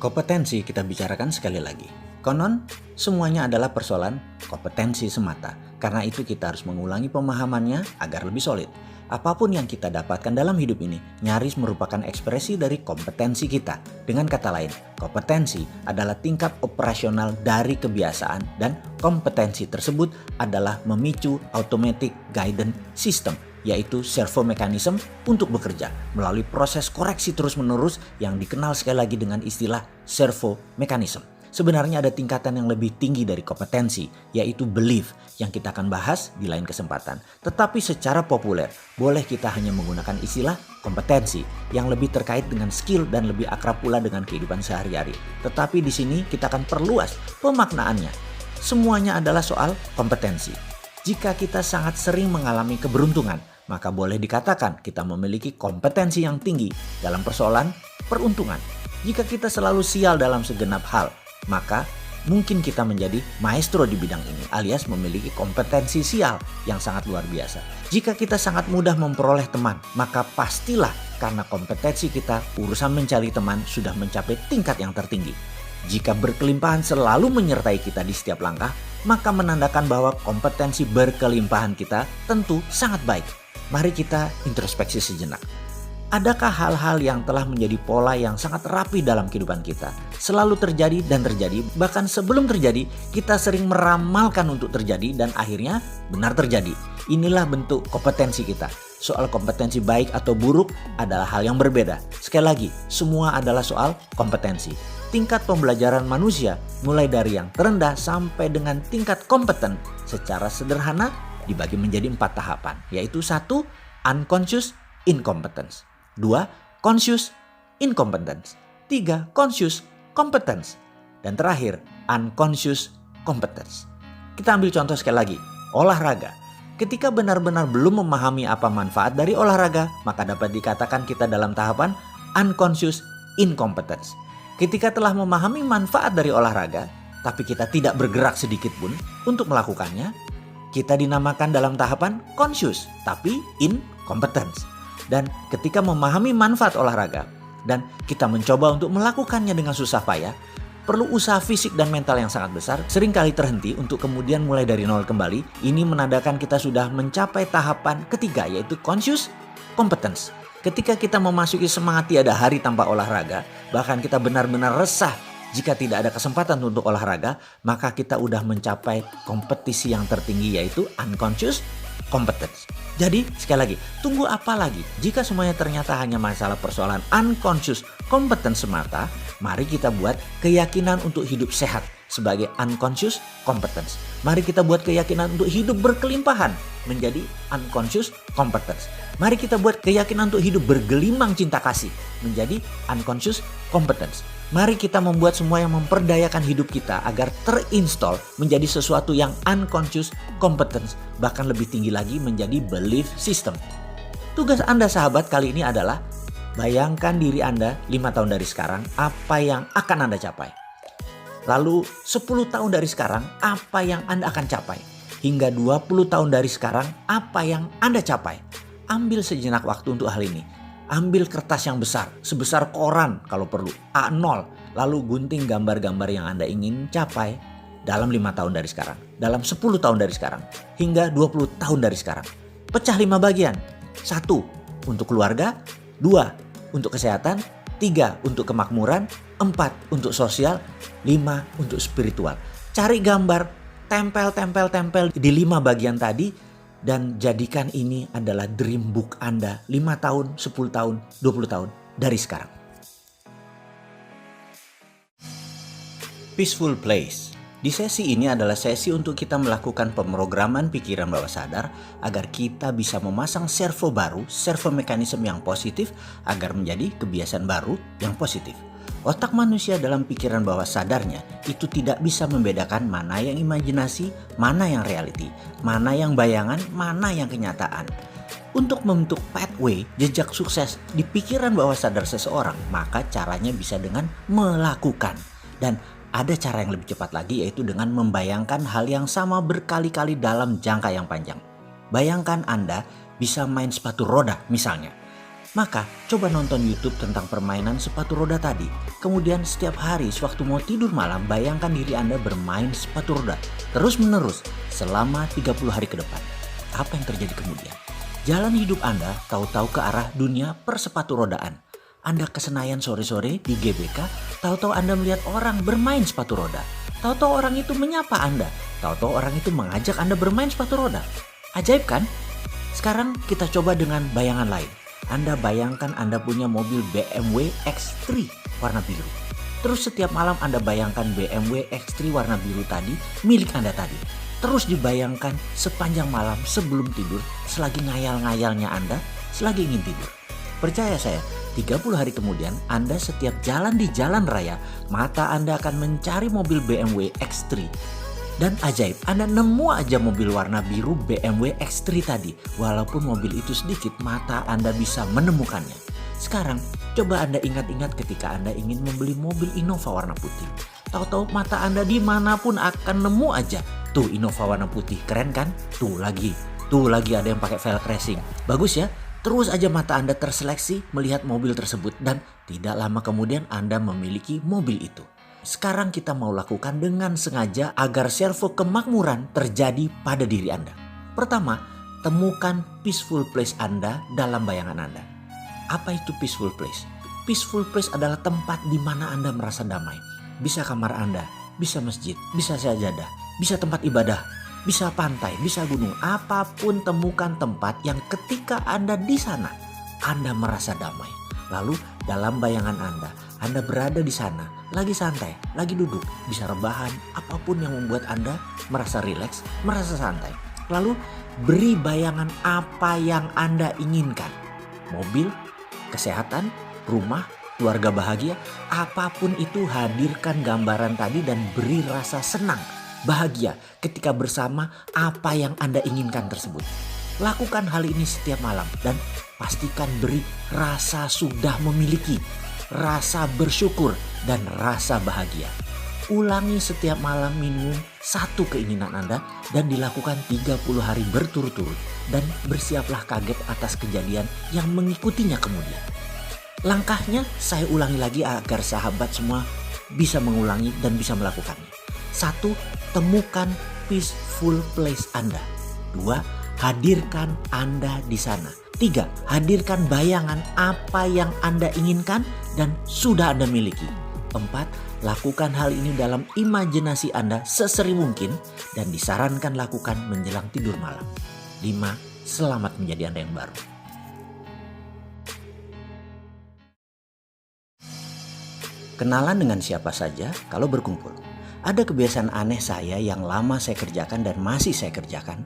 Speaker 1: Kompetensi kita bicarakan sekali lagi. Konon, semuanya adalah persoalan kompetensi semata. Karena itu kita harus mengulangi pemahamannya agar lebih solid. Apapun yang kita dapatkan dalam hidup ini nyaris merupakan ekspresi dari kompetensi kita. Dengan kata lain, kompetensi adalah tingkat operasional dari kebiasaan dan kompetensi tersebut adalah memicu automatic guidance system, yaitu servo mekanisme untuk bekerja melalui proses koreksi terus-menerus yang dikenal sekali lagi dengan istilah servo mekanisme. Sebenarnya ada tingkatan yang lebih tinggi dari kompetensi, yaitu belief, yang kita akan bahas di lain kesempatan. Tetapi secara populer, boleh kita hanya menggunakan istilah kompetensi yang lebih terkait dengan skill dan lebih akrab pula dengan kehidupan sehari-hari. Tetapi di sini kita akan perluas pemaknaannya. Semuanya adalah soal kompetensi. Jika kita sangat sering mengalami keberuntungan, maka boleh dikatakan kita memiliki kompetensi yang tinggi dalam persoalan peruntungan. Jika kita selalu sial dalam segenap hal, maka mungkin kita menjadi maestro di bidang ini alias memiliki kompetensi sial yang sangat luar biasa. Jika kita sangat mudah memperoleh teman, maka pastilah karena kompetensi kita urusan mencari teman sudah mencapai tingkat yang tertinggi. Jika berkelimpahan selalu menyertai kita di setiap langkah, maka menandakan bahwa kompetensi berkelimpahan kita tentu sangat baik. Mari kita introspeksi sejenak. Adakah hal-hal yang telah menjadi pola yang sangat rapi dalam kehidupan kita? Selalu terjadi dan terjadi, bahkan sebelum terjadi kita sering meramalkan untuk terjadi dan akhirnya benar terjadi. Inilah bentuk kompetensi kita. Soal kompetensi baik atau buruk adalah hal yang berbeda. Sekali lagi, semua adalah soal kompetensi. Tingkat pembelajaran manusia mulai dari yang terendah sampai dengan tingkat kompeten secara sederhana dibagi menjadi 4 tahapan, yaitu 1. Unconscious incompetence, 2. Conscious incompetence. 3. Conscious competence. Dan terakhir, unconscious competence. Kita ambil contoh sekali lagi, olahraga. Ketika benar-benar belum memahami apa manfaat dari olahraga, maka dapat dikatakan kita dalam tahapan unconscious incompetence. Ketika telah memahami manfaat dari olahraga, tapi kita tidak bergerak sedikit pun untuk melakukannya, kita dinamakan dalam tahapan conscious, tapi incompetence. Dan ketika memahami manfaat olahraga, dan kita mencoba untuk melakukannya dengan susah payah, perlu usaha fisik dan mental yang sangat besar, seringkali terhenti untuk kemudian mulai dari nol kembali. Ini menandakan kita sudah mencapai tahapan ketiga, yaitu conscious competence. Ketika kita memasuki semangat tiada hari tanpa olahraga, bahkan kita benar-benar resah jika tidak ada kesempatan untuk olahraga, maka kita udah mencapai kompetisi yang tertinggi, yaitu unconscious competence. Jadi sekali lagi, tunggu apa lagi? Jika semuanya ternyata hanya masalah persoalan unconscious competence semata, mari kita buat keyakinan untuk hidup sehat sebagai unconscious competence. Mari kita buat keyakinan untuk hidup berkelimpahan menjadi unconscious competence. Mari kita buat keyakinan untuk hidup bergelimang cinta kasih menjadi unconscious competence. Mari kita membuat semua yang memperdayakan hidup kita agar terinstall menjadi sesuatu yang unconscious competence, bahkan lebih tinggi lagi menjadi belief system. Tugas Anda sahabat kali ini adalah bayangkan diri Anda 5 tahun dari sekarang, apa yang akan Anda capai. Lalu 10 tahun dari sekarang, apa yang Anda akan capai. Hingga 20 tahun dari sekarang, apa yang Anda capai. Ambil sejenak waktu untuk hal ini. Ambil kertas yang besar, sebesar koran kalau perlu, A0. Lalu gunting gambar-gambar yang Anda ingin capai dalam 5 tahun dari sekarang. Dalam 10 tahun dari sekarang. Hingga 20 tahun dari sekarang. Pecah 5 bagian. 1 untuk keluarga, 2 untuk kesehatan, 3 untuk kemakmuran, 4 untuk sosial, 5 untuk spiritual. Cari gambar, tempel di 5 bagian tadi. Dan jadikan ini adalah dream book Anda 5 tahun, 10 tahun, 20 tahun dari sekarang. Peaceful Place. Di sesi ini adalah sesi untuk kita melakukan pemrograman pikiran bawah sadar agar kita bisa memasang servo baru, servo mekanisme yang positif agar menjadi kebiasaan baru yang positif. Otak manusia dalam pikiran bawah sadarnya itu tidak bisa membedakan mana yang imajinasi, mana yang reality, mana yang bayangan, mana yang kenyataan. Untuk membentuk pathway, jejak sukses di pikiran bawah sadar seseorang, maka caranya bisa dengan melakukan. Dan ada cara yang lebih cepat lagi, yaitu dengan membayangkan hal yang sama berkali-kali dalam jangka yang panjang. Bayangkan Anda bisa main sepatu roda misalnya. Maka coba nonton YouTube tentang permainan sepatu roda tadi. Kemudian setiap hari sewaktu mau tidur malam, bayangkan diri Anda bermain sepatu roda terus menerus selama 30 hari ke depan. Apa yang terjadi kemudian? Jalan hidup Anda tahu-tahu ke arah dunia persepatu rodaan. Anda ke Senayan sore-sore di GBK, tahu-tahu Anda melihat orang bermain sepatu roda. Tahu-tahu orang itu menyapa Anda. Tahu-tahu orang itu mengajak Anda bermain sepatu roda. Ajaib kan? Sekarang kita coba dengan bayangan lain. Anda bayangkan Anda punya mobil BMW X3 warna biru. Terus setiap malam Anda bayangkan BMW X3 warna biru tadi milik Anda tadi. Terus dibayangkan sepanjang malam sebelum tidur, selagi ngayal-ngayalnya Anda, selagi ingin tidur. Percaya saya, 30 hari kemudian Anda setiap jalan di jalan raya, mata Anda akan mencari mobil BMW X3. Dan ajaib, Anda nemu aja mobil warna biru BMW X3 tadi. Walaupun mobil itu sedikit, mata Anda bisa menemukannya. Sekarang, coba Anda ingat-ingat ketika Anda ingin membeli mobil Innova warna putih. Tahu-tahu mata Anda dimanapun akan nemu aja. Tuh Innova warna putih, keren kan? Tuh lagi ada yang pakai velg racing. Bagus ya? Terus aja mata Anda terseleksi melihat mobil tersebut dan tidak lama kemudian Anda memiliki mobil itu. Sekarang kita mau lakukan dengan sengaja agar servo kemakmuran terjadi pada diri Anda. Pertama, temukan peaceful place Anda dalam bayangan Anda. Apa itu peaceful place? Peaceful place adalah tempat di mana Anda merasa damai. Bisa kamar Anda, bisa masjid, bisa sajadah, bisa tempat ibadah, bisa pantai, bisa gunung. Apapun temukan tempat yang ketika Anda di sana, Anda merasa damai. Lalu dalam bayangan Anda berada di sana, lagi santai, lagi duduk, bisa rebahan, apapun yang membuat Anda merasa rileks, merasa santai. Lalu beri bayangan apa yang Anda inginkan. Mobil, kesehatan, rumah, keluarga bahagia, apapun itu hadirkan gambaran tadi dan beri rasa senang, bahagia ketika bersama apa yang Anda inginkan tersebut. Lakukan hal ini setiap malam dan pastikan beri rasa sudah memiliki, rasa bersyukur dan rasa bahagia. Ulangi setiap malam minimum satu keinginan Anda dan dilakukan 30 hari berturut-turut dan bersiaplah kaget atas kejadian yang mengikutinya kemudian. Langkahnya saya ulangi lagi agar sahabat semua bisa mengulangi dan bisa melakukannya. 1. Temukan peaceful place Anda. 2. Hadirkan Anda di sana. 3. Hadirkan bayangan apa yang Anda inginkan dan sudah Anda miliki. 4. Lakukan hal ini dalam imajinasi Anda sesering mungkin dan disarankan lakukan menjelang tidur malam. 5. Selamat menjadi Anda yang baru. Kenalan dengan siapa saja kalau berkumpul. Ada kebiasaan aneh saya yang lama saya kerjakan dan masih saya kerjakan.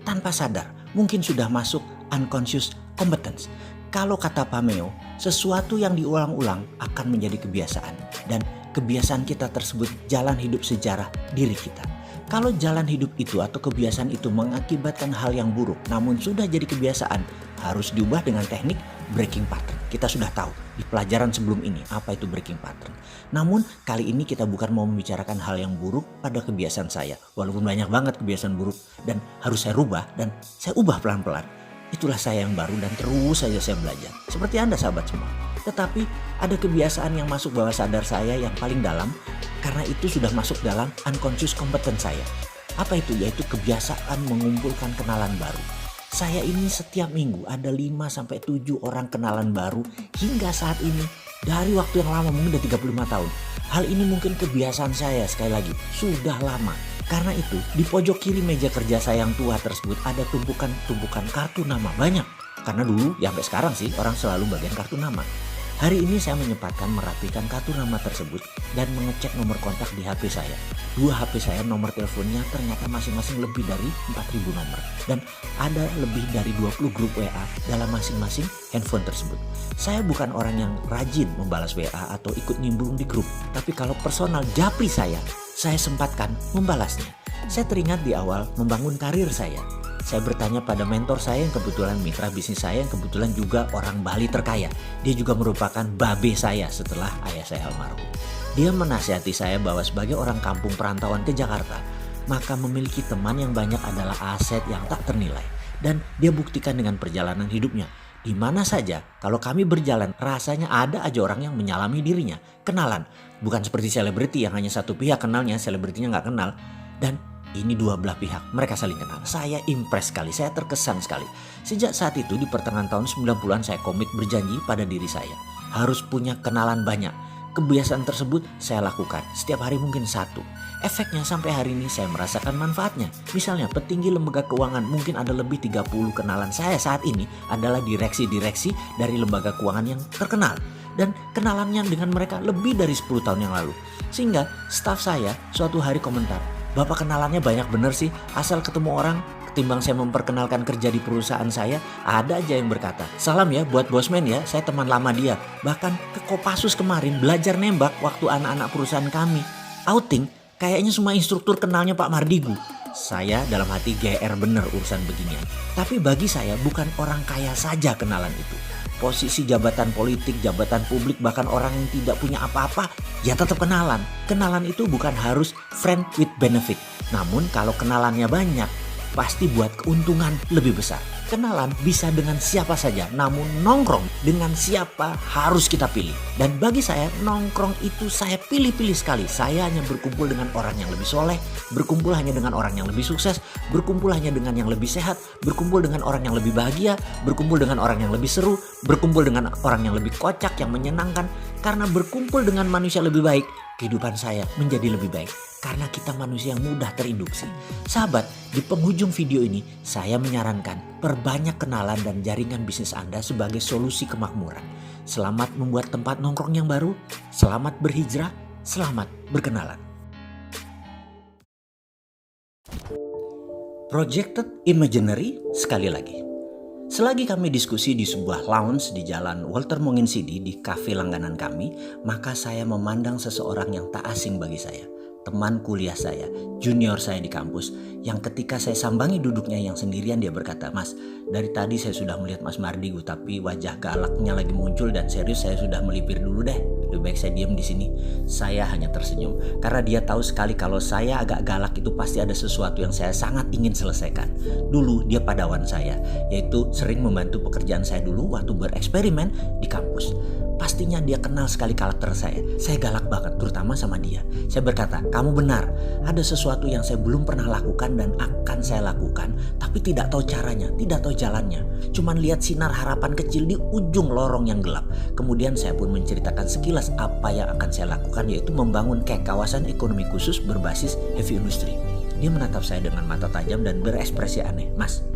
Speaker 1: Tanpa sadar, mungkin sudah masuk unconscious competence. Kalau kata Pameo, sesuatu yang diulang-ulang akan menjadi kebiasaan. Dan kebiasaan kita tersebut jalan hidup sejarah diri kita. Kalau jalan hidup itu atau kebiasaan itu mengakibatkan hal yang buruk namun sudah jadi kebiasaan, harus diubah dengan teknik breaking pattern. Kita sudah tahu di pelajaran sebelum ini apa itu breaking pattern. Namun kali ini kita bukan mau membicarakan hal yang buruk pada kebiasaan saya. Walaupun banyak banget kebiasaan buruk dan harus saya rubah dan saya ubah pelan-pelan. Itulah saya yang baru dan terus saja saya belajar. Seperti Anda sahabat semua. Tetapi ada kebiasaan yang masuk bawah sadar saya yang paling dalam karena itu sudah masuk dalam unconscious competence saya. Apa itu? Yaitu kebiasaan mengumpulkan kenalan baru. Saya ini setiap minggu ada 5-7 orang kenalan baru hingga saat ini. Dari waktu yang lama, mungkin udah 35 tahun. Hal ini mungkin kebiasaan saya, sekali lagi sudah lama. Karena itu di pojok kiri meja kerja saya yang tua tersebut ada tumpukan kartu nama banyak. Karena dulu ya sampai sekarang sih orang selalu bagian kartu nama. Hari ini saya menyempatkan merapikan kartu nama tersebut dan mengecek nomor kontak di HP saya. 2 HP saya nomor teleponnya ternyata masing-masing lebih dari 4.000 nomor. Dan ada lebih dari 20 grup WA dalam masing-masing handphone tersebut. Saya bukan orang yang rajin membalas WA atau ikut nimbrung di grup. Tapi kalau personal japri saya sempatkan membalasnya. Saya teringat di awal membangun karir saya. Saya bertanya pada mentor saya yang kebetulan mitra bisnis saya yang kebetulan juga orang Bali terkaya. Dia juga merupakan babe saya setelah ayah saya almarhum. Dia menasihati saya bahwa sebagai orang kampung perantauan ke Jakarta, maka memiliki teman yang banyak adalah aset yang tak ternilai. Dan dia buktikan dengan perjalanan hidupnya. Di mana saja kalau kami berjalan rasanya ada aja orang yang menyalami dirinya. Kenalan, bukan seperti selebriti yang hanya satu pihak kenalnya, selebritinya nggak kenal. Dan ini dua belah pihak, mereka saling kenal. Saya impress sekali, saya terkesan sekali. Sejak saat itu di pertengahan tahun 90-an saya komit berjanji pada diri saya. Harus punya kenalan banyak. Kebiasaan tersebut saya lakukan, setiap hari mungkin 1. Efeknya sampai hari ini saya merasakan manfaatnya. Misalnya petinggi lembaga keuangan mungkin ada lebih 30 kenalan saya saat ini adalah direksi-direksi dari lembaga keuangan yang terkenal. Dan kenalannya dengan mereka lebih dari 10 tahun yang lalu. Sehingga staf saya suatu hari komentar, "Bapak kenalannya banyak bener sih, asal ketemu orang ketimbang saya memperkenalkan kerja di perusahaan saya." Ada aja yang berkata, "Salam ya buat bosman ya, saya teman lama dia." Bahkan ke Kopassus kemarin belajar nembak waktu anak-anak perusahaan kami outing, kayaknya semua instruktur kenalnya Pak Mardigu. Saya dalam hati GR bener urusan beginian. Tapi bagi saya bukan orang kaya saja kenalan itu. Posisi jabatan politik, jabatan publik, bahkan orang yang tidak punya apa-apa, ya tetap kenalan. Kenalan itu bukan harus friend with benefit. Namun kalau kenalannya banyak, pasti buat keuntungan lebih besar. Kenalan bisa dengan siapa saja, namun nongkrong dengan siapa harus kita pilih. Dan bagi saya, nongkrong itu saya pilih-pilih sekali. Saya hanya berkumpul dengan orang yang lebih soleh, berkumpul hanya dengan orang yang lebih sukses, berkumpul hanya dengan yang lebih sehat, berkumpul dengan orang yang lebih bahagia, berkumpul dengan orang yang lebih seru, berkumpul dengan orang yang lebih kocak, yang menyenangkan. Karena berkumpul dengan manusia lebih baik, kehidupan saya menjadi lebih baik. Karena kita manusia yang mudah terinduksi. Sahabat, di penghujung video ini saya menyarankan perbanyak kenalan dan jaringan bisnis Anda sebagai solusi kemakmuran. Selamat membuat tempat nongkrong yang baru, selamat berhijrah, selamat berkenalan. Projected imaginary sekali lagi. Selagi kami diskusi di sebuah lounge di jalan Walter Monginsidi di kafe langganan kami, maka saya memandang seseorang yang tak asing bagi saya. Teman kuliah saya, junior saya di kampus, yang ketika saya sambangi duduknya yang sendirian dia berkata, "Mas, dari tadi saya sudah melihat Mas Mardigu, tapi wajah galaknya lagi muncul dan serius saya sudah melipir dulu deh. Lebih baik saya diam di sini." Saya hanya tersenyum karena dia tahu sekali kalau saya agak galak itu pasti ada sesuatu yang saya sangat ingin selesaikan. Dulu dia padawan saya, yaitu sering membantu pekerjaan saya dulu waktu bereksperimen di kampus. Pastinya dia kenal sekali karakter saya. Saya galak banget, terutama sama dia. Saya berkata, "Kamu benar, ada sesuatu yang saya belum pernah lakukan dan akan saya lakukan, tapi tidak tahu caranya, tidak tahu jalannya. Cuman lihat sinar harapan kecil di ujung lorong yang gelap." Kemudian saya pun menceritakan sekilas apa yang akan saya lakukan, yaitu membangun kawasan ekonomi khusus berbasis heavy industry. Dia menatap saya dengan mata tajam dan berekspresi aneh. "Mas,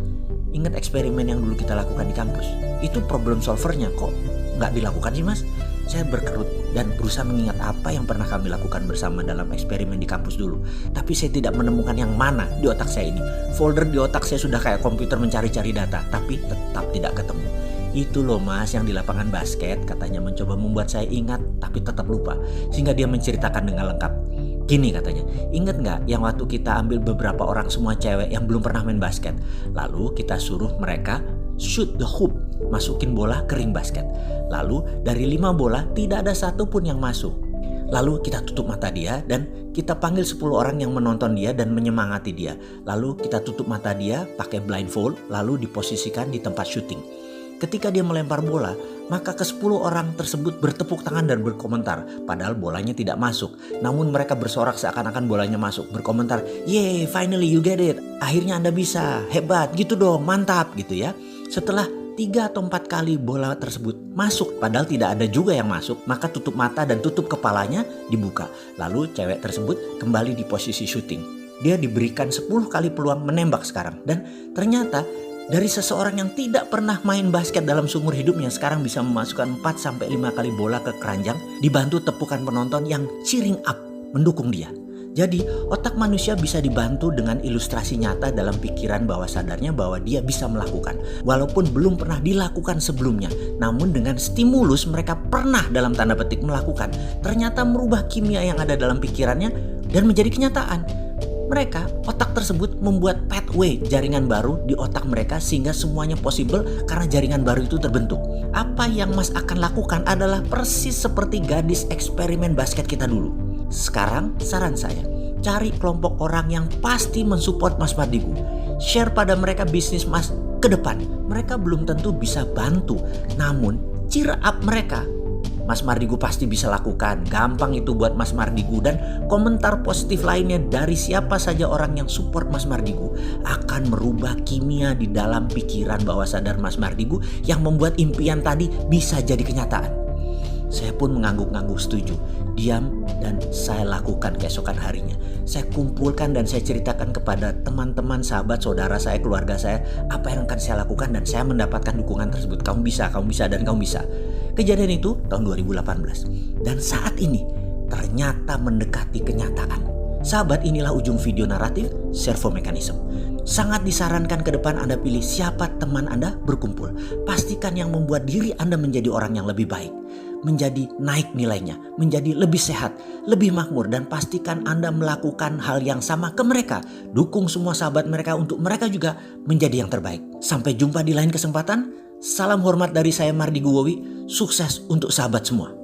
Speaker 1: ingat eksperimen yang dulu kita lakukan di kampus? Itu problem solvernya kok nggak dilakukan sih, Mas?" Saya berkerut dan berusaha mengingat apa yang pernah kami lakukan bersama dalam eksperimen di kampus dulu. Tapi saya tidak menemukan yang mana di otak saya ini. Folder di otak saya sudah kayak komputer mencari-cari data, tapi tetap tidak ketemu. "Itu loh Mas yang di lapangan basket," katanya, mencoba membuat saya ingat tapi tetap lupa. Sehingga dia menceritakan dengan lengkap. Gini katanya, "Ingat nggak yang waktu kita ambil beberapa orang semua cewek yang belum pernah main basket. Lalu kita suruh mereka shoot the hoop, masukin bola ke ring basket. Lalu dari 5 bola tidak ada satu pun yang masuk. Lalu kita tutup mata dia dan kita panggil 10 orang yang menonton dia dan menyemangati dia. Lalu kita tutup mata dia pakai blindfold lalu diposisikan di tempat syuting. Ketika dia melempar bola, maka ke-10 orang tersebut bertepuk tangan dan berkomentar. Padahal bolanya tidak masuk. Namun mereka bersorak seakan-akan bolanya masuk. Berkomentar, "Yeay, finally you get it. Akhirnya Anda bisa. Hebat, gitu dong, mantap," gitu ya. Setelah 3 atau 4 kali bola tersebut masuk, padahal tidak ada juga yang masuk, maka tutup mata dan tutup kepalanya dibuka. Lalu cewek tersebut kembali di posisi syuting. Dia diberikan 10 kali peluang menembak sekarang. Dan ternyata dari seseorang yang tidak pernah main basket dalam seumur hidupnya sekarang bisa memasukkan 4-5 kali bola ke keranjang dibantu tepukan penonton yang cheering up mendukung dia. Jadi otak manusia bisa dibantu dengan ilustrasi nyata dalam pikiran bawah sadarnya bahwa dia bisa melakukan. Walaupun belum pernah dilakukan sebelumnya, namun dengan stimulus mereka pernah dalam tanda petik melakukan. Ternyata merubah kimia yang ada dalam pikirannya dan menjadi kenyataan. Mereka, otak tersebut membuat pathway jaringan baru di otak mereka sehingga semuanya possible karena jaringan baru itu terbentuk. Apa yang Mas akan lakukan adalah persis seperti gadis eksperimen basket kita dulu. Sekarang saran saya, cari kelompok orang yang pasti mensupport Mas Mardigu. Share pada mereka bisnis Mas ke depan. Mereka belum tentu bisa bantu, namun cheer up mereka. Mas Mardigu pasti bisa lakukan. Gampang itu buat Mas Mardigu. Dan komentar positif lainnya dari siapa saja orang yang support Mas Mardigu akan merubah kimia di dalam pikiran bawah sadar Mas Mardigu yang membuat impian tadi bisa jadi kenyataan. Saya pun mengangguk-angguk setuju. Diam dan saya lakukan keesokan harinya. Saya kumpulkan dan saya ceritakan kepada teman-teman, sahabat, saudara saya, keluarga saya apa yang akan saya lakukan dan saya mendapatkan dukungan tersebut. Kamu bisa, dan kamu bisa. Kejadian itu tahun 2018. Dan saat ini ternyata mendekati kenyataan. Sahabat, inilah ujung video naratif servo mechanism. Sangat disarankan ke depan Anda pilih siapa teman Anda berkumpul. Pastikan yang membuat diri Anda menjadi orang yang lebih baik, menjadi naik nilainya, menjadi lebih sehat, lebih makmur, dan pastikan Anda melakukan hal yang sama ke mereka. Dukung semua sahabat mereka untuk mereka juga menjadi yang terbaik. Sampai jumpa di lain kesempatan. Salam hormat dari saya Mardigu Wowi. Sukses untuk sahabat semua.